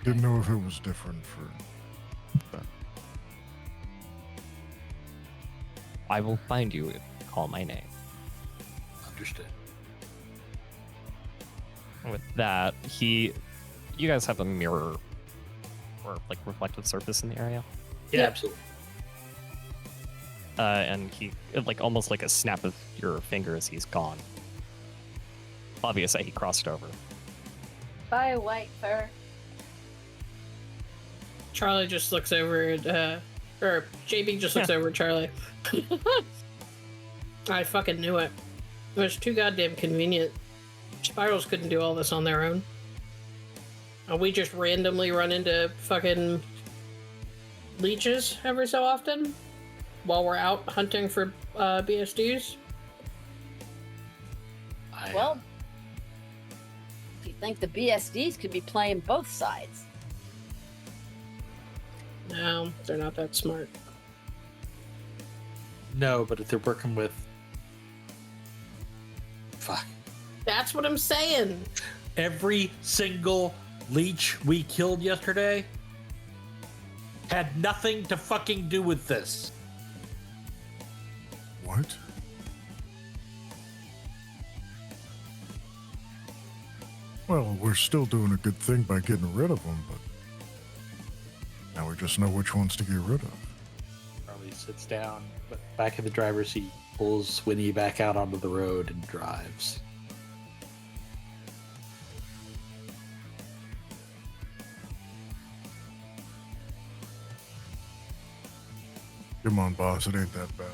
Didn't know if it was different for that. I will find you if you call my name. Understood. With that, he you guys have a mirror or like reflective surface in the area. Yeah, Yep. absolutely. And he, like, almost like a snap of your fingers, he's gone. Obvious that he crossed over. Bye, white fur. Charlie just looks over at, or JB just looks over at Charlie. I fucking knew it. It was too goddamn convenient. Spirals couldn't do all this on their own. And we just randomly run into fucking leeches every so often while we're out hunting for BSDs. Well, if you think the BSDs could be playing both sides. No, they're not that smart. No, but if they're working with... Fuck. That's what I'm saying. Every single leech we killed yesterday had nothing to fucking do with this. What? Well, we're still doing a good thing by getting rid of them, but now we just know which ones to get rid of. Charlie sits down, but back in the driver's seat, pulls Winnie back out onto the road and drives. Come on, boss, it ain't that bad.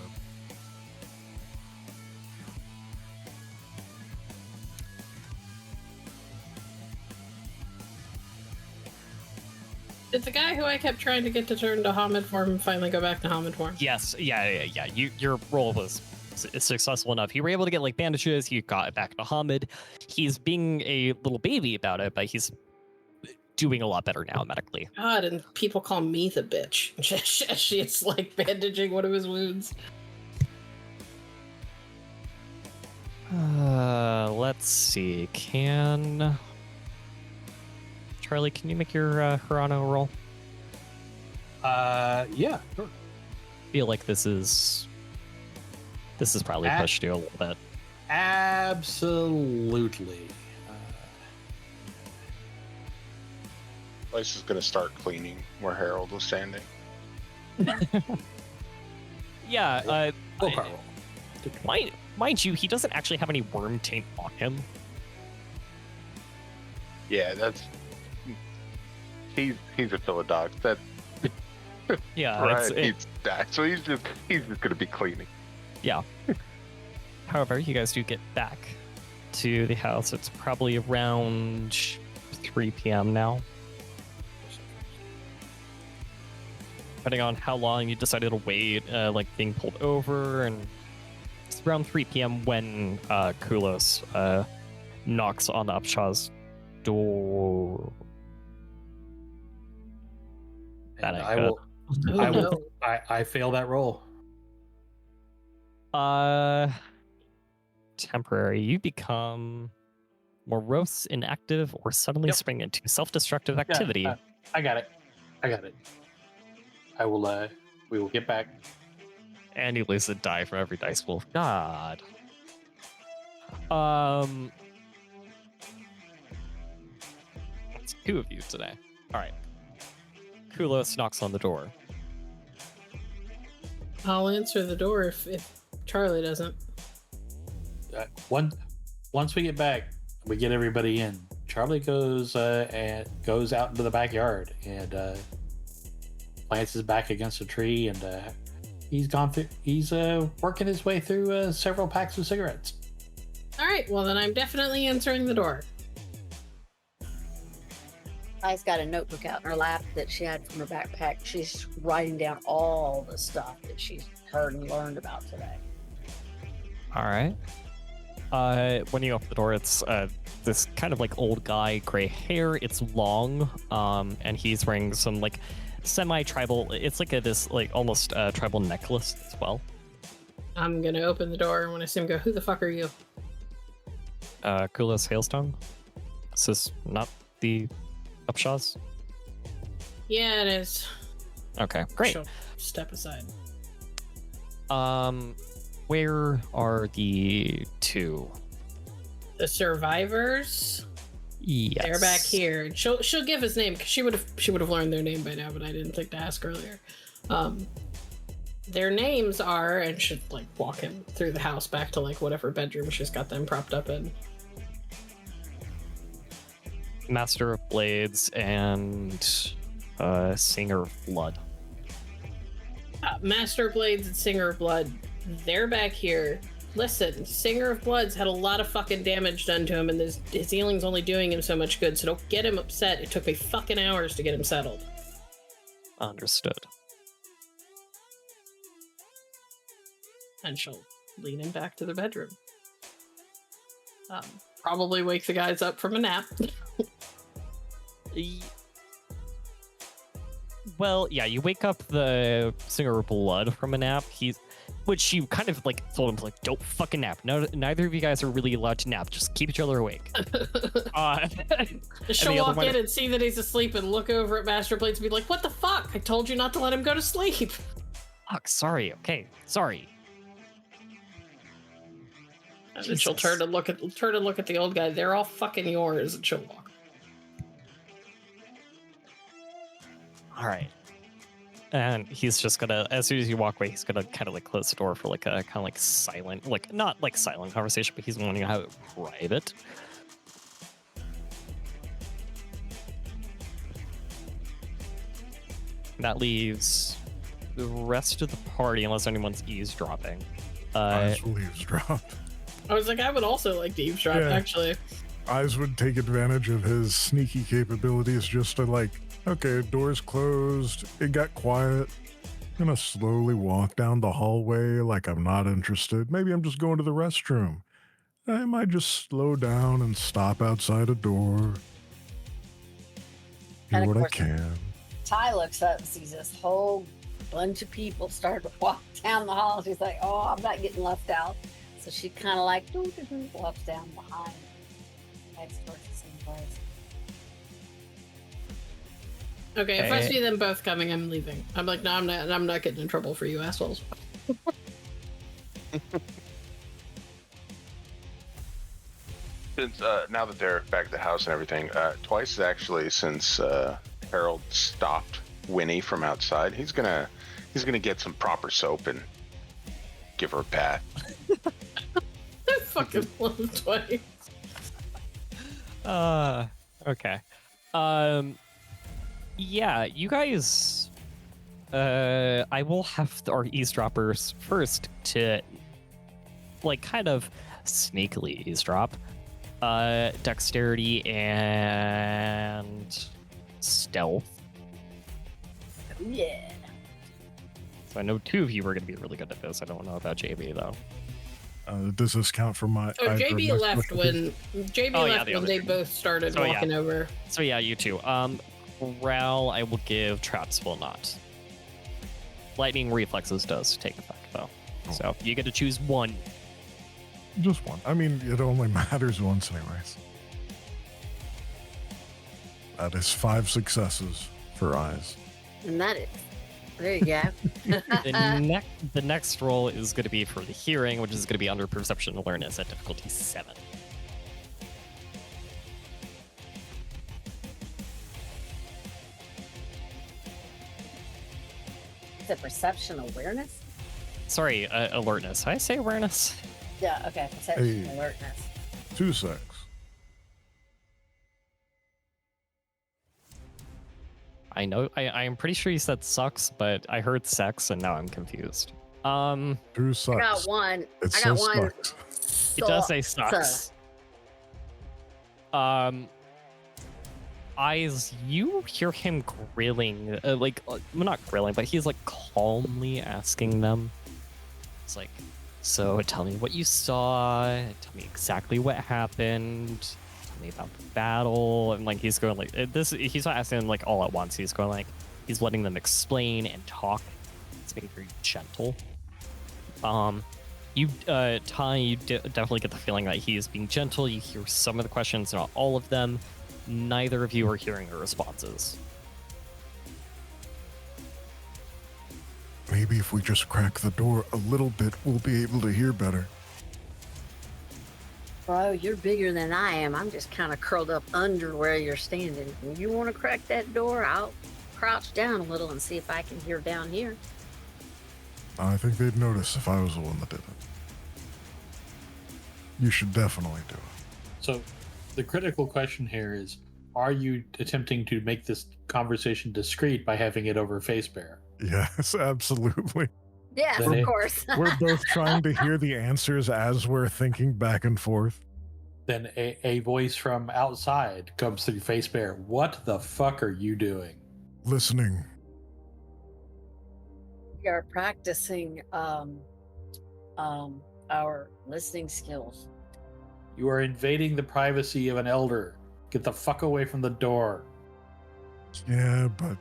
Did the guy who I kept trying to get to turn to Hamid form finally go back to Hamid form? Yes, yeah. Your roll was successful enough. You were able to get like bandages. You got it back to Hamid. He's being a little baby about it, but he's doing a lot better now medically. God, and people call me the bitch. She's like bandaging one of his wounds. Let's see. Charlie, can you make your Hirano roll? Yeah, sure. Feel like this is probably pushed you a little bit. Absolutely. Place is going to start cleaning where Harold was standing. Yeah, Willpower roll. mind you, he doesn't actually have any worm taint on him. Yeah, that's... He's a Philodog. That Yeah, Brian needs that, so he's just gonna be cleaning. Yeah. However, you guys do get back to the house. It's probably around 3 p.m. now. Depending on how long you decided to wait, like being pulled over, and it's around 3 p.m. when Kulos knocks on the Upshaw's door. That ain't good. I fail that roll. Temporary. You become morose, inactive, or suddenly spring into self-destructive activity. I got it. I will. We will get back. And you lose a die for every dice roll. God. It's 2 of you today. All right. Kulos knocks on the door. I'll answer the door if Charlie doesn't. Once we get back, we get everybody in. Charlie goes and goes out into the backyard and plants his back against a tree, and he's working his way through several packs of cigarettes. All right, well then I'm definitely answering the door. I's got a notebook out in her lap that she had from her backpack. She's writing down all the stuff that she's heard and learned about today. All right. When you open the door, it's this kind of like old guy, gray hair. It's long, and he's wearing some like semi-tribal. It's like this like almost tribal necklace as well. I'm gonna open the door, and when I see him go, who the fuck are you? Kulos Hailstone. This is not the Upshaws. Yeah, it is. Okay, great. She'll step aside. Where are the 2? The survivors? Yes. They're back here. She'll give his name because she would have learned their name by now, but I didn't think to ask earlier. Their names are, and should like walk him through the house back to like whatever bedroom she's got them propped up in. Master of Blades and Singer of Blood. Master of Blades and Singer of Blood, they're back here. Listen, Singer of Blood's had a lot of fucking damage done to him, and his healing's only doing him so much good, so don't get him upset. It took me fucking hours to get him settled. Understood. And she'll lead him back to the bedroom. Probably wake the guys up from a nap. Well, yeah, you wake up the Singer of Blood from a nap. Which you kind of like told him, like, don't fucking nap. No, neither of you guys are really allowed to nap. Just keep each other awake. She'll walk in and see that he's asleep and look over at Master Blades and be like, what the fuck? I told you not to let him go to sleep. Fuck, sorry. Okay, sorry. And then she'll turn and look at the old guy. They're all fucking yours, and she'll walk. All right. And he's just gonna, as soon as you walk away, he's gonna kind of like close the door for like a kind of like silent, like not like silent conversation, but he's wanting to have it private. And that leaves the rest of the party, unless anyone's eavesdropping. Eyes will eavesdrop. I was like, I would also like to eavesdrop, actually. Eyes would take advantage of his sneaky capabilities just to like, okay, door's closed, it got quiet. I'm gonna slowly walk down the hallway like I'm not interested. Maybe I'm just going to the restroom. I might just slow down and stop outside a door. Do what I can. Ty looks up and sees this whole bunch of people start to walk down the hall. She's like, oh, I'm not getting left out. So she kind of like walks down behind. Heads towards the same place. Okay, if I see them both coming, I'm leaving. I'm like, no, I'm not getting in trouble for you assholes. Since now that they're back at the house and everything, twice actually since Harold stopped Winnie from outside, he's gonna get some proper soap and give her a bath. I fucking love Twice. Okay. Yeah, you guys, I will have our eavesdroppers first to, like, kind of sneakily eavesdrop. Dexterity and stealth. Yeah. So I know two of you are going to be really good at this. I don't know about JB, though. Does this count for my... Oh, JB left when they both started walking over. So yeah, you two. Ral, I will give traps will not. Lightning reflexes does take effect though. Oh. So you get to choose one. Just one. I mean, it only matters once anyways. That is 5 successes for eyes. And that is. There you go. The next roll is going to be for the hearing, which is going to be under perception awareness at difficulty 7. Is it perception awareness? Sorry, alertness. Did I say awareness? Yeah, okay. Perception alertness. 2 6. I know. I am pretty sure you said sucks, but I heard sex, and now I'm confused. 2 sucks. I got one. It I got one. sucks. It does say sucks. Eyes, you hear him grilling, well, not grilling, but he's like calmly asking them. It's like, so tell me what you saw. Tell me exactly what happened. Tell me about the battle. And like he's going like this. He's not asking them like all at once. He's going like he's letting them explain and talk. It's being very gentle. You, Ty, you definitely get the feeling that he is being gentle. You hear some of the questions, not all of them. Neither of you are hearing the responses. Maybe if we just crack the door a little bit, we'll be able to hear better. Bro, you're bigger than I am. I'm just kind of curled up under where you're standing. When you want to crack that door, I'll crouch down a little and see if I can hear down here. I think they'd notice if I was the one that did it. You should definitely do it. So, the critical question here is: are you attempting to make this conversation discreet by having it over Facebear? Yes, absolutely. Yes, Then of course. We're both trying to hear the answers as we're thinking back and forth. Then a voice from outside comes through Facebear. What the fuck are you doing? Listening. We are practicing our listening skills. You are invading the privacy of an elder. Get the fuck away from the door. Yeah, but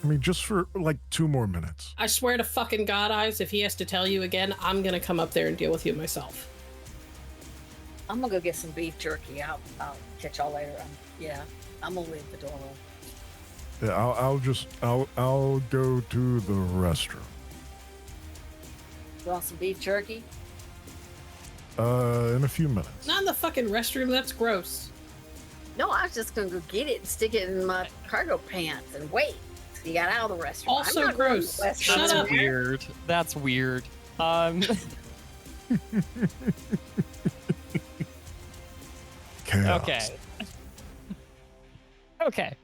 I mean, just for like 2 more minutes. I swear to fucking God Eyes, if he has to tell you again, I'm gonna come up there and deal with you myself. I'm gonna go get some beef jerky. I'll catch y'all later. I'm gonna leave the door open. Yeah, I'll go to the restroom. You want some beef jerky? In a few minutes. Not in the fucking restroom, that's gross. No, I was just gonna go get it and stick it in my cargo pants and wait. You got out of the restroom. Also I'm not going to gross. the restroom. Shut That's up. weird. That's weird. Chaos. Okay. Okay.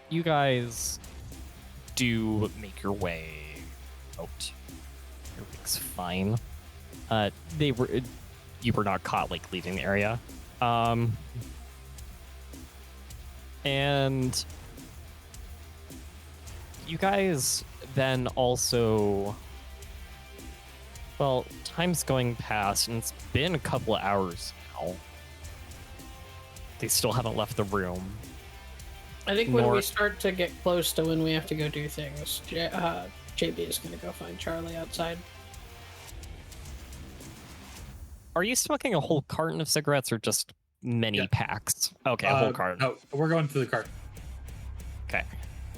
You guys do make your way out. Everything's fine. You were not caught like leaving the area. And you guys then also, well, time's going past and it's been a couple of hours now. They still haven't left the room. I think when Nor- we start to get close to when we have to go do things, JB is gonna go find Charlie outside. Are you smoking a whole carton of cigarettes or just many Yeah. packs? Okay, a whole carton. No, we're going to the cart. Okay.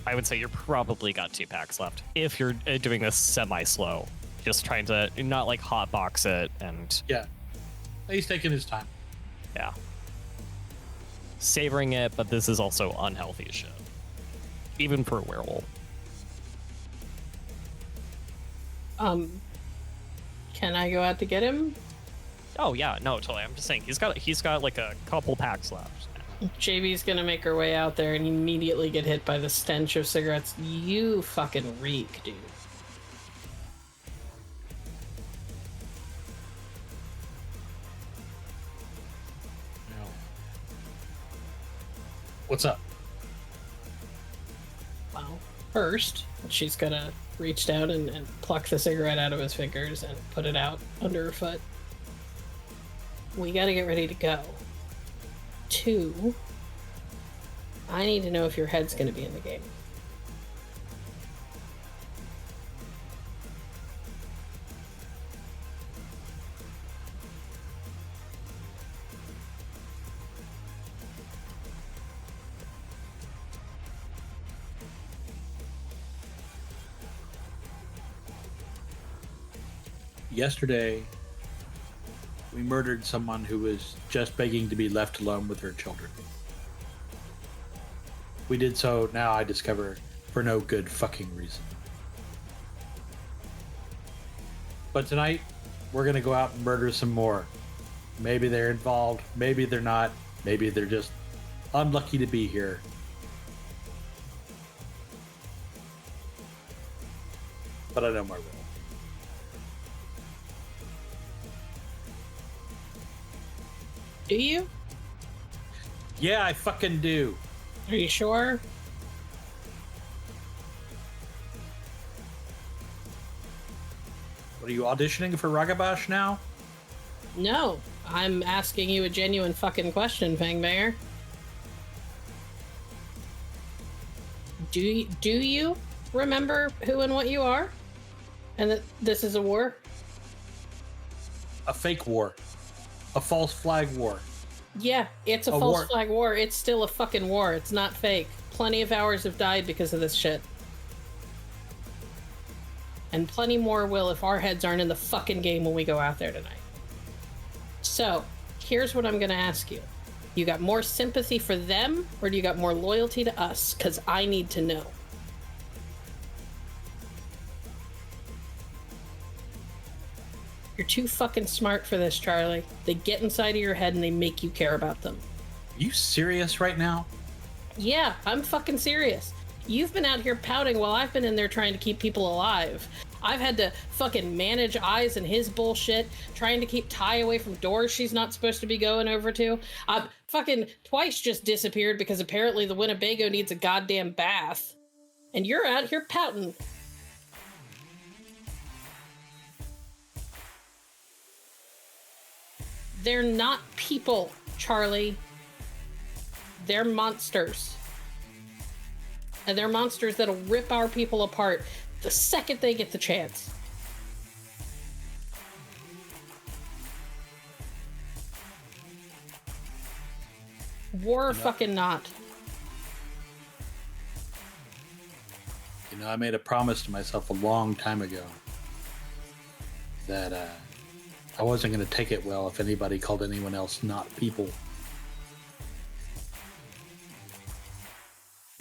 I would say you probably got 2 packs left. If you're doing this semi-slow, just trying to not like hotbox it and Yeah. He's taking his time. yeah. Savoring it, but this is also unhealthy as shit. Even for a werewolf. Can I go out to get him? Oh yeah, no, totally. I'm just saying he's got like a couple packs left. JB's gonna make her way out there and immediately get hit by the stench of cigarettes. You fucking reek, dude. What's up? Well, first, she's gonna reach down and pluck the cigarette out of his fingers and put it out under her foot. We gotta get ready to go. 2, I need to know if your head's gonna be in the game. Yesterday, we murdered someone who was just begging to be left alone with her children. We did so, now I discover, for no good fucking reason. But tonight, we're gonna go out and murder some more. Maybe they're involved, maybe they're not, maybe they're just unlucky to be here. But I know my role. Do you? Yeah, I fucking do. Are you sure? What are you auditioning for Ragabash now? No. I'm asking you a genuine fucking question, Fang-Banger. Do you remember who and what you are? And that this is a war? A fake war. A false flag war. Yeah, it's a A false war. flag war. It's still a fucking war. It's not fake. Plenty of ours have died because of this shit. And plenty more will if our heads aren't in the fucking game when we go out there tonight. So, here's what I'm going to ask you. You got more sympathy for them, or do you got more loyalty to us? Because I need to know. You're too fucking smart for this, Charlie. They get inside of your head and they make you care about them. Are you serious right now? Yeah, I'm fucking serious. You've been out here pouting while I've been in there trying to keep people alive. I've had to fucking manage Eyes and his bullshit, trying to keep Ty away from doors she's not supposed to be going over to. Fucking twice just disappeared because apparently the Winnebago needs a goddamn bath. And you're out here pouting. They're not people, Charlie. They're monsters. And they're monsters that'll rip our people apart the second they get the chance. War or fucking not. You know, I made a promise to myself a long time ago that I wasn't going to take it well if anybody called anyone else not people.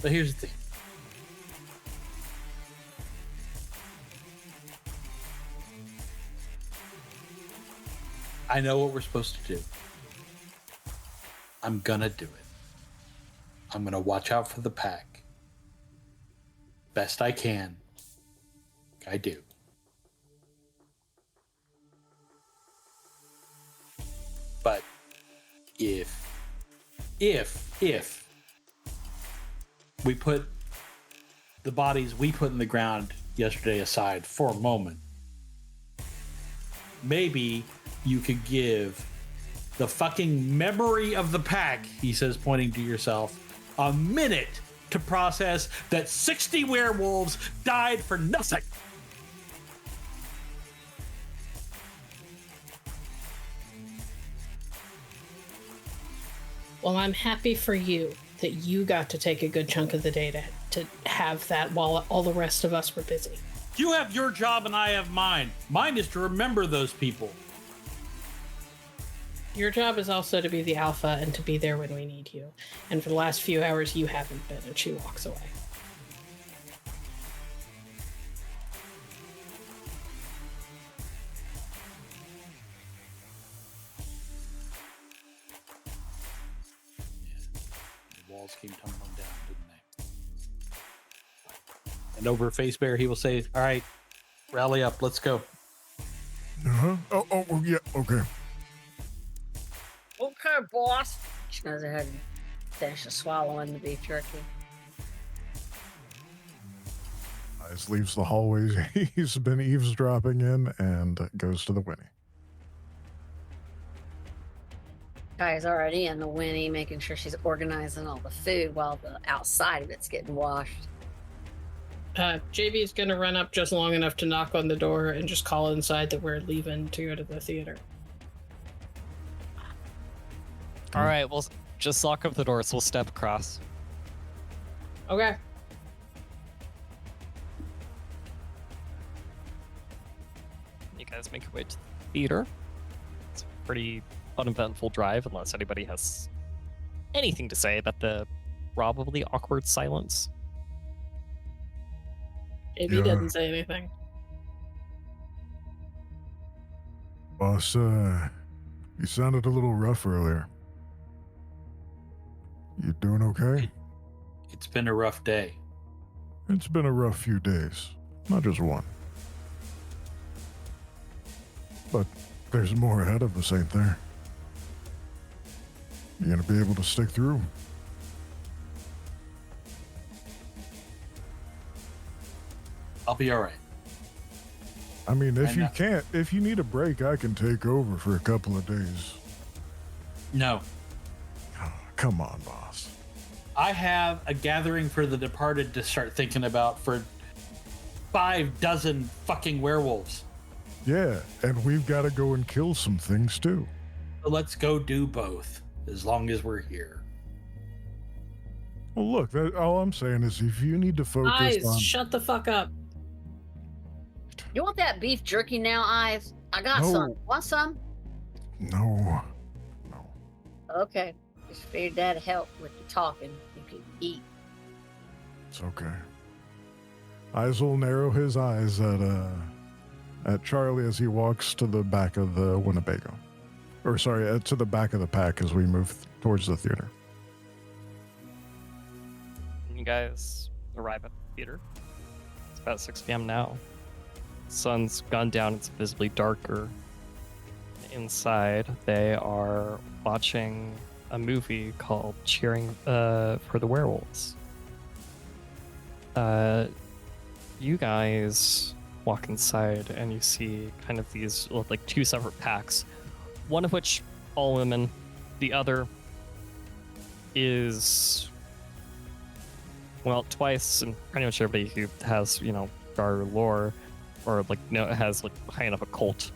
But here's the thing. I know what we're supposed to do. I'm gonna do it. I'm gonna watch out for the pack. Best I can. I do. But if we put the bodies we put in the ground yesterday aside for a moment, maybe you could give the fucking memory of the pack, he says, pointing to yourself, a minute to process that 60 werewolves died for nothing. Well, I'm happy for you that you got to take a good chunk of the day to have that while all the rest of us were busy. You have your job and I have mine. Mine is to remember those people. Your job is also to be the alpha and to be there when we need you. And for the last few hours, you haven't been, and she walks away. The walls came tumbling down, didn't they? And over Face Bear, he will say, all right, rally up, let's go. Uh-huh. Oh, yeah, okay. Okay, boss. She goes ahead and finishes swallowing the beef jerky. Eyes leaves the hallways he's been eavesdropping in and goes to the Winnie. Guy's already in the Winnie, making sure she's organizing all the food while the outside of it's getting washed. JB's gonna run up just long enough to knock on the door and just call inside that we're leaving to go to the theater. All right, we'll just lock up the doors. We'll step across. Okay. You guys make your way to the theater. It's a pretty uneventful drive, unless anybody has anything to say about the probably awkward silence. JB doesn't say anything. Boss, you sounded a little rough earlier. You doing okay? It's been a rough day. It's been a rough few days. Not just one. But there's more ahead of us, ain't there? You gonna be able to stick through? I'll be all right. I mean, if you need a break, I can take over for a couple of days. No. Oh, come on, boss. I have a gathering for the departed to start thinking about for 6 fucking werewolves. Yeah, and we've got to go and kill some things too. So let's go do both, as long as we're here. Well, look, all I'm saying is if you need to focus Eyes, on... shut the fuck up. You want that beef jerky now, Eyes? I got No. some. Want some? No. Okay. Just figured that'd help with the talking. You could eat. It's okay. Eyes will narrow his eyes at Charlie as he walks to the back of the Winnebago. Or sorry, to the back of the pack as we move towards the theater. You guys arrive at the theater. It's about 6 p.m. now. Sun's gone down, it's visibly darker. Inside, they are watching a movie called Cheering for the Werewolves. You guys walk inside and you see kind of these like 2 separate packs, one of which all women, the other is, well, Twice and pretty much everybody who has, Gar lore or has high enough a cult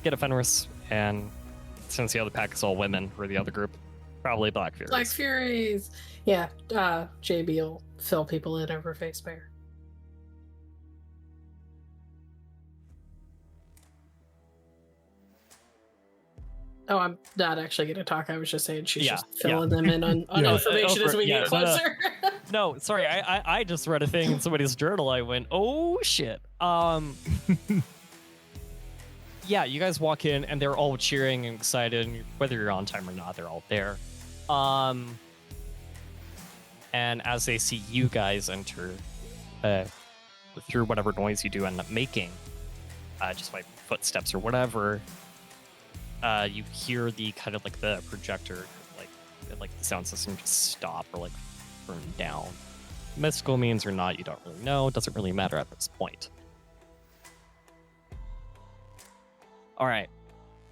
get a Fenris, and since the other pack is all women for the other group, probably Black Furies. Black Furies. Yeah, JB will fill people in over Facebear. Oh, I'm not actually going to talk. I was just saying she's just filling them in on information as we get closer. No, sorry. I just read a thing in somebody's journal. I went, oh, shit. Yeah, you guys walk in, and they're all cheering and excited. And whether you're on time or not, they're all there. And as they see you guys enter through whatever noise you do end up making, just by footsteps or whatever, you hear the kind of like the projector, like the sound system just stop or like burn down. Mystical means or not, you don't really know. It doesn't really matter at this point. All right,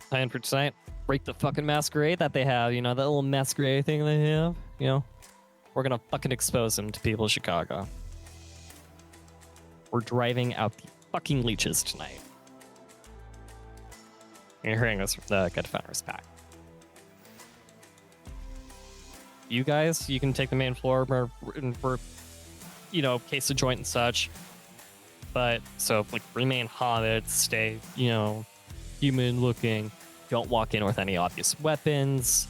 plan for tonight. Break the fucking masquerade that they have. That little masquerade thing they have. We're gonna fucking expose them to people of Chicago. We're driving out the fucking leeches tonight. You're hearing this from the Get Fenris pack. You guys, you can take the main floor for case of joint and such. But so remain hobbits, stay, human looking. Don't walk in with any obvious weapons.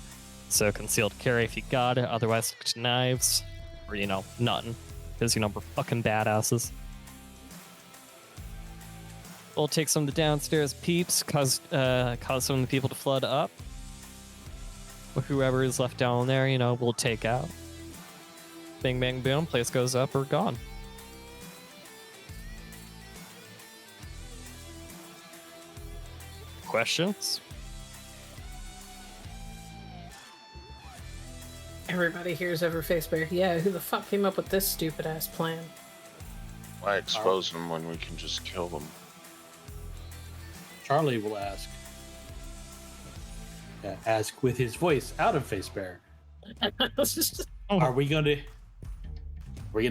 So concealed carry if you got it. Otherwise, look to knives or nothing, because we're fucking badasses. We'll take some of the downstairs peeps, cause some of the people to flood up. Whoever is left down there, we'll take out. Bing, bang, boom. Place goes up or gone. Questions? Everybody hears over Facebear. Yeah, who the fuck came up with this stupid ass plan? Why expose them when we can just kill them? Charlie will ask. Ask with his voice out of Facebear. Are we gonna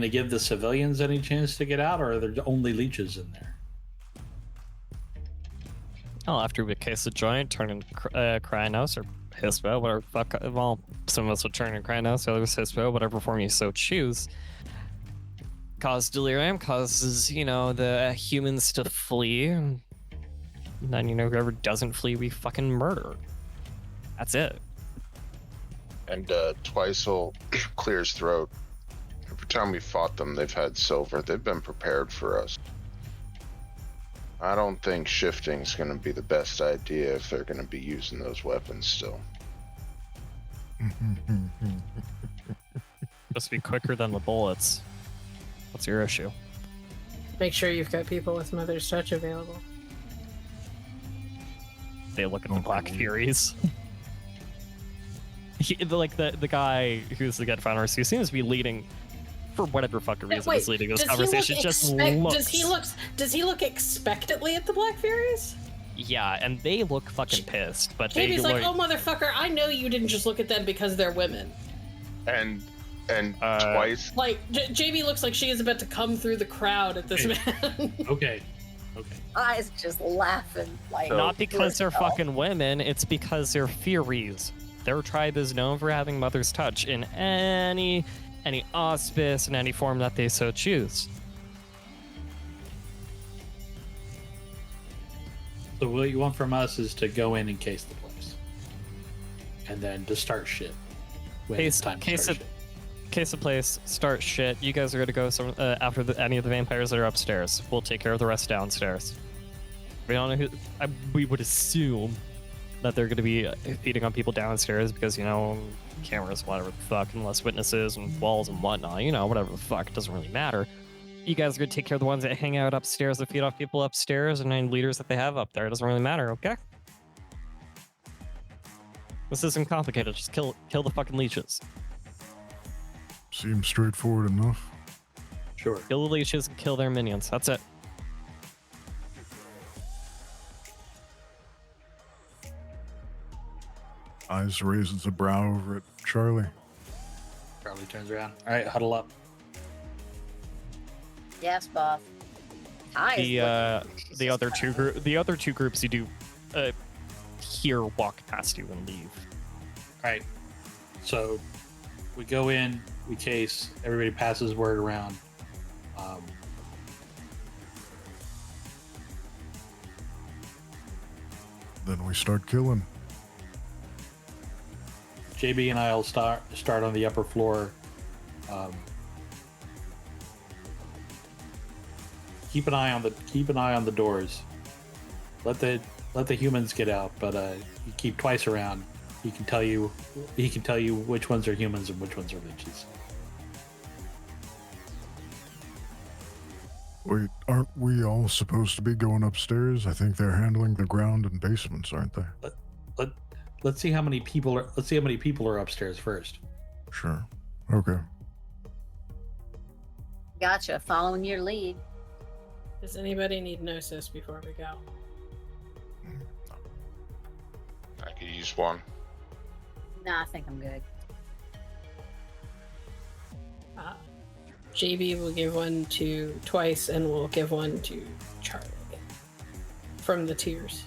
give the civilians any chance to get out, or are there only leeches in there? Oh, after we case the joint, turn into Krynos or Hispo, whatever fuck. Well, some of us would turn into Krynos, others Hispo, whatever form you so choose. Cause delirium, causes, the humans to flee. And then, whoever doesn't flee, we fucking murder. That's it. And Twice will clear his throat. Every time we fought them, they've had silver. They've been prepared for us. I don't think shifting's going to be the best idea if they're going to be using those weapons still. Just be quicker than the bullets. What's your issue? Make sure you've got people with Mother's Touch available. They look at the Black Furies. The guy who's the Get Fenris, who seems to be leading, for whatever fucking reason, is leading this conversation. Does he look expectantly at the Black Furies? Yeah, and they look fucking pissed. But JB's like, oh motherfucker, I know you didn't just look at them because they're women. And Twice. JB looks like she is about to come through the crowd at this man. Okay. Eyes just laughing not because they're fucking women, it's because they're Furies. Their tribe is known for having Mother's Touch in any auspice in any form that they so choose. So what you want from us is to go in and case the place. and then to start shit. When it's time to start shit. Case of place, start shit. You guys are going to go after any of the vampires that are upstairs. We'll take care of the rest downstairs. We don't know who. We would assume that they're going to be feeding on people downstairs because, cameras, whatever the fuck, unless witnesses and walls and whatnot, whatever the fuck, it doesn't really matter. You guys are going to take care of the ones that hang out upstairs that feed off people upstairs and any leaders that they have up there. It doesn't really matter, okay? This isn't complicated. Just kill the fucking leeches. Seems straightforward enough. Sure. Kill the leeches and kill their minions. That's it. Eyes raises a brow over at Charlie. Charlie turns around. All right, huddle up. Yes, boss. The other two groups you do here walk past you and leave. All right. So we go in, we case, everybody passes word around. Then we start killing. JB and I'll start on the upper floor. Keep an eye on the doors. Let the humans get out, but you keep twice around. He can tell you which ones are humans and which ones are leeches. Wait, aren't we all supposed to be going upstairs? I think they're handling the ground and basements, aren't they? Let's see how many people are upstairs first. Sure. Okay. Gotcha. Following your lead. Does anybody need Gnosis before we go? I could use one. Nah, I think I'm good. JB will give one to Twice, and we'll give one to Charlie from the tiers.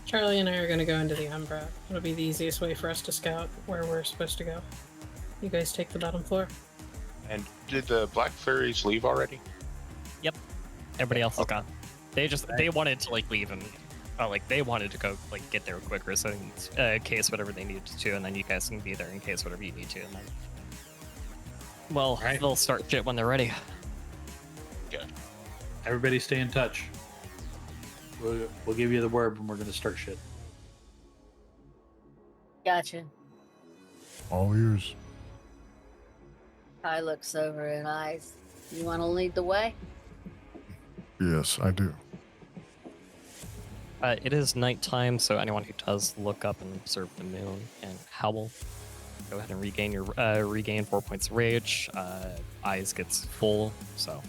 Charlie and I are going to go into the Umbra. It'll be the easiest way for us to scout where we're supposed to go. You guys take the bottom floor. And did the Black Fairies leave already? Yep. Everybody else is gone. They wanted to leave and they wanted to go get there quicker, so in case whatever they needed to, and then you guys can be there in case whatever you need to, and then they'll start shit when they're ready. Good. Everybody stay in touch. We'll give you the word when we're going to start shit. Gotcha. All ears. I looks over at Eyes. You want to lead the way? Yes, I do. It is nighttime, so anyone who does look up and observe the moon and howl, go ahead and regain 4 points of rage. Eyes gets full, so.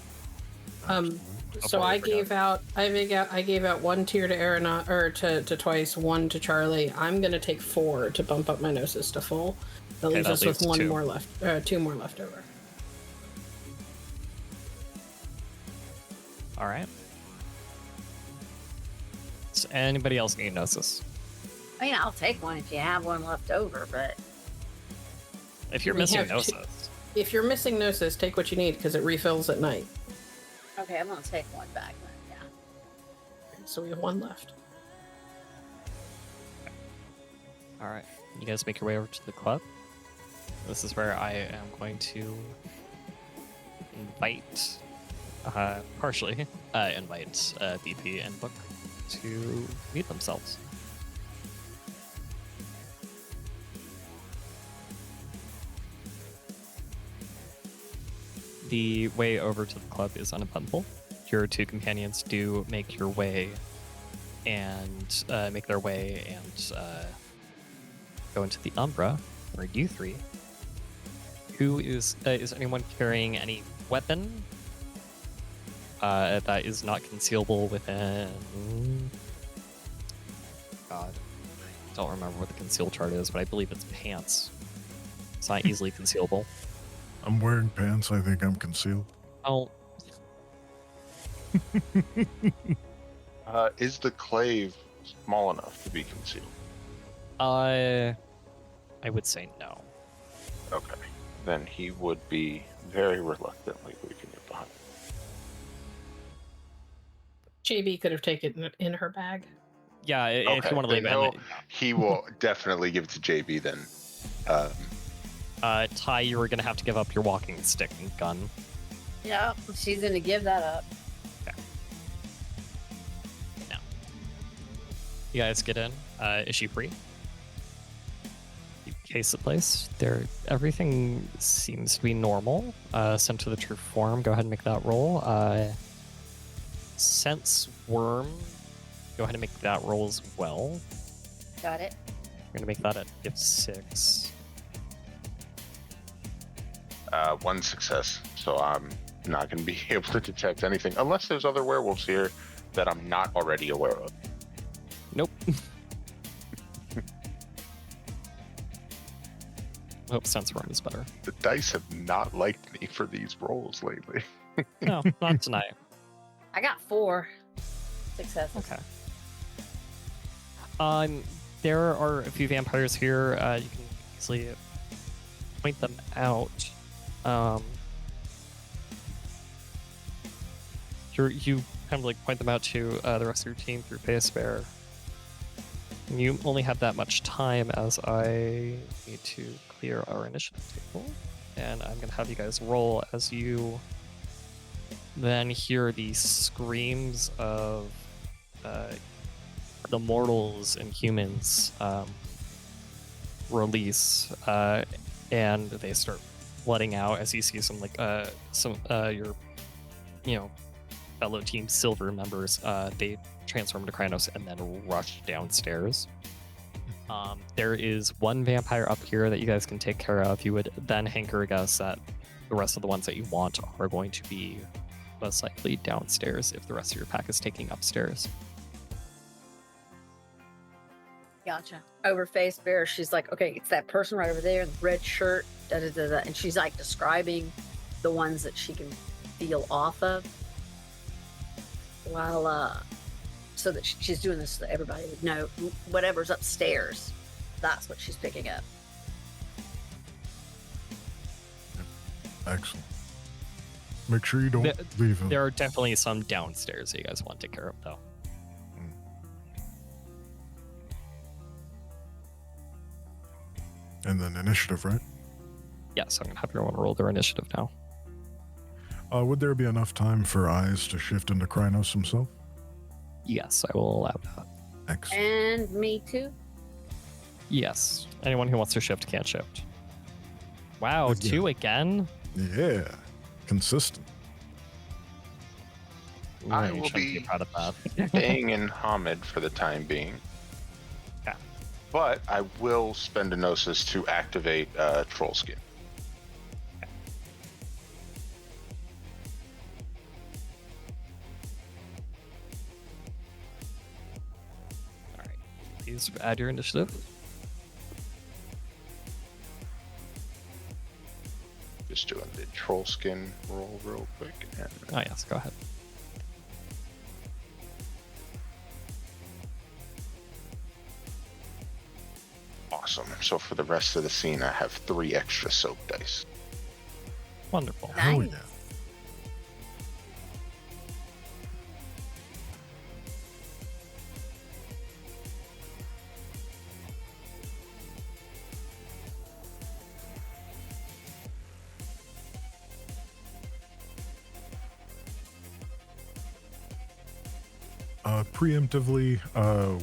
So I gave out 1 tier to Arinoth, or to Twice, 1 to Charlie. I'm gonna take 4 to bump up my Gnosis to full. That leaves us with 2 more left, 2 more left over. All right. Does anybody else need Gnosis? I mean, I'll take 1 if you have 1 left over, but If you're missing Gnosis. If you're missing Gnosis, take what you need because it refills at night. okay, I'm gonna take 1 back then. Yeah. So we have 1 left. All right. You guys make your way over to the club. This is where I am going to invite, partially invite BP and Book to meet themselves. The way over to the club is uneventful. Your 2 companions do make your way and make their way and go into the Umbra, where you 3. Who is anyone carrying any weapon that is not concealable within? God, I don't remember what the conceal chart is, but I believe it's pants. It's not easily concealable. I'm wearing pants. I think I'm concealed. Oh. Is the clave small enough to be concealed? I would say no. Okay. Then he would be very reluctantly leaving it behind. JB could have taken it in her bag. Yeah, if you want to leave then it. he will definitely give it to JB then. Ty, you were going to have to give up your walking stick and gun. Yep, she's gonna give that up. Okay. Now, you guys get in. Is she free? You case the place. Everything seems to be normal. Sent to the true form. Go ahead and make that roll. Sense worm. Go ahead and make that roll as well. Got it. We're gonna make that at Ep6. 1 success, so I'm not going to be able to detect anything unless there's other werewolves here that I'm not already aware of. Nope. Hope sense worm is better. The dice have not liked me for these rolls lately. No, not tonight. I got 4 successes. Okay. There are a few vampires here. You can easily point them out. You kind of like point them out to the rest of your team through Face Bear. And you only have that much time as I need to clear our initiative table. And I'm going to have you guys roll as you then hear the screams of the mortals and humans release, and they start flooding out as you see some your fellow Team Silver members. They transform to Krynos and then rush downstairs. There is one vampire up here that you guys can take care of. You would then hanker a guess that the rest of the ones that you want are going to be most likely downstairs if the rest of your pack is taking upstairs. Gotcha. Over Face Bear, she's like, okay, it's that person right over there in the red shirt, da da da da. And she's like describing the ones that she can feel off of. While, so that she's doing this so that everybody would know whatever's upstairs, that's what she's picking up. Excellent. Make sure you don't leave them. There are definitely some downstairs that you guys want to take care of, though. And then initiative, right? Yes, I'm going to have everyone roll their initiative now. Would there be enough time for Eyes to shift into Krynos himself? Yes, I will allow that. Excellent. And me too. Yes. Anyone who wants to shift can shift. Wow, Yeah. 2 again? Yeah. Consistent. I You will shouldn't be proud of that. staying in Hamid for the time being. Okay. But I will spend a Gnosis to activate Troll Skin. Alright. Please add your initiative. Just doing the Troll Skin roll real quick. And Oh, yes, go ahead. awesome. So for the rest of the scene, I have 3 extra soap dice. Wonderful. Oh, Nice. yeah. Preemptively,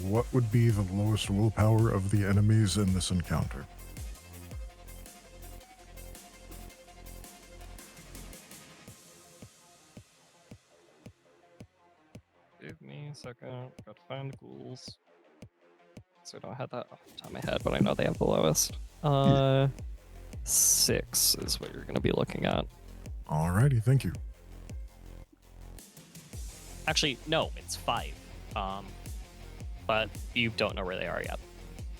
what would be the lowest willpower of the enemies in this encounter? Give me a second. Gotta find the ghouls. So I don't have that off the top of my head, but I know they have the lowest. 6 is what you're gonna be looking at. Alrighty, thank you. Actually, no, it's 5. But you don't know where they are yet.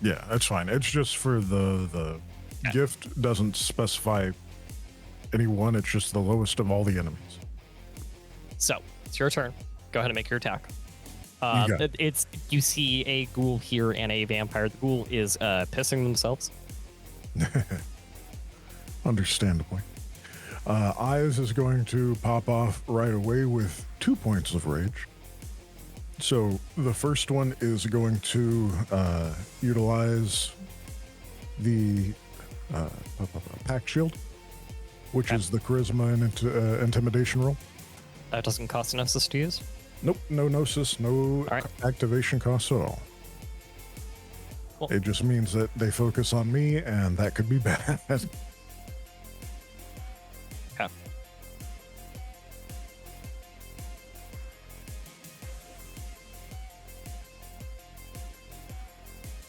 Yeah, that's fine. It's just for the gift doesn't specify any one. It's just the lowest of all the enemies. So it's your turn. Go ahead and make your attack. You got You see a ghoul here and a vampire. The ghoul is pissing themselves. Understandably. Eyes is going to pop off right away with 2 points of rage. So the first one is going to utilize the pack shield, which Okay. is the charisma and intimidation roll. That doesn't cost Gnosis to use. Nope, no gnosis, no right. activation costs at all. Cool. It just means that they focus on me, and that could be bad. Okay.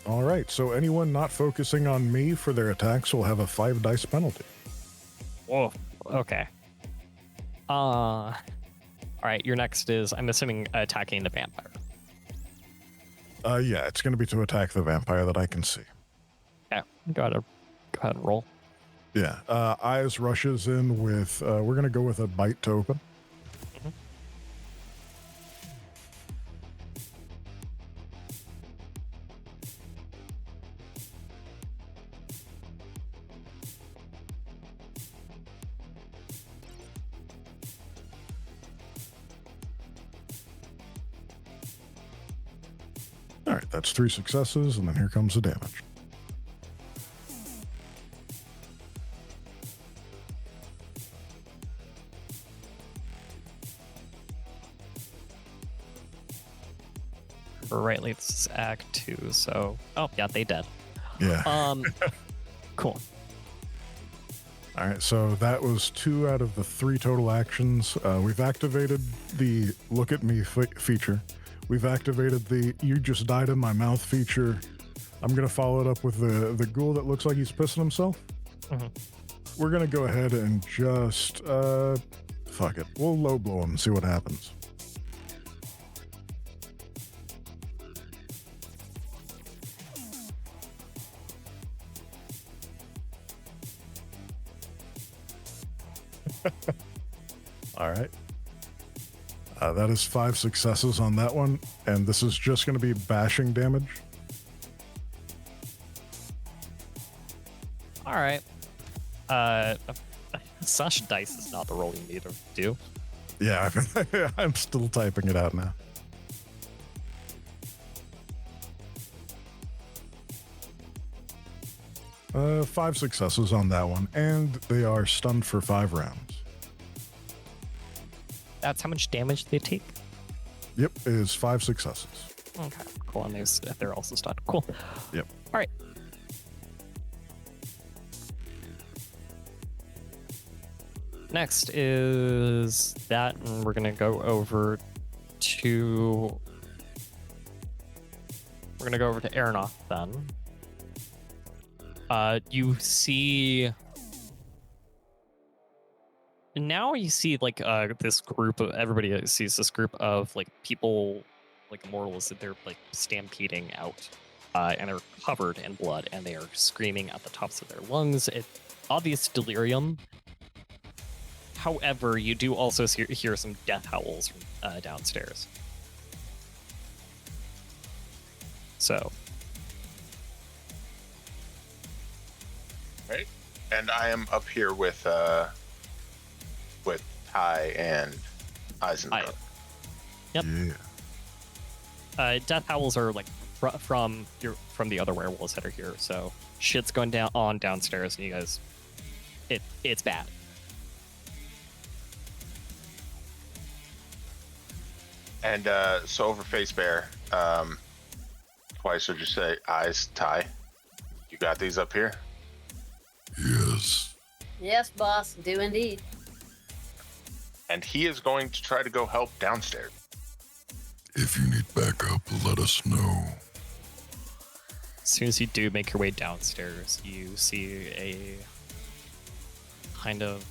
All right, so anyone not focusing on me for their attacks will have a 5 dice penalty. Whoa. Okay. All right. Your next is, I'm assuming, attacking the vampire. Yeah, it's going to be to attack the vampire that I can see. Yeah. Go ahead and roll. Yeah, Eyes rushes in with, we're going to go with a bite to open. Mhm. All right, that's 3 successes, and then here comes the damage. Remember rightly, this is Act 2, so... Oh, yeah, they dead. Yeah. Cool. All right, so that was 2 out of the 3 total actions. We've activated the look at me feature. We've activated the you just died in my mouth feature. I'm going to follow it up with the ghoul that looks like he's pissing himself. Mhm. We're going to go ahead and just, fuck it. We'll low blow him and see what happens. All right. That is 5 successes on that one, and this is just going to be bashing damage. All right. Slash dice is not the roll you need to do. Yeah, I'm still typing it out now. Five successes on that one, and they are stunned for 5 rounds. That's how much damage they take? Yep, it is 5 successes. Okay, cool. And they're also stunned. Cool. Yep. All right. Next is that, and we're gonna go over to Arinoth then. You see now you see like this group of everybody sees this group of like people like immortals that they're like stampeding out and are covered in blood and they are screaming at the tops of their lungs. It's obvious delirium. However, you do also hear some death howls from downstairs. So. Right. And I am up here with Ty and Eisenberg. Yep. Yeah. Death howls are like from the other werewolves that are here. So shit's going downstairs, and you guys, it's bad. And so over Face Bear, twice would you say, Eyes, Ty? You got these up here? Yes. Yes, boss. Do indeed. And he is going to try to go help downstairs. If you need backup, let us know. As soon as you do make your way downstairs, you see a kind of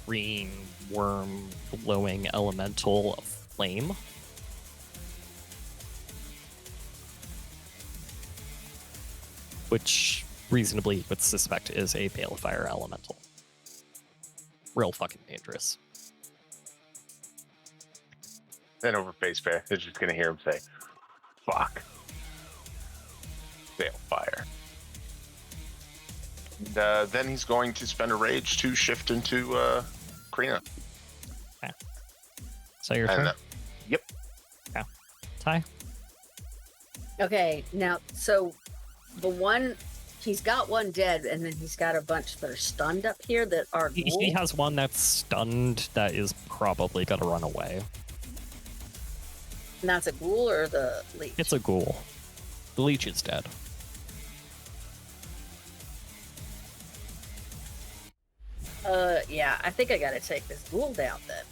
green worm glowing elemental of flame. Which reasonably would suspect is a Balefire elemental. Real fucking dangerous. Then over Face Bear, they're just going to hear him say, fuck. Balefire. And then he's going to spend a rage to shift into Krina. So your turn? Yep. Yeah. Hi. Okay, now, so the one, he's got one dead, and then he's got a bunch that are stunned up here that are He ghouls. has one that's stunned that is probably gonna run away. And that's a ghoul or the leech? It's a ghoul. The leech is dead. Yeah, I think I gotta take this ghoul down then.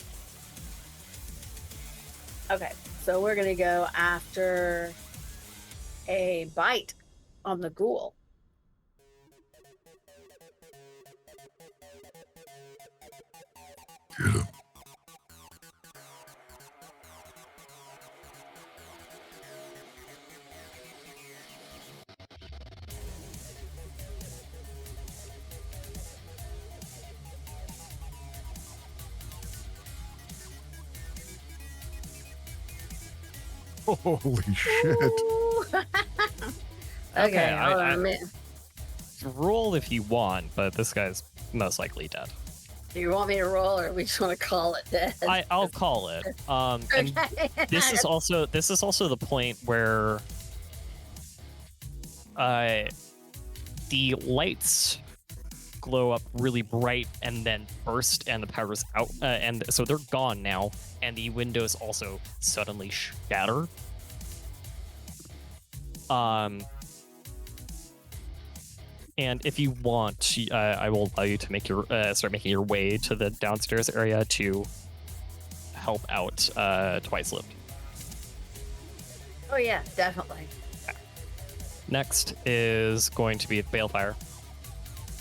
Okay, so we're gonna go after a bite on the ghoul. Get him. Holy shit. Ooh. Okay, hold on a minute. Roll if you want, but this guy's most likely dead. Do you want me to roll, or we just want to call it dead? I'll call it. And Okay. this is also the point where the lights glow up really bright and then burst, and the power's out, and so they're gone now, and the windows also suddenly shatter. And if you want, I will allow you to make your start making your way to the downstairs area to help out Twice-Lived. Oh yeah, definitely. Next is going to be Balefire,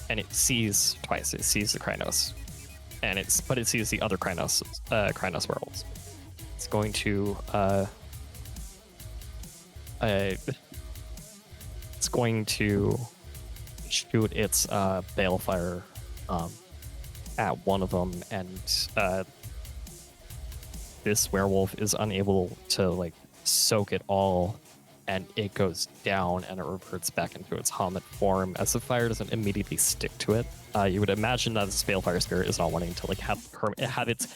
and it sees twice. It sees the Krynos, but it sees the other Krynos werewolves. It's going to shoot its Balefire at one of them, and this werewolf is unable to soak it all, and it goes down and it reverts back into its helmet form as the fire doesn't immediately stick to it. You would imagine that this Balefire spirit is not wanting to have its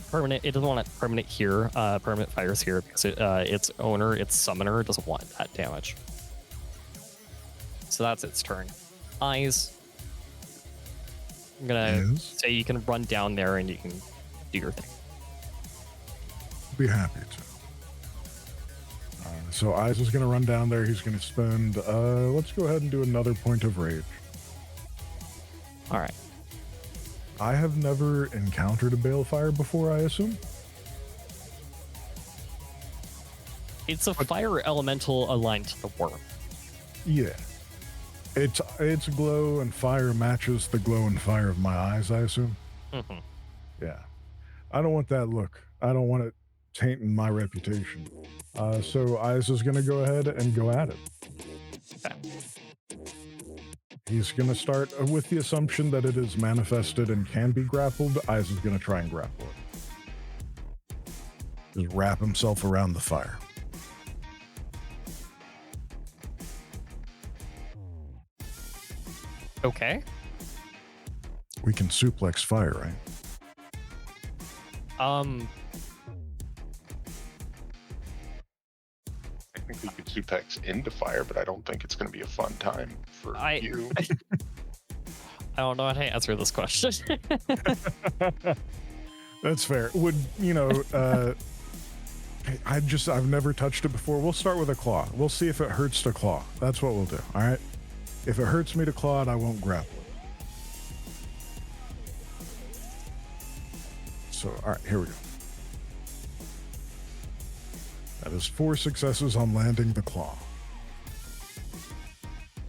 permanent. It doesn't want it permanent here, permanent fires here, because its owner, its summoner, doesn't want that damage. So that's its turn. Eyes. I'm gonna say you can run down there and you can do your thing. Be happy to. So Eyes is going to run down there. He's going to spend, let's go ahead and do another point of rage. All right. I have never encountered a Balefire before, I assume. It's a fire elemental aligned to the worm. Yeah. Its glow and fire matches the glow and fire of my eyes, I assume. Mm-hmm. Yeah. I don't want that look. I don't want it tainting my reputation. So Eyes is going to go ahead and go at it. Okay. He's going to start with the assumption that it is manifested and can be grappled. Eyes is going to try and grapple it. Just wrap himself around the fire. Okay. We can suplex fire, right? I think we could suplex into fire, but I don't think it's going to be a fun time for you. I don't know how to answer this question. That's fair. Would, I've never touched it before. We'll start with a claw. We'll see if it hurts to claw. That's what we'll do. All right. If it hurts me to claw it, I won't grapple it. So, all right, here we go. That is 4 successes on landing the claw.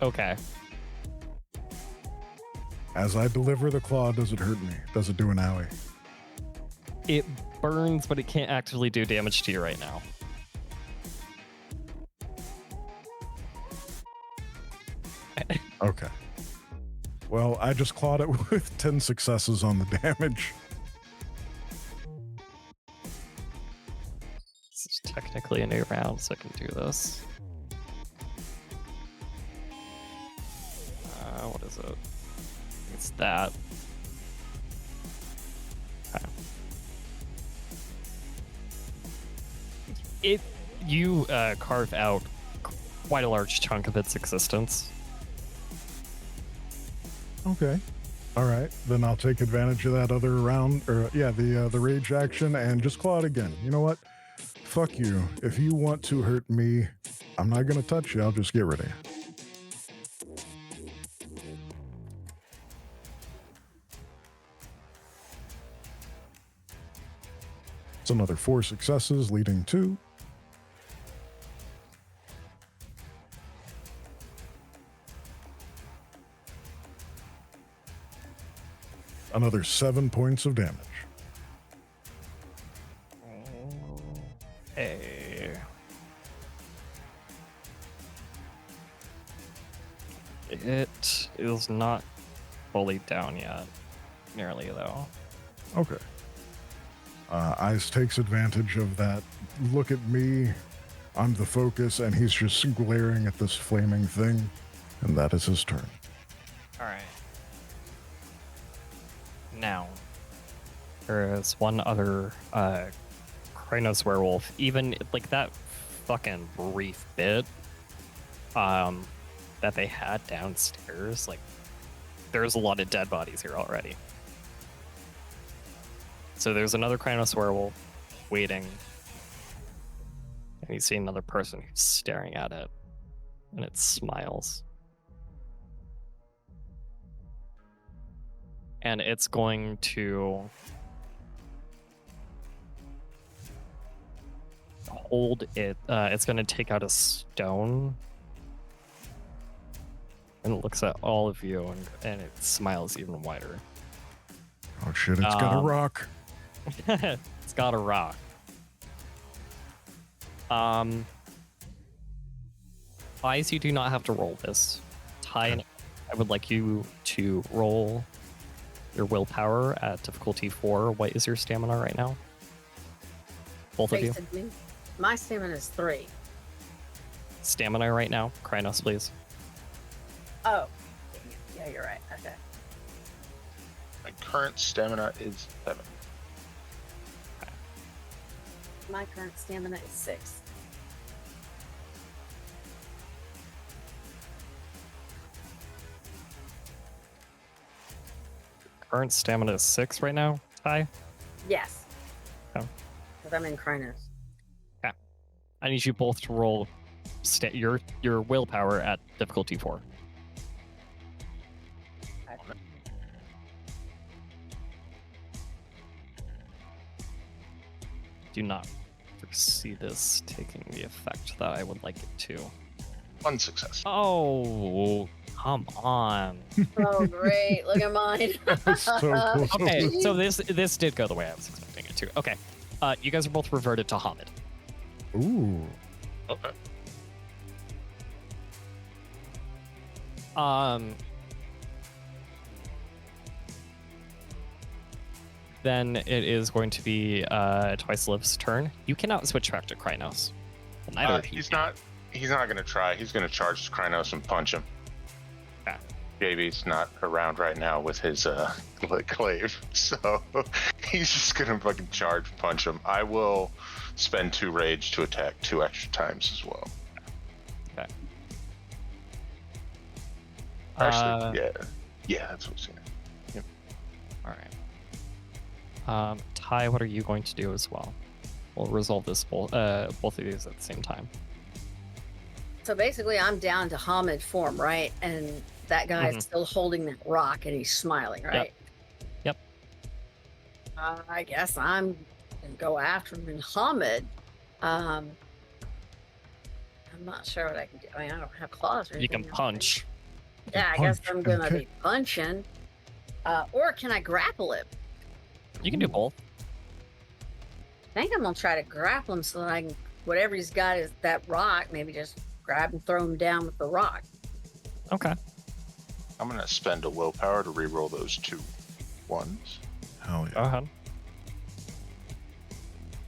Okay. As I deliver the claw, does it hurt me? Does it do an owie? It burns, but it can't actively do damage to you right now. Okay. Well, I just clawed it with 10 successes on the damage. This is technically a new round, so I can do this. What is it? It's that. Okay. You carve out quite a large chunk of its existence. Okay. All right. Then I'll take advantage of that other round, or the rage action, and just claw it again. You know what? Fuck you. If you want to hurt me, I'm not gonna touch you. I'll just get rid of you. It's another 4 successes, leading to another 7 points of damage. Hey. It is not fully down yet. Nearly, though. Okay. Ice takes advantage of that. Look at me. I'm the focus, and he's just glaring at this flaming thing. And that is his turn. Alright. Now, there is one other Krynos werewolf. Even, like, that fucking brief bit that they had downstairs, like, there's a lot of dead bodies here already. So there's another Krynos werewolf waiting. And you see another person who's staring at it. And it smiles. And it's going to hold it. It's going to take out a stone. And it looks at all of you and it smiles even wider. Oh shit, it's got a rock. It's got a rock. Eyes, you do not have to roll this. Ty, I would like you to roll your willpower at difficulty 4. What is your stamina right now? Both of you? Basically, my stamina is 3. Stamina right now. Krynos, please. Oh. Yeah, you're right. Okay. My current stamina is 7. My current stamina is 6. Current stamina is 6 right now, Ty? Yes. Oh. Because I'm in Krynos. Okay. I need you both to roll your willpower at difficulty 4. Do not foresee this taking the effect that I would like it to. 1 success. Oh, come on. Oh, great. Look at mine. So close. Okay, so this did go the way I was expecting it to. Okay, you guys are both reverted to Hamid. Ooh. Okay. Then it is going to be Twice Live's turn. You cannot switch back to Krynos. Well, neither of you He's can. not going to try. He's going to charge Krynos and punch him. Okay. JB's not around right now with his glaive, so he's just going to fucking charge and punch him. I will spend 2 rage to attack 2 extra times as well. Okay. Actually, yeah, that's what I'm saying. Yep. All right. Ty, what are you going to do as well? We'll resolve this both of these at the same time. So basically, I'm down to Hamid form, right? And that guy Mhm. is still holding that rock and he's smiling, right? Yep. I guess I'm going to go after him. And Hamid, I'm not sure what I can do. I mean, I don't have claws or You anything. can punch. Yeah, I guess punch I'm and going to be kick. punching. Or can I grapple him? You can do both. I think I'm going to try to grapple him so that I can, whatever he's got is that rock, maybe just grab and throw him down with the rock. Okay. I'm going to spend a willpower to reroll those 2 ones. Hell Go yeah. ahead.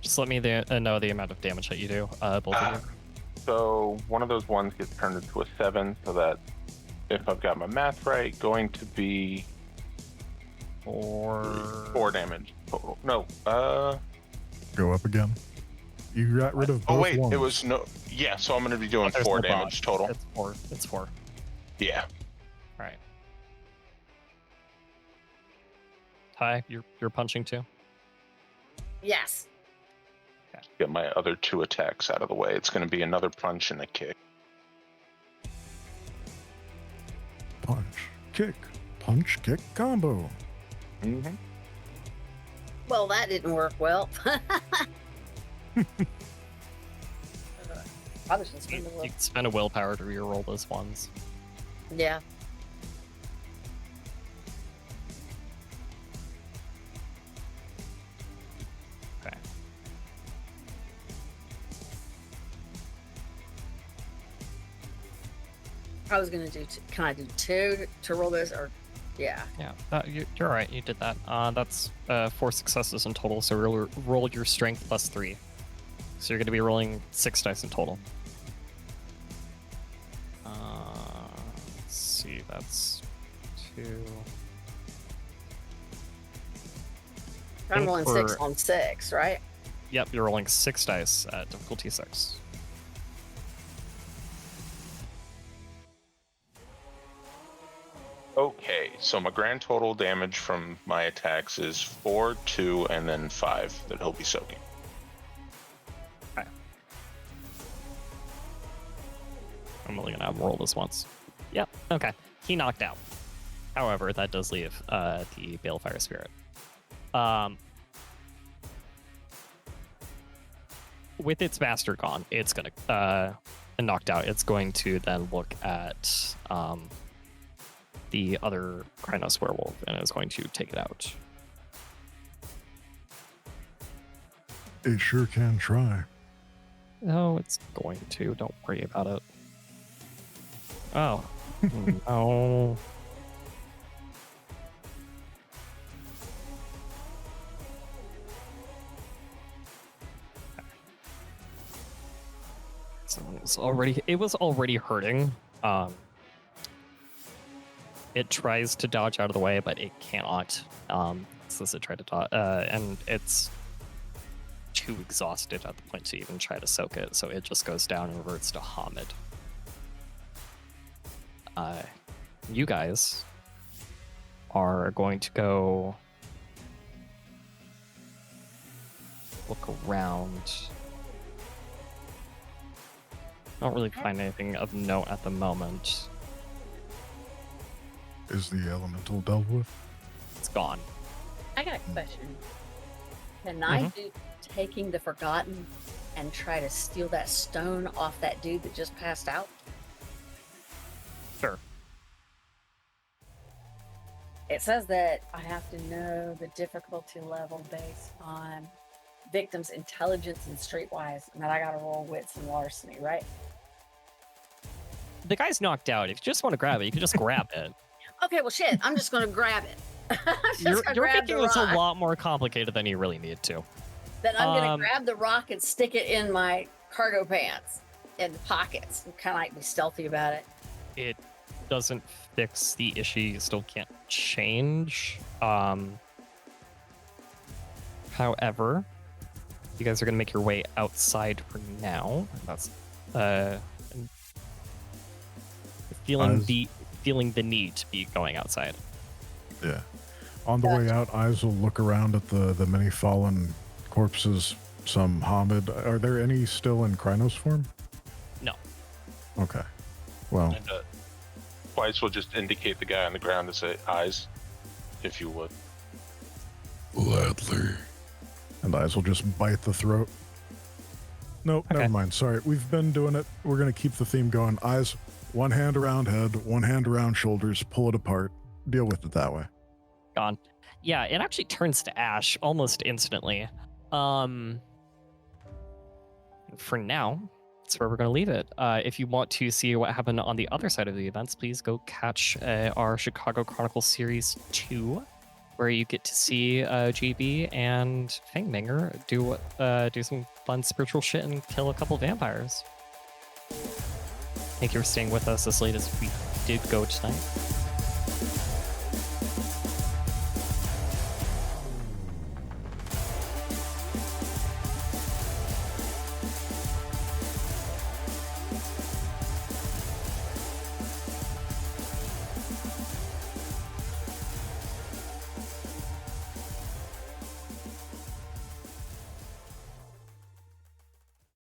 Just let me know the amount of damage that you do, both of you. So one of those ones gets turned into a 7, so that if I've got my math right, going to be 4 damage total. No, Go up again. You got rid of both Oh wait, ones. it was no. Yeah, so I'm going to be doing There's 4 no damage total. It's 4. It's 4. Yeah. All right. Ty, you're punching too. Yes. Get my other 2 attacks out of the way. It's going to be another punch and a kick. Punch, kick combo. Mm-hmm. Well, that didn't work well. Probably should spend a You little. can spend a willpower to reroll those ones. Yeah. Okay. I was gonna do. Can I do 2 to roll this, or yeah? Yeah, you're all right. You did that. That's 4 successes in total. So roll your strength plus 3. So you're going to be rolling 6 dice in total. Let's see. That's 2. I'm think rolling 6 on 6, right? Yep, you're rolling 6 dice at difficulty 6. Okay, so my grand total damage from my attacks is 4, 2, and then 5 that he'll be soaking. Okay. I'm only gonna have him roll this once. Yep. Okay. He knocked out. However, that does leave the Balefire Spirit. With its master gone, it's gonna and knocked out. It's going to then look at the other Krynos werewolf and is going to take it out. It sure can try. No, it's going to. Don't worry about it. Oh. No. So it was already hurting. It tries to dodge out of the way, but it cannot. Since it tried to dodge, and it's too exhausted at the point to even try to soak it, so it just goes down and reverts to Hamid. You guys are going to go look around. Don't really find anything of note at the moment. Is the elemental dealt with? It's gone. I got a question. Can I do taking the Forgotten and try to steal that stone off that dude that just passed out? Sure. It says that I have to know the difficulty level based on victim's intelligence and streetwise, and that I gotta roll wits and larceny, right? The guy's knocked out. If you just want to grab it, you can just grab it. Okay, well, shit, I'm just gonna grab it. You're making this a lot more complicated than you really need to. Then I'm gonna grab the rock and stick it in my cargo pants in the pockets and kind of like be stealthy about it. It doesn't fix the issue. You still can't change. However, you guys are gonna make your way outside for now. That's feeling the need to be going outside. Yeah. On the way out, Eyes will look around at the many fallen corpses, some Hamid. Are there any still in Krynos form? No. Okay. Well, And Weiss will just indicate the guy on the ground and say, "Eyes, if you would." Gladly. and Eyes will just bite the throat. Nope, Okay. never mind. Sorry, we've been doing it. We're going to keep the theme going. Eyes, one hand around head, one hand around shoulders, pull it apart. Deal with it that way. Gone. Yeah, it actually turns to ash almost instantly. For now, that's where we're going to leave it. If you want to see what happened on the other side of the events, please go catch our Chicago Chronicles Series 2, where you get to see GB and Fang-Banger do some fun spiritual shit and kill a couple vampires. Thank you for staying with us as late as we did go tonight.